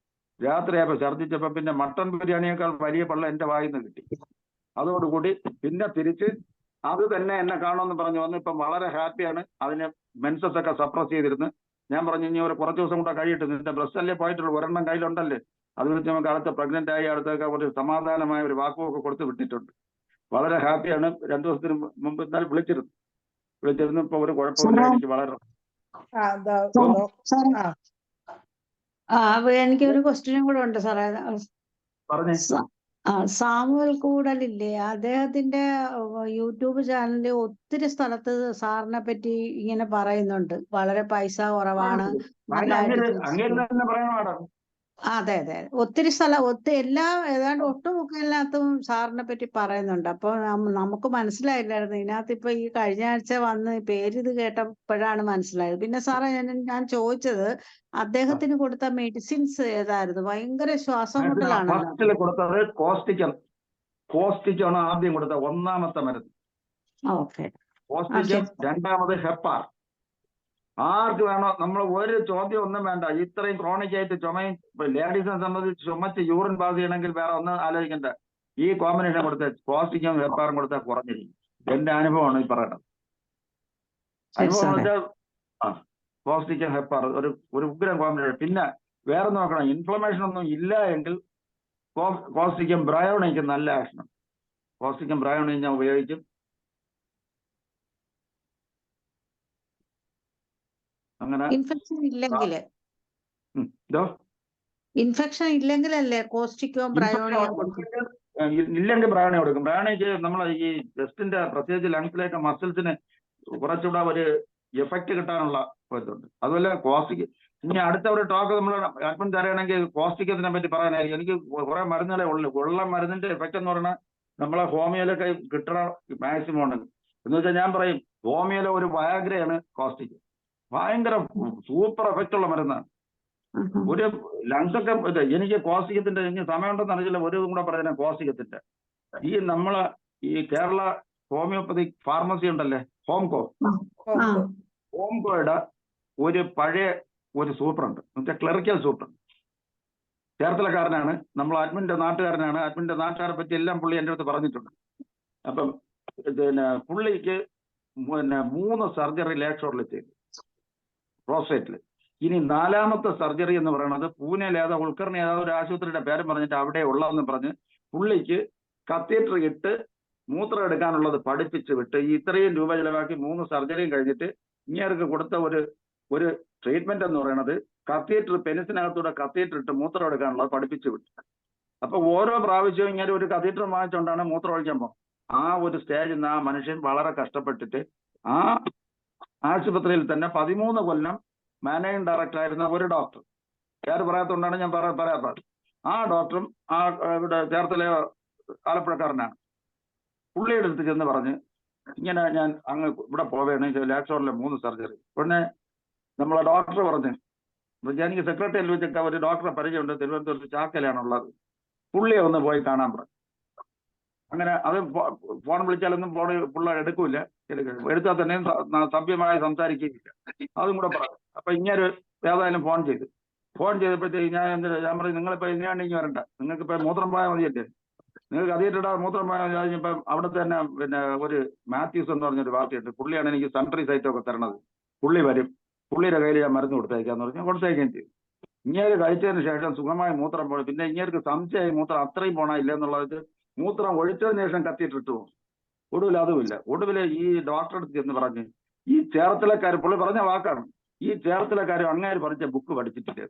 രാത്രിയായപ്പോ ഛർദിച്ചപ്പോ പിന്നെ മട്ടൻ ബിരിയാണിയേക്കാൾ വലിയ പള്ള എന്റെ വായിൽ നിന്ന് കിട്ടി. അതോടുകൂടി പിന്നെ തിരിച്ച് അത് തന്നെ എന്നെ കാണുമെന്ന് പറഞ്ഞു വന്ന് ഇപ്പം വളരെ ഹാപ്പിയാണ്. അതിന് മെൻസസ് ഒക്കെ സപ്രസ് ചെയ്തിരുന്ന് ഞാൻ പറഞ്ഞു ഇനി ഒരു കുറച്ച് ദിവസം കൂടെ കഴിയട്ടെ, നിന്റെ ബ്രസ്റ്റ് അല്ലേ പോയിട്ടുള്ളൂ, ഒരെണ്ണം കയ്യിലുണ്ടല്ലേ, അത് വെച്ച് നമുക്ക് അടുത്ത പ്രഗ്നന്റ് ആയി അടുത്തൊക്കെ ഒരു സമാധാനമായ ഒരു വാക്കുമൊക്കെ കൊടുത്ത് വിട്ടിട്ടുണ്ട്. വളരെ ഹാപ്പിയാണ്. 2 ദിവസത്തിന് മുമ്പ് എന്നാൽ വിളിച്ചിരുന്നു. ഇപ്പൊ ഒരു കുഴപ്പമില്ല, എനിക്ക് വളരെ എനിക്കൊരു ക്വസ്റ്റ്യനും കൂടെ ഉണ്ട് സാറേ. പറഞ്ഞേ. സാമുവൽ കൂടലില്ലേ, അദ്ദേഹത്തിന്റെ യൂട്യൂബ് ചാനലിൽ ഒത്തിരി സ്ഥലത്ത് സാറിനെ പറ്റി ഇങ്ങനെ പറയുന്നുണ്ട്, വളരെ പൈസ കുറവാണ്, അങ്ങനെ പറയണോ? അതെ അതെ, ഒത്തിരി ഏതാണ്ട് ഒട്ടുമുക്ക എല്ലാത്തും സാറിനെ പറ്റി പറയുന്നുണ്ട്. അപ്പൊ നമുക്ക് മനസ്സിലായില്ലായിരുന്നു. ഇതിനകത്ത് ഇപ്പൊ ഈ കഴിഞ്ഞ ആഴ്ച വന്ന് പേരിത് കേട്ടപ്പോഴാണ് മനസ്സിലായത്. പിന്നെ സാറേ ഞാൻ ചോദിച്ചത് അദ്ദേഹത്തിന് കൊടുത്ത മെഡിസിൻസ് ഏതായിരുന്നു? ഭയങ്കര ശ്വാസം മുട്ടലാണല്ലോ. കൊടുത്തത് കോസ്റ്റിക്കാണ് ആദ്യം കൊടുത്ത ഒന്നാമത്തെ മരുന്ന്. ഓക്കെ. കോസ്റ്റിക്കം, രണ്ടാമത് ഹെപ്പാർ. ആർക്ക് വേണോ, നമ്മൾ ഒരു ചോദ്യം ഒന്നും വേണ്ട. ഇത്രയും ക്രോണിക് ആയിട്ട് ചുമയും ലേഡീസിനെ സംബന്ധിച്ച് ചുമച്ച് യൂറിൻ പാസ് ചെയ്യണമെങ്കിൽ വേറെ ഒന്നും ആലോചിക്കണ്ട. ഈ കോമ്പിനേഷൻ കൊടുത്ത കോസ്റ്റിക്കും ഹെപ്പാറും കൊടുത്താൽ കുറഞ്ഞിരിക്കും. എന്റെ അനുഭവമാണ് ഈ പറയുന്നത്. അനുഭവം വെച്ചാൽ കോസ്റ്റിക്കും ഹെപ്പാർ ഒരു ഉഗ്രം കോമ്പിനേഷൻ. പിന്നെ വേറെ നോക്കണം, ഇൻഫ്ലമേഷൻ ഒന്നും ഇല്ല എങ്കിൽ കോസ്റ്റിക്കും ബ്രയോണിക്കും നല്ല ആക്ഷനും. കോസ്റ്റിക്കും ബ്രയോണിക്കും ഞാൻ ഉപയോഗിക്കും. അങ്ങനെ ഇൻഫെക്ഷൻ ഇല്ലെങ്കിലല്ലേ കോസ്റ്റിക്കോ ബ്രയോണിയോ കൊടുക്കും? ഇല്ലെങ്കിൽ ബ്രയോണി കൊടുക്കും. ബ്രയോണിക്ക് നമ്മൾ ഈ ചെസ്റ്റിന്റെ പ്രത്യേകിച്ച് ലങ്സിലേക്ക് മസിൽസിന് കുറച്ചുകൂടെ ഒരു എഫക്റ്റ് കിട്ടാനുള്ള ഇതുണ്ട്. അതുപോലെ കോസ്റ്റിക്ക് ഇനി അടുത്ത ഒരു ടോക്ക് നമ്മൾ അഡ്മിറ്റ് തരണമെങ്കിൽ കോസ്റ്റിക്കത്തിനെ പറ്റി പറയാനായിരിക്കും. എനിക്ക് കുറെ മരുന്നുകളെ ഉള്ള മരുന്നിന്റെ എഫക്റ്റ് എന്ന് പറഞ്ഞാൽ നമ്മളെ ഹോമിയോയിലൊക്കെ കിട്ടണ മാക്സിമം ഉണ്ട്. എന്ന് വെച്ചാൽ ഞാൻ പറയും ഹോമിയോയിലെ ഒരു വയാഗ്രയാണ് കോസ്റ്റിക്. ഭയങ്കര സൂപ്പർ എഫക്റ്റ് ഉള്ള മരുന്നാണ്. ഒരു ലങ്സ് ഒക്കെ എനിക്ക് കോസ്റ്റിക്കത്തിന്റെ എനിക്ക് സമയമുണ്ടെന്ന് അറിയില്ല, ഒരു കൂടെ പറയുന്ന കോസ്റ്റിക്കത്തിന്റെ ഈ നമ്മളെ ഈ കേരള ഹോമിയോപ്പതിക് ഫാർമസി ഉണ്ടല്ലേ, ഹോംകോയുടെ ഒരു പഴയ ഒരു സൂപ്പറുണ്ട്, എന്നുവെച്ചാൽ ക്ലറിക്കൽ സൂപ്പറുണ്ട്, ചേർത്തലക്കാരനാണ്, നമ്മൾ അഡ്മിന്റെ നാട്ടുകാരനാണ്. അഡ്മിന്റെ നാട്ടുകാരെ പറ്റി എല്ലാം പുള്ളി എൻ്റെ അടുത്ത് പറഞ്ഞിട്ടുണ്ട്. അപ്പം പിന്നെ പുള്ളിക്ക് 3 സർജറി ലേക് ഷോറിൽ ചെയ്തു പ്രോസ്റ്റേറ്റിൽ. ഇനി 4ാമത്തെ സർജറി എന്ന് പറയുന്നത് പൂനെയിൽ ഉൾക്കർണി ഒരു ആശുപത്രിയുടെ പേരും പറഞ്ഞിട്ട് അവിടെ ഉള്ളതെന്ന് പറഞ്ഞ് പുള്ളിക്ക് കത്തീറ്റർ ഇട്ട് മൂത്രം എടുക്കാനുള്ളത് പഠിപ്പിച്ച് വിട്ട് ഇത്രയും രൂപ ചിലവാക്കി 3 സർജറിയും കഴിഞ്ഞിട്ട് ഇങ്ങേർക്ക് കൊടുത്ത ഒരു ട്രീറ്റ്മെന്റ് എന്ന് പറയുന്നത് കത്തീറ്റർ പെനിസിനകത്തൂടെ കത്തീറ്റർ ഇട്ട് മൂത്രം എടുക്കാനുള്ളത് പഠിപ്പിച്ച് വിട്ടു. അപ്പൊ ഓരോ പ്രാവശ്യവും ഇങ്ങനെ ഒരു കത്തീറ്റർ വാങ്ങിച്ചുകൊണ്ടാണ് മൂത്രം ഒഴിക്കാൻ പോകുന്നത്. ആ ഒരു സ്റ്റേജിൽ നിന്ന് ആ മനുഷ്യൻ വളരെ കഷ്ടപ്പെട്ടിട്ട് ആ ആശുപത്രിയിൽ തന്നെ 13 കൊല്ലം മാനേജിംഗ് ഡയറക്ടർ ആയിരുന്ന ഒരു ഡോക്ടർ, പേര് പറയാത്തതുകൊണ്ടാണ് ഞാൻ പറയാത്തത്. ആ ഡോക്ടറും ഇവിടെ ചേർത്തല ആലപ്പുഴക്കാരനാണ്. പുള്ളിയുടെ അടുത്ത് ചെന്ന് പറഞ്ഞ് ഇങ്ങനെ ഞാൻ അങ്ങ് ഇവിടെ പോവുകയാണ്, ലേക് ഷോറിലെ 3 സർജറി. പിന്നെ നമ്മളെ ഡോക്ടർ പറഞ്ഞ് എനിക്ക് സെക്രട്ടറിയിൽ വെച്ചൊക്കെ ഒരു ഡോക്ടറെ പരിചയമുണ്ട്, തിരുവനന്തപുരത്ത് ചാക്കലാണുള്ളത്, പുള്ളിയെ ഒന്ന് പോയി കാണാൻ പറഞ്ഞു. അങ്ങനെ അത് ഫോൺ വിളിച്ചാലൊന്നും പുള്ള എടുക്കൂല, എടുത്താൽ തന്നെയും സഭ്യമായി സംസാരിക്കുകയില്ല. അതും കൂടെ പറഞ്ഞു. അപ്പൊ ഇങ്ങനെ ഏതായാലും ഫോൺ ചെയ്തപ്പോഴത്തേക്ക് ഞാൻ പറഞ്ഞു നിങ്ങളിപ്പോ ഇതിനാണെങ്കിൽ വരണ്ട, നിങ്ങൾക്ക് ഇപ്പൊ മൂത്രം പോയാൽ മതിയല്ലേ, നിങ്ങൾക്ക് അതീട്ടിടാ മൂത്രം പോയാൽ മതി. കഴിഞ്ഞപ്പം അവിടെ തന്നെ പിന്നെ ഒരു മാത്യൂസ് എന്ന് പറഞ്ഞൊരു പാർട്ടിയുണ്ട്, പുള്ളിയാണ് എനിക്ക് സൺട്രി സൈറ്റൊക്കെ തരണത്. പുള്ളി വരും, പുള്ളിയുടെ കയ്യിൽ ഞാൻ മരുന്ന് കൊടുത്തേക്കാന്ന് പറഞ്ഞാൽ കൊടുത്തേക്കുകയും ചെയ്തു. ഇങ്ങേര് കഴിച്ചതിന് ശേഷം സുഖമായി മൂത്രം പോയി. പിന്നെ ഇങ്ങേർക്ക് സംശയമായി മൂത്രം അത്രയും പോണ ഇല്ല എന്നുള്ളത്. മൂത്രം ഒഴിച്ചതിന് ശേഷം കത്തിയിട്ടിട്ട് പോകും. ഒടുവിൽ അതുമില്ല. ഒടുവിൽ ഈ ഡോക്ടറെ അടുത്ത് ചെന്ന് പറഞ്ഞ് ഈ ചേർത്തലക്കാർ, പുള്ളി പറഞ്ഞ വാക്കാണ്, ഈ ചേർത്തലക്കാരും അങ്ങേര് പഠിച്ച ബുക്ക് പഠിച്ചിട്ടില്ല.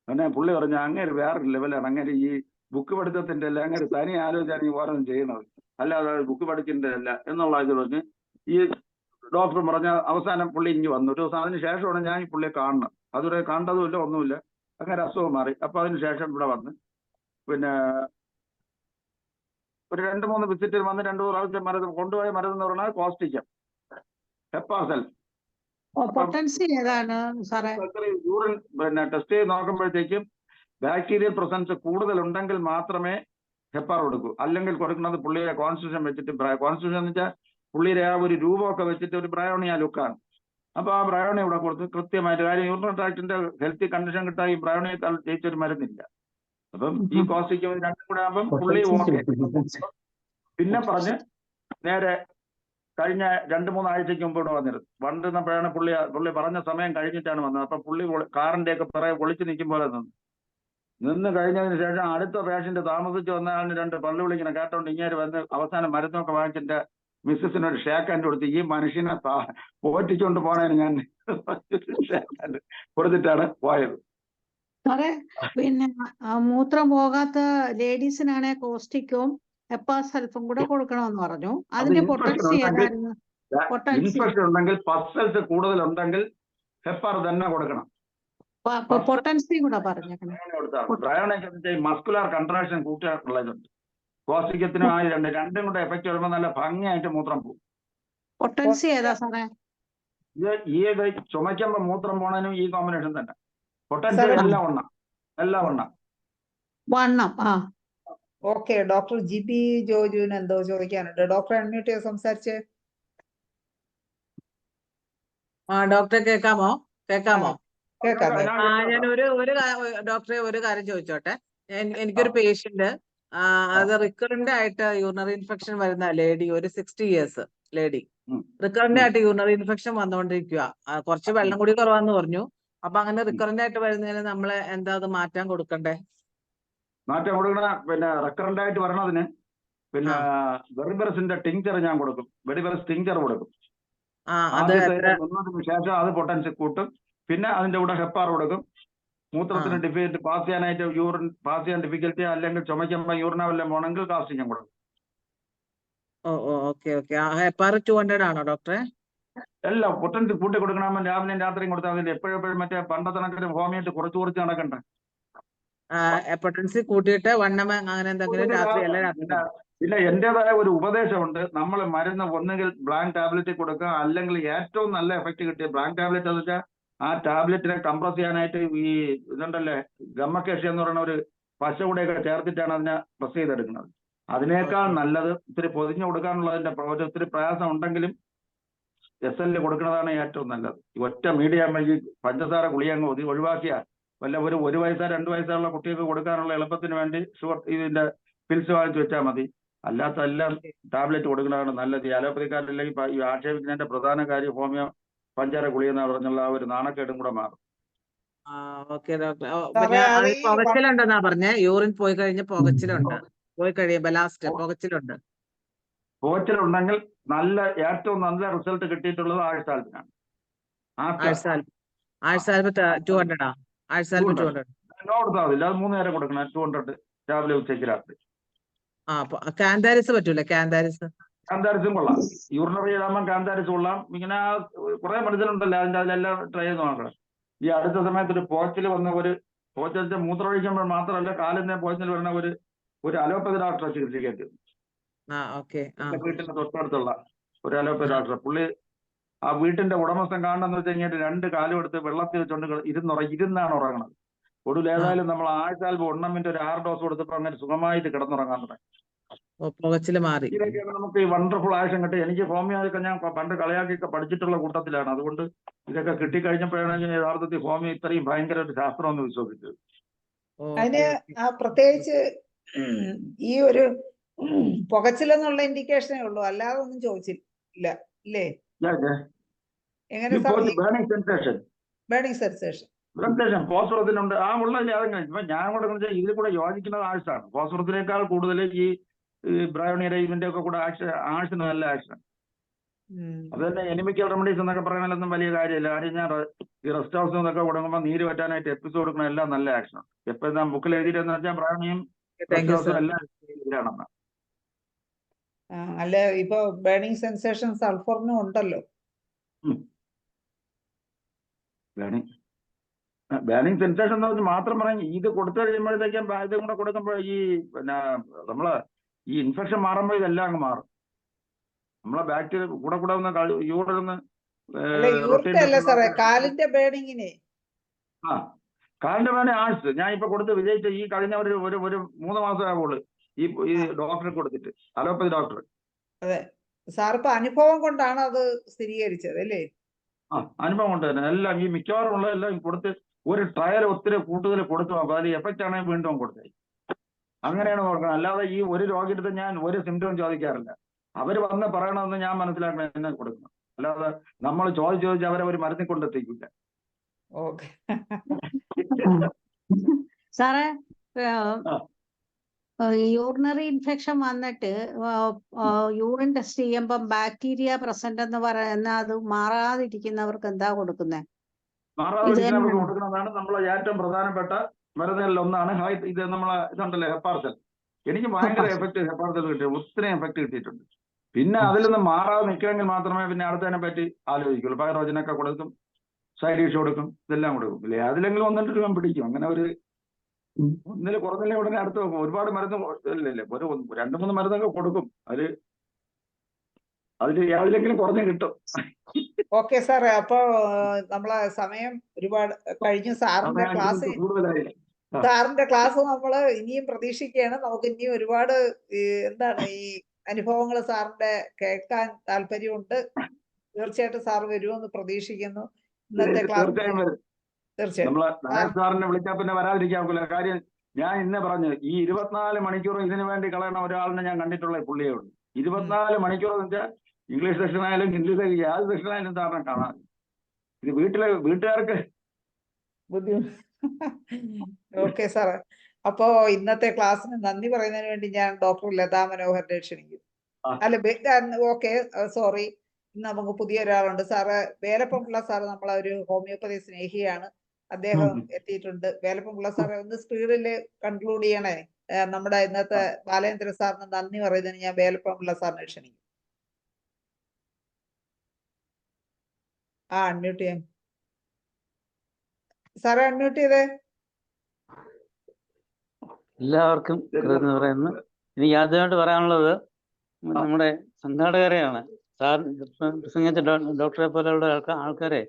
അങ്ങനെ പുള്ളി പറഞ്ഞ അങ്ങേര് വേറൊരു ലെവലാണ്, അങ്ങേര് ഈ ബുക്ക് പഠിത്തത്തിന്റെ അല്ല, അങ്ങേര് തനി ആലോചിച്ചാണ് ഈ ഓരോന്നും ചെയ്യുന്നത്, അല്ലാതെ ബുക്ക് പഠിക്കേണ്ട അല്ല എന്നുള്ള ഇത് പറഞ്ഞ് ഈ ഡോക്ടർ പറഞ്ഞ അവസാനം പുള്ളി ഇങ്ങ് വന്നു. ഒരു ദിവസം അതിന് ശേഷമാണ് ഞാൻ ഈ പുള്ളിയെ കാണണം. അതുവരെ കണ്ടതുമില്ല, ഒന്നുമില്ല. അങ്ങനെ അസുഖം മാറി. അപ്പൊ അതിന് ശേഷം ഇവിടെ വന്ന് പിന്നെ ഒരു 2-3 വിസിറ്റ് വന്ന് 2 പ്രാവശ്യം മരുന്ന് കൊണ്ടുപോയ മരുന്ന് എന്ന് പറഞ്ഞാൽ കോസ്റ്റിക്കം, ഹെപ്പാസൽ. യൂറിൻ പിന്നെ ടെസ്റ്റ് ചെയ്ത് നോക്കുമ്പോഴത്തേക്കും ബാക്ടീരിയൽ പ്രസൻസ് കൂടുതൽ ഉണ്ടെങ്കിൽ മാത്രമേ ഹെപ്പാർ കൊടുക്കൂ. അല്ലെങ്കിൽ കൊടുക്കുന്നത് പുള്ളിയെ കോൺസ്റ്റിറ്റ്യൂഷൻ വെച്ചിട്ട്, കോൺസ്റ്റിറ്റ്യൂഷൻ എന്ന് വെച്ചാൽ പുള്ളിയുടെ ആ ഒരു രൂപമൊക്കെ വെച്ചിട്ട് ഒരു ബ്രയോണിയ ലുക്കാണ്. അപ്പൊ ആ ബ്രയോണി ഇവിടെ കൊടുത്ത് കൃത്യമായിട്ട്, കാര്യം യൂറിൻ ട്രാക്ടിന്റെ ഹെൽത്തി കണ്ടീഷൻ കിട്ടാൻ ഈ ബ്രയോണിയേക്കാൾ ജയിച്ചൊരു മരുന്നില്ല. അപ്പം ഈ കോസ്റ്റിക്കം 2 കൂടെ ആകുമ്പം പുള്ളി ഓക്കെ. പിന്നെ പറഞ്ഞ് നേരെ കഴിഞ്ഞ 2-3 ആഴ്ചയ്ക്ക് മുമ്പ് ഇവിടെ വന്നിരുന്നു. വന്നിരുന്നപ്പോഴാണ് പുള്ളി പറഞ്ഞ സമയം കഴിഞ്ഞിട്ടാണ് വന്നത്. അപ്പൊ പുള്ളി കാറിന്റെ ഒക്കെ പിറകെ ഒളിച്ചു നിൽക്കും പോലെ നിന്ന് കഴിഞ്ഞതിന് ശേഷം അടുത്ത പേഷ്യന്റ് താമസിച്ച് വന്ന ആളിന് 2 പള്ളി വിളിക്കണം കേട്ടോണ്ട് ഇങ്ങനെ വന്ന് അവസാനം മരുന്നൊക്കെ വാങ്ങിച്ചിട്ട് മിസ്സസിന് ഒരു ഷേക്ക് ഹാൻഡ് കൊടുത്ത് ഈ മനുഷ്യനെ പോറ്റിക്കൊണ്ട് പോണേന് ഞാൻ ഷേക്ക് ഹാൻഡ് കൊടുത്തിട്ടാണ് പോയത്. സാറേ പിന്നെ മൂത്രം പോകാത്ത ലേഡീസിനാണെ കോസ്റ്റിക്കും എപ്പാസൾഫും കൂടെ കൊടുക്കണമെന്ന് പറഞ്ഞു. അതിന്റെ പൊട്ടൻസി ഏതായിരുന്നു? ഇൻഫെക്ഷൻ ഉണ്ടെങ്കിൽ പസൽസ് കൂടുതലുണ്ടെങ്കിൽ ഹെപ്പാർ തന്നെ കൊടുക്കണം. പൊട്ടൻസി കൂടെ പറഞ്ഞേക്കണം. Muscular contraction കൂട്ടാനുള്ളതുണ്ട്. കോസ്റ്റിക്കത്തിനും രണ്ടും കൂടെ എഫക്ട് വരുമ്പോൾ നല്ല ഭംഗിയായിട്ട് മൂത്രം പോകും. പൊട്ടൻസി ഏതാ സാറേ? ഈ ചുമയ്ക്കുമ്പോ മൂത്രം പോണതിനും ഈ കോമ്പിനേഷൻ തന്നെ. പൊട്ടൻസി എല്ലാം വണ്ണം. ഓക്കെ, ഡോക്ടർ GP ജോജുവിന് എന്തോ ചോദിക്കാനുണ്ട്. ഡോക്ടർ അൺമ്യൂട്ട് ചെയ്ത് സംസാരിച്ച്. ഡോക്ടറെ കേൾക്കാമോ? കേൾക്കാം. ഞാൻ ഡോക്ടറെ ഒരു കാര്യം ചോദിച്ചോട്ടെ. എനിക്കൊരു പേഷ്യന്റ്, അത് റിക്കറന്റ് ആയിട്ട് യൂറിനറി ഇൻഫെക്ഷൻ വരുന്ന ലേഡി, ഒരു 60 years ലേഡി, റിക്കറന്റ് ആയിട്ട് യൂറിനറി ഇൻഫെക്ഷൻ വന്നുകൊണ്ടിരിക്കുക. കുറച്ച് വെള്ളം കൂടി കുറവാന്ന് പറഞ്ഞു. അപ്പൊ അങ്ങനെ റിക്കറന്റ് ആയിട്ട് വരുന്നതിന് നമ്മള് എന്താ അത് മാറ്റാൻ കൊടുക്കണ്ടേ? മാറ്റം കൊടുക്കണ പിന്നെ റിക്കറന്റ് ആയിട്ട് വരണതിന് പിന്നെ വെറിബറസിന്റെ ടിങ്ചർ ഞാൻ കൊടുക്കും. വെറിബറസ് ടിങ്ചർ കൊടുക്കും. ശേഷം അത് പൊട്ടൻസി കൂട്ടും. പിന്നെ അതിന്റെ കൂടെ ഹെപ്പാർ കൊടുക്കും. മൂത്രത്തിന് ഡിഫിക്കൽറ്റി പാസ് ചെയ്യാനായിട്ട് യൂറിൻ പാസ് ചെയ്യാൻ ഡിഫിക്കൽറ്റി അല്ലെങ്കിൽ ചുമയ്ക്കുമ്പോൾ യൂറിന വല്ലതും പോകണമെങ്കിൽ കാസ്റ്റിംഗ് ഞാൻ കൊടുക്കും. ഓക്കെ. ഹെപ്പാർ 200 ആണോ ഡോക്ടറെ? എല്ലാം പൊട്ടൻസി കൂട്ടി കൊടുക്കണം. രാവിലെയും രാത്രിയും കൊടുത്താൽ മതി. എപ്പോഴും മറ്റേ പണ്ടത്തെ കണക്കിന് ഹോമിയായിട്ട് കുറച്ച് നടക്കണ്ടേ. പൊട്ടൻസി കൂട്ടിയിട്ട് വണ്ണം അങ്ങനെ എന്തെങ്കിലും രാത്രി. പിന്നെ എന്റേതായ ഒരു ഉപദേശമുണ്ട്. നമ്മൾ മരുന്ന് ഒന്നുകിൽ ബ്ലാങ്ക് ടാബ്ലറ്റ് കൊടുക്കുക, അല്ലെങ്കിൽ ഏറ്റവും നല്ല എഫക്ട് കിട്ടിയ ബ്ലാങ്ക് ടാബ്ലറ്റ് എന്ന് വെച്ചാൽ ആ ടാബ്ലറ്റിനെ കംപ്രസ് ചെയ്യാനായിട്ട് ഈ ഇതുണ്ടല്ലേ ഗമ്മക്കേഷ്യ എന്ന് പറയുന്ന ഒരു പശ കൂടെയൊക്കെ ചേർത്തിട്ടാണ് അതിനെ പ്രസ് ചെയ്തെടുക്കുന്നത്. അതിനേക്കാൾ നല്ലത് ഇത്തിരി പൊതിഞ്ഞു കൊടുക്കാനുള്ളതിന്റെ ഒത്തിരി പ്രയാസം ഉണ്ടെങ്കിലും SL കൊടുക്കുന്നതാണ് ഏറ്റവും നല്ലത്. ഒറ്റ മീഡിയം ഈ പഞ്ചസാര ഗുളികങ്ങ് ഒഴിവാക്കിയാൽ വല്ല ഒരു വയസ്സോ 2 വയസ്സുള്ള കുട്ടികൾക്ക് കൊടുക്കാനുള്ള എളുപ്പത്തിന് വേണ്ടി ഇതിന്റെ പിൽസ് വാങ്ങിച്ചു വെച്ചാൽ മതി. അല്ലാത്ത എല്ലാം ടാബ്ലറ്റ് കൊടുക്കുന്നതാണ് നല്ലത്. ഈ അലോപ്പതിക്കാരില്ലെങ്കിൽ ഈ ആക്ഷേപിക്കുന്നതിന്റെ പ്രധാന കാര്യം ഹോമിയോ പഞ്ചാര ഗുളിക എന്ന് പറഞ്ഞുള്ള ആ ഒരു നാണക്കേടും കൂടെ മാറും. Okay doctor. പിന്നെ പുകച്ചിലുണ്ടെന്നാ പറഞ്ഞേ. യൂറിൻ പോയി കഴിഞ്ഞ് പുകച്ചിലുണ്ട്. പോയി കഴിയുമ്പോ ലാസ്റ്റ് പുകച്ചിലുണ്ട്. പുകച്ചിലുണ്ടെങ്കിൽ ഏറ്റവും നല്ല റിസൾട്ട് കിട്ടിയിട്ടുള്ളത് ആഴ്സാൽബിനാണ്. ആഴ്സാൽബ് 200 ആഴ്സാൽബ് 200 കൊടുത്താൽ മതി. അത് 3 നേരം കൊടുക്കണം. 200 രാവിലെ ഉച്ചയ്ക്ക് രാത്രി. കാന്താരിസ് പറ്റൂല? കാന്താരിസും കൊള്ളാം. യൂറിനറി ആകുമ്പോൾ കാന്താരിസ് കൊള്ളാം. ഇങ്ങനെ കുറെ മെഡിസിനുണ്ടല്ലോ, അതിലെല്ലാം ട്രൈ ചെയ്ത് നോക്കണം. ഈ അടുത്ത സമയത്ത് ഒരു പോച്ചിൽ വന്ന പോച്ചൽ മൂത്രമൊഴിക്കുമ്പോൾ മാത്രമല്ല കാലിന്റെ പോച്ചിൽ വരുന്ന ഒരു അലോപ്പതി ഡോക്ടറെ ചികിത്സിക്കേണ്ടി. വീട്ടിന്റെ തൊട്ടടുത്തുള്ള ഒരു അലോപ്പതി ഡോക്ടർ. പുള്ളി ആ വീട്ടിന്റെ ഉടമസ്ഥൻ കാണണമെന്ന് വെച്ച് കഴിഞ്ഞാൽ 2 കാലും എടുത്ത് വെള്ളത്തിൽ വെച്ചോണ്ട് ഇരുന്നാണ് ഉറങ്ങണത്. ഒടുവിൽ ഏതായാലും നമ്മൾ ആഴ്ചാൽബ് 1 ഒരു 6 ഡോസ് കൊടുത്തപ്പോൾ അങ്ങനെ സുഖമായിട്ട് കിടന്നുറങ്ങാൻ തുടങ്ങി. ഇതൊക്കെയാണ് നമുക്ക് ഈ വണ്ടർഫുൾ ആക്ഷൻ കിട്ടി. എനിക്ക് ഹോമിയോയൊക്കെ ഞാൻ പണ്ട് കളിയാക്കിയൊക്കെ പഠിച്ചിട്ടുള്ള കൂട്ടത്തിലാണ്. അതുകൊണ്ട് ഇതൊക്കെ കിട്ടിക്കഴിഞ്ഞപ്പോഴാണ് യഥാർത്ഥത്തിൽ ഹോമിയോ ഇത്രയും ഭയങ്കര ഒരു ശാസ്ത്രം എന്ന് വിശ്വസിച്ചത്. അതിന് പ്രത്യേകിച്ച് ഈ ഒരു പുകച്ചിലെന്നുള്ള ഇൻഡിക്കേഷനേ ഉള്ളൂ, അല്ലാതെ ഒന്നും ചോദിച്ചില്ല അല്ലേ? എങ്ങനെ ബേണിംഗ് സെൻസേഷൻ ഫോസ്ഫറസിനുണ്ട്. ഉള്ള ഇപ്പൊ ഞാൻ കൂടെ ഇതിൽ കൂടെ യോജിക്കുന്നത് ആഴ്സാണ്. ഫോസ്ഫറസിനേക്കാൾ കൂടുതൽ ഈ ബ്രയോണിയുടെ ഇതിന്റെ ഒക്കെ കൂടെ ആഴ്സിന് നല്ല ആക്ഷൻ. അത് തന്നെ എനിമിക്കൽ റെമഡീസ് എന്നൊക്കെ പറയുന്നതിലൊന്നും വലിയ കാര്യമില്ല. ആദ്യം ഞാൻ ഈ റെസ്റ്റ് ഹൗസ് എന്നൊക്കെ കൊടുക്കുമ്പോൾ നീര് പറ്റാനായിട്ട് എപ്പിസോഡ് കൊടുക്കണം, എല്ലാം നല്ല ആക്ഷൻ. എപ്പോഴും ഞാൻ ബുക്കിൽ എഴുതിയിട്ടെന്ന് വെച്ചാൽ ബ്രയോണിയും എല്ലാം ഇതിലാണെന്ന്. അല്ല, ഇപ്പൊ ബേണിംഗ് സെൻസേഷൻ സൾഫറിനും ഉണ്ടല്ലോ. ബാനിങ് സെൻസേഷൻ എന്ന് വെച്ചാൽ മാത്രം പറഞ്ഞു ഇത് കൊടുത്തു കഴിയുമ്പോഴത്തേക്കും ഇതും കൂടെ കൊടുക്കുമ്പോൾ ഈ പിന്നെ നമ്മള് ഈ ഇൻഫെക്ഷൻ മാറുമ്പോൾ ഇതെല്ലാം അങ്ങ് മാറും. നമ്മളെ ബാക്ടീരിയ കൂടെ ഒന്ന് യൂറിന് കാലിന്റെ ബേണിങ്ങിന് കാലിന്റെ ബേണിങ് ആഴ്സ് ഞാൻ ഇപ്പൊ കൊടുത്ത് വിജയിച്ച ഈ കഴിഞ്ഞ ഒരു 3 മാസം ആകുള്ളൂ ഈ ഡോക്ടറെ കൊടുത്തിട്ട്, അലോപ്പതി ഡോക്ടർ. അതെ സാർ, ഇപ്പൊ അനുഭവം കൊണ്ടാണ് അത് സ്ഥിരീകരിച്ചത് അല്ലേ? അനുഭവം കൊണ്ട് തന്നെ എല്ലാം ഈ മിക്കവാറും ഉള്ള എല്ലാം കൊടുത്ത് ഒരു ട്രയൽ ഒത്തിരി കൂടുതൽ കൊടുത്തു നോക്കും. അതിൽ എഫക്റ്റ് ആണെങ്കിൽ വീണ്ടും കൊടുത്തേ. അങ്ങനെയാണ് നോക്കണം. അല്ലാതെ ഈ ഒരു രോഗിയുടെ ഞാൻ ഒരു സിംറ്റവും ചോദിക്കാറില്ല. അവർ വന്ന് പറയണമെന്ന് ഞാൻ മനസ്സിലാക്കണം എന്നെ കൊടുക്കണം. അല്ലാതെ നമ്മൾ ചോദിച്ച് അവരെ ഒരു മരുന്നിൽ കൊണ്ടെത്തിക്കില്ല. ഓക്കെ. സാറേ, ആ. യൂറിനറി ഇൻഫെക്ഷൻ വന്നിട്ട് യൂറിൻ ടെസ്റ്റ് ചെയ്യുമ്പം ബാക്ടീരിയ പ്രസന്റ് എന്ന് പറയുന്ന അത് മാറാതിരിക്കുന്നവർക്ക് എന്താ കൊടുക്കുന്നത്? മാറാതിരിക്കുന്നവർക്ക് കൊടുക്കുന്നതാണ് നമ്മളെ ഏറ്റവും പ്രധാനപ്പെട്ട മരുന്നുകളിൽ ഒന്നാണ് ഇത് നമ്മളെ ഇതുണ്ടല്ലേ ഹെപ്പാർസൽ. എനിക്ക് ഭയങ്കര എഫക്ട് ഹെപ്പാർസൽ കിട്ടി, ഒത്തിരി എഫക്ട് കിട്ടിയിട്ടുണ്ട്. പിന്നെ അതിൽ നിന്ന് മാറാതെ നിൽക്കുമെങ്കിൽ മാത്രമേ പിന്നെ അടുത്തതിനെ പറ്റി ആലോചിക്കുള്ളൂ. പൈറോജനൊക്കെ കൊടുക്കും, സൈഡ് ഡിഷ് കൊടുക്കും, ഇതെല്ലാം കൊടുക്കും. ഇല്ലേ അതിലെങ്കിലും 1-2 രൂപ പിടിക്കും. അങ്ങനെ ഒരു ഒന്നിൽ കുറഞ്ഞില്ലേ ഉടനെ അടുത്ത് വെക്കും. ഒരുപാട് മരുന്ന് ഇല്ലല്ലേ, ഒരു 2-3 മരുന്നൊക്കെ കൊടുക്കും. അതിൽ യാതിലെങ്കിലും കുറഞ്ഞ് കിട്ടും. ഓക്കെ സാറേ, അപ്പോ നമ്മളെ സമയം ഒരുപാട് കഴിഞ്ഞു. സാറിന്റെ ക്ലാസ് നമ്മൾ ഇനിയും പ്രതീക്ഷിക്കുകയാണ്. നമുക്ക് ഇനിയും ഒരുപാട് ഈ അനുഭവങ്ങൾ സാറിന്റെ കേൾക്കാൻ താല്പര്യമുണ്ട്. തീർച്ചയായിട്ടും സാർ വരുമെന്ന് പ്രതീക്ഷിക്കുന്നു. ഇന്നത്തെ ക്ലാസ് തീർച്ചയായും നമ്മളെ സാറിനെ വിളിച്ചാൽ പിന്നെ വരാതിരിക്കാറില്ല. കാര്യം ഞാൻ ഇന്ന് പറഞ്ഞു, ഈ 24 മണിക്കൂർ ഇതിനു വേണ്ടി കളയണ ഒരാളിനെ ഞാൻ കണ്ടിട്ടുള്ള പുള്ളിയേ ഉള്ളൂ. 24 മണിക്കൂർ എന്ന് വെച്ചാൽ ഇംഗ്ലീഷ് സെക്ഷനായാലും ഹിന്ദി യാതൊരു സെക്ഷനായാലും സാറിനെ കാണാൻ. ഇത് വീട്ടുകാർക്ക് ബുദ്ധിമുട്ട്. ഓക്കെ സാറേ, അപ്പോ ഇന്നത്തെ ക്ലാസ്സിന് നന്ദി പറയുന്നതിന് വേണ്ടി ഞാൻ ഡോക്ടർ ലതാ മനോഹരനെ ക്ഷണിക്കും. ഓക്കെ, സോറി, ഇന്ന് നമുക്ക് പുതിയ ഒരാളുണ്ട്. സാറ് വേലപ്പൻപിള്ള സാറ് നമ്മളെ ഒരു ഹോമിയോപ്പതി സ്നേഹിയാണ്. അദ്ദേഹം എത്തിയിട്ടുണ്ട്. വേലപ്പൻപിള്ള സാറെ ഒന്ന് സ്പീഡിൽ കൺക്ലൂഡ് ചെയ്യണേ. നമ്മുടെ ഇന്നത്തെ ബാലേന്ദ്ര സാറിന് നന്ദി പറയുന്നതിന് ഞാൻ വേലപ്പൻപിള്ള സാറിനെ ക്ഷണിക്കും. അൺമ്യൂട്ട് ചെയ്യാം സാറേ, അൺമ്യൂട്ട് ചെയ്തേ. എല്ലാവർക്കും പറയുന്നു. എനിക്ക് ആദ്യമായിട്ട് പറയാനുള്ളത് നമ്മുടെ സംഘാടകരെയാണ്. സാർ പ്രസംഗിച്ച ഡോക്ടറെ പോലെയുള്ള ആൾക്കാരെ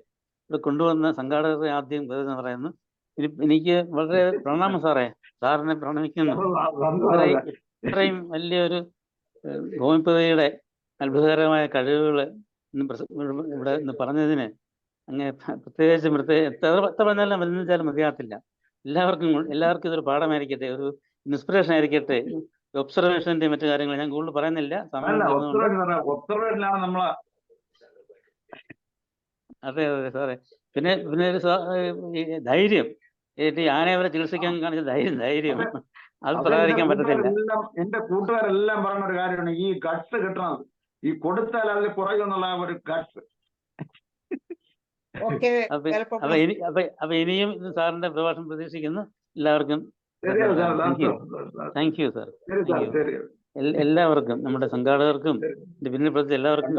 ഇവിടെ കൊണ്ടുവന്ന സംഘാടകരെ ആദ്യം പറയുന്നു. എനിക്ക് വളരെ പ്രണാമം സാറേ, സാറിനെ പ്രണമിക്കുന്നു. ഇത്രയും വലിയൊരു ഹോമിയോപ്പതിയുടെ അത്ഭുതകരമായ കഴിവുകൾ ഇവിടെ ഇന്ന് പറഞ്ഞതിന് അങ്ങനെ പ്രത്യേകിച്ച് എത്ര പറഞ്ഞാലും വലുതാലും മതിയാകത്തില്ല. എല്ലാവർക്കും ഇതൊരു പാഠമായിരിക്കട്ടെ, ഒരു ഇൻസ്പിറേഷൻ ആയിരിക്കട്ടെ. ഒബ്സർവേഷന്റെ മറ്റു കാര്യങ്ങൾ ഞാൻ കൂടുതൽ പറയുന്നില്ല. അതെ അതെ സാറേ. പിന്നെ ഒരു ധൈര്യം, ഈ ആനയെ വരെ ചികിത്സിക്കാൻ കാണിച്ച ധൈര്യം അത് പറയാതിരിക്കാൻ പറ്റത്തില്ല. എന്റെ കൂട്ടുകാരെല്ലാം പറയുന്ന ഒരു കാര്യമാണ് ഈ ഗട്ട്സ് കിട്ടണത്. ഈ കൊടുത്താൽ അതിൽ കുറയുന്നുള്ള ഒരു ഗട്ട്സ്. അപ്പൊ ഇനിയും സാറിന്റെ പ്രഭാഷണം പ്രതീക്ഷിക്കുന്നു. എല്ലാവർക്കും താങ്ക് യു സാർ. എല്ലാവർക്കും, നമ്മുടെ സംഘാടകർക്കും പിന്നെ എല്ലാവർക്കും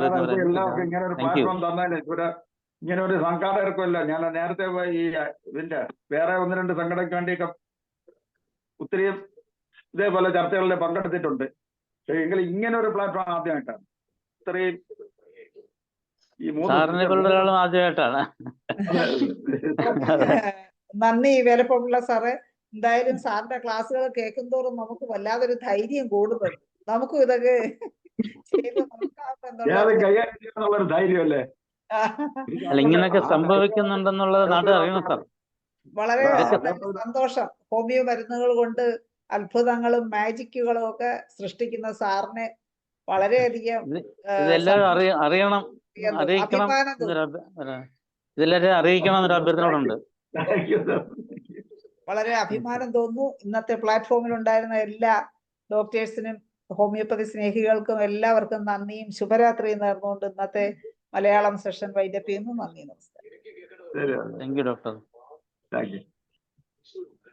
ഇങ്ങനെ ഒരു സംഘാടകർക്കുമല്ല. ഞാൻ നേരത്തെ ഈ ഇതിന്റെ വേറെ 1-2 സംഘടനയ്ക്ക് വേണ്ടിയൊക്കെ ഒത്തിരിയും ഇതേപോലെ ചർച്ചകളിൽ പങ്കെടുത്തിട്ടുണ്ട്. എങ്കിലും ഇങ്ങനെ ഒരു പ്ലാറ്റ്ഫോം ആദ്യമായിട്ടാണ്. ഇത്രയും സാറിനെ പോലുള്ള ഒരാളും ആദ്യമായിട്ടാണ്. നന്ദി വേലപ്പൻപിള്ള സാറേ. എന്തായാലും സാറിന്റെ ക്ലാസ്സുകൾ കേൾക്കുന്തോറും നമുക്ക് വല്ലാതൊരു ധൈര്യം കൂടുന്നുണ്ട്. നമുക്കും ഇതൊക്കെ ചെയ്ത് നോക്കാമെന്നുള്ളൊരു ധൈര്യമല്ലേ. അല്ല, ഇങ്ങനെയൊക്കെ സംഭവിക്കുന്നുണ്ടെന്നുള്ളത് നാട്ടിൽ അറിയണം സാർ. വളരെ സന്തോഷം. ഹോമിയോ മരുന്നുകൾ കൊണ്ട് അത്ഭുതങ്ങളും മാജിക്കുകളും ഒക്കെ സൃഷ്ടിക്കുന്ന സാറിനെ വളരെയധികം അറിയണം, അറിയിക്കണം, ഇതെല്ലാവരും അറിയിക്കണം എന്നൊരു അഭ്യർത്ഥനയോടുണ്ട്. വളരെ അഭിമാനം തോന്നുന്നു. ഇന്നത്തെ പ്ലാറ്റ്ഫോമിൽ ഉണ്ടായിരുന്ന എല്ലാ ഡോക്ടേഴ്സിനും ഹോമിയോപ്പതി സ്നേഹികൾക്കും എല്ലാവർക്കും നന്ദിയും ശുഭരാത്രിയും നേർന്നുകൊണ്ട് ഇന്നത്തെ മലയാളം സെഷൻ വൈൻഡപ്പ് ചെയ്യുന്നു. നന്ദി, നമസ്കാരം. Thank you doctor. Thank you.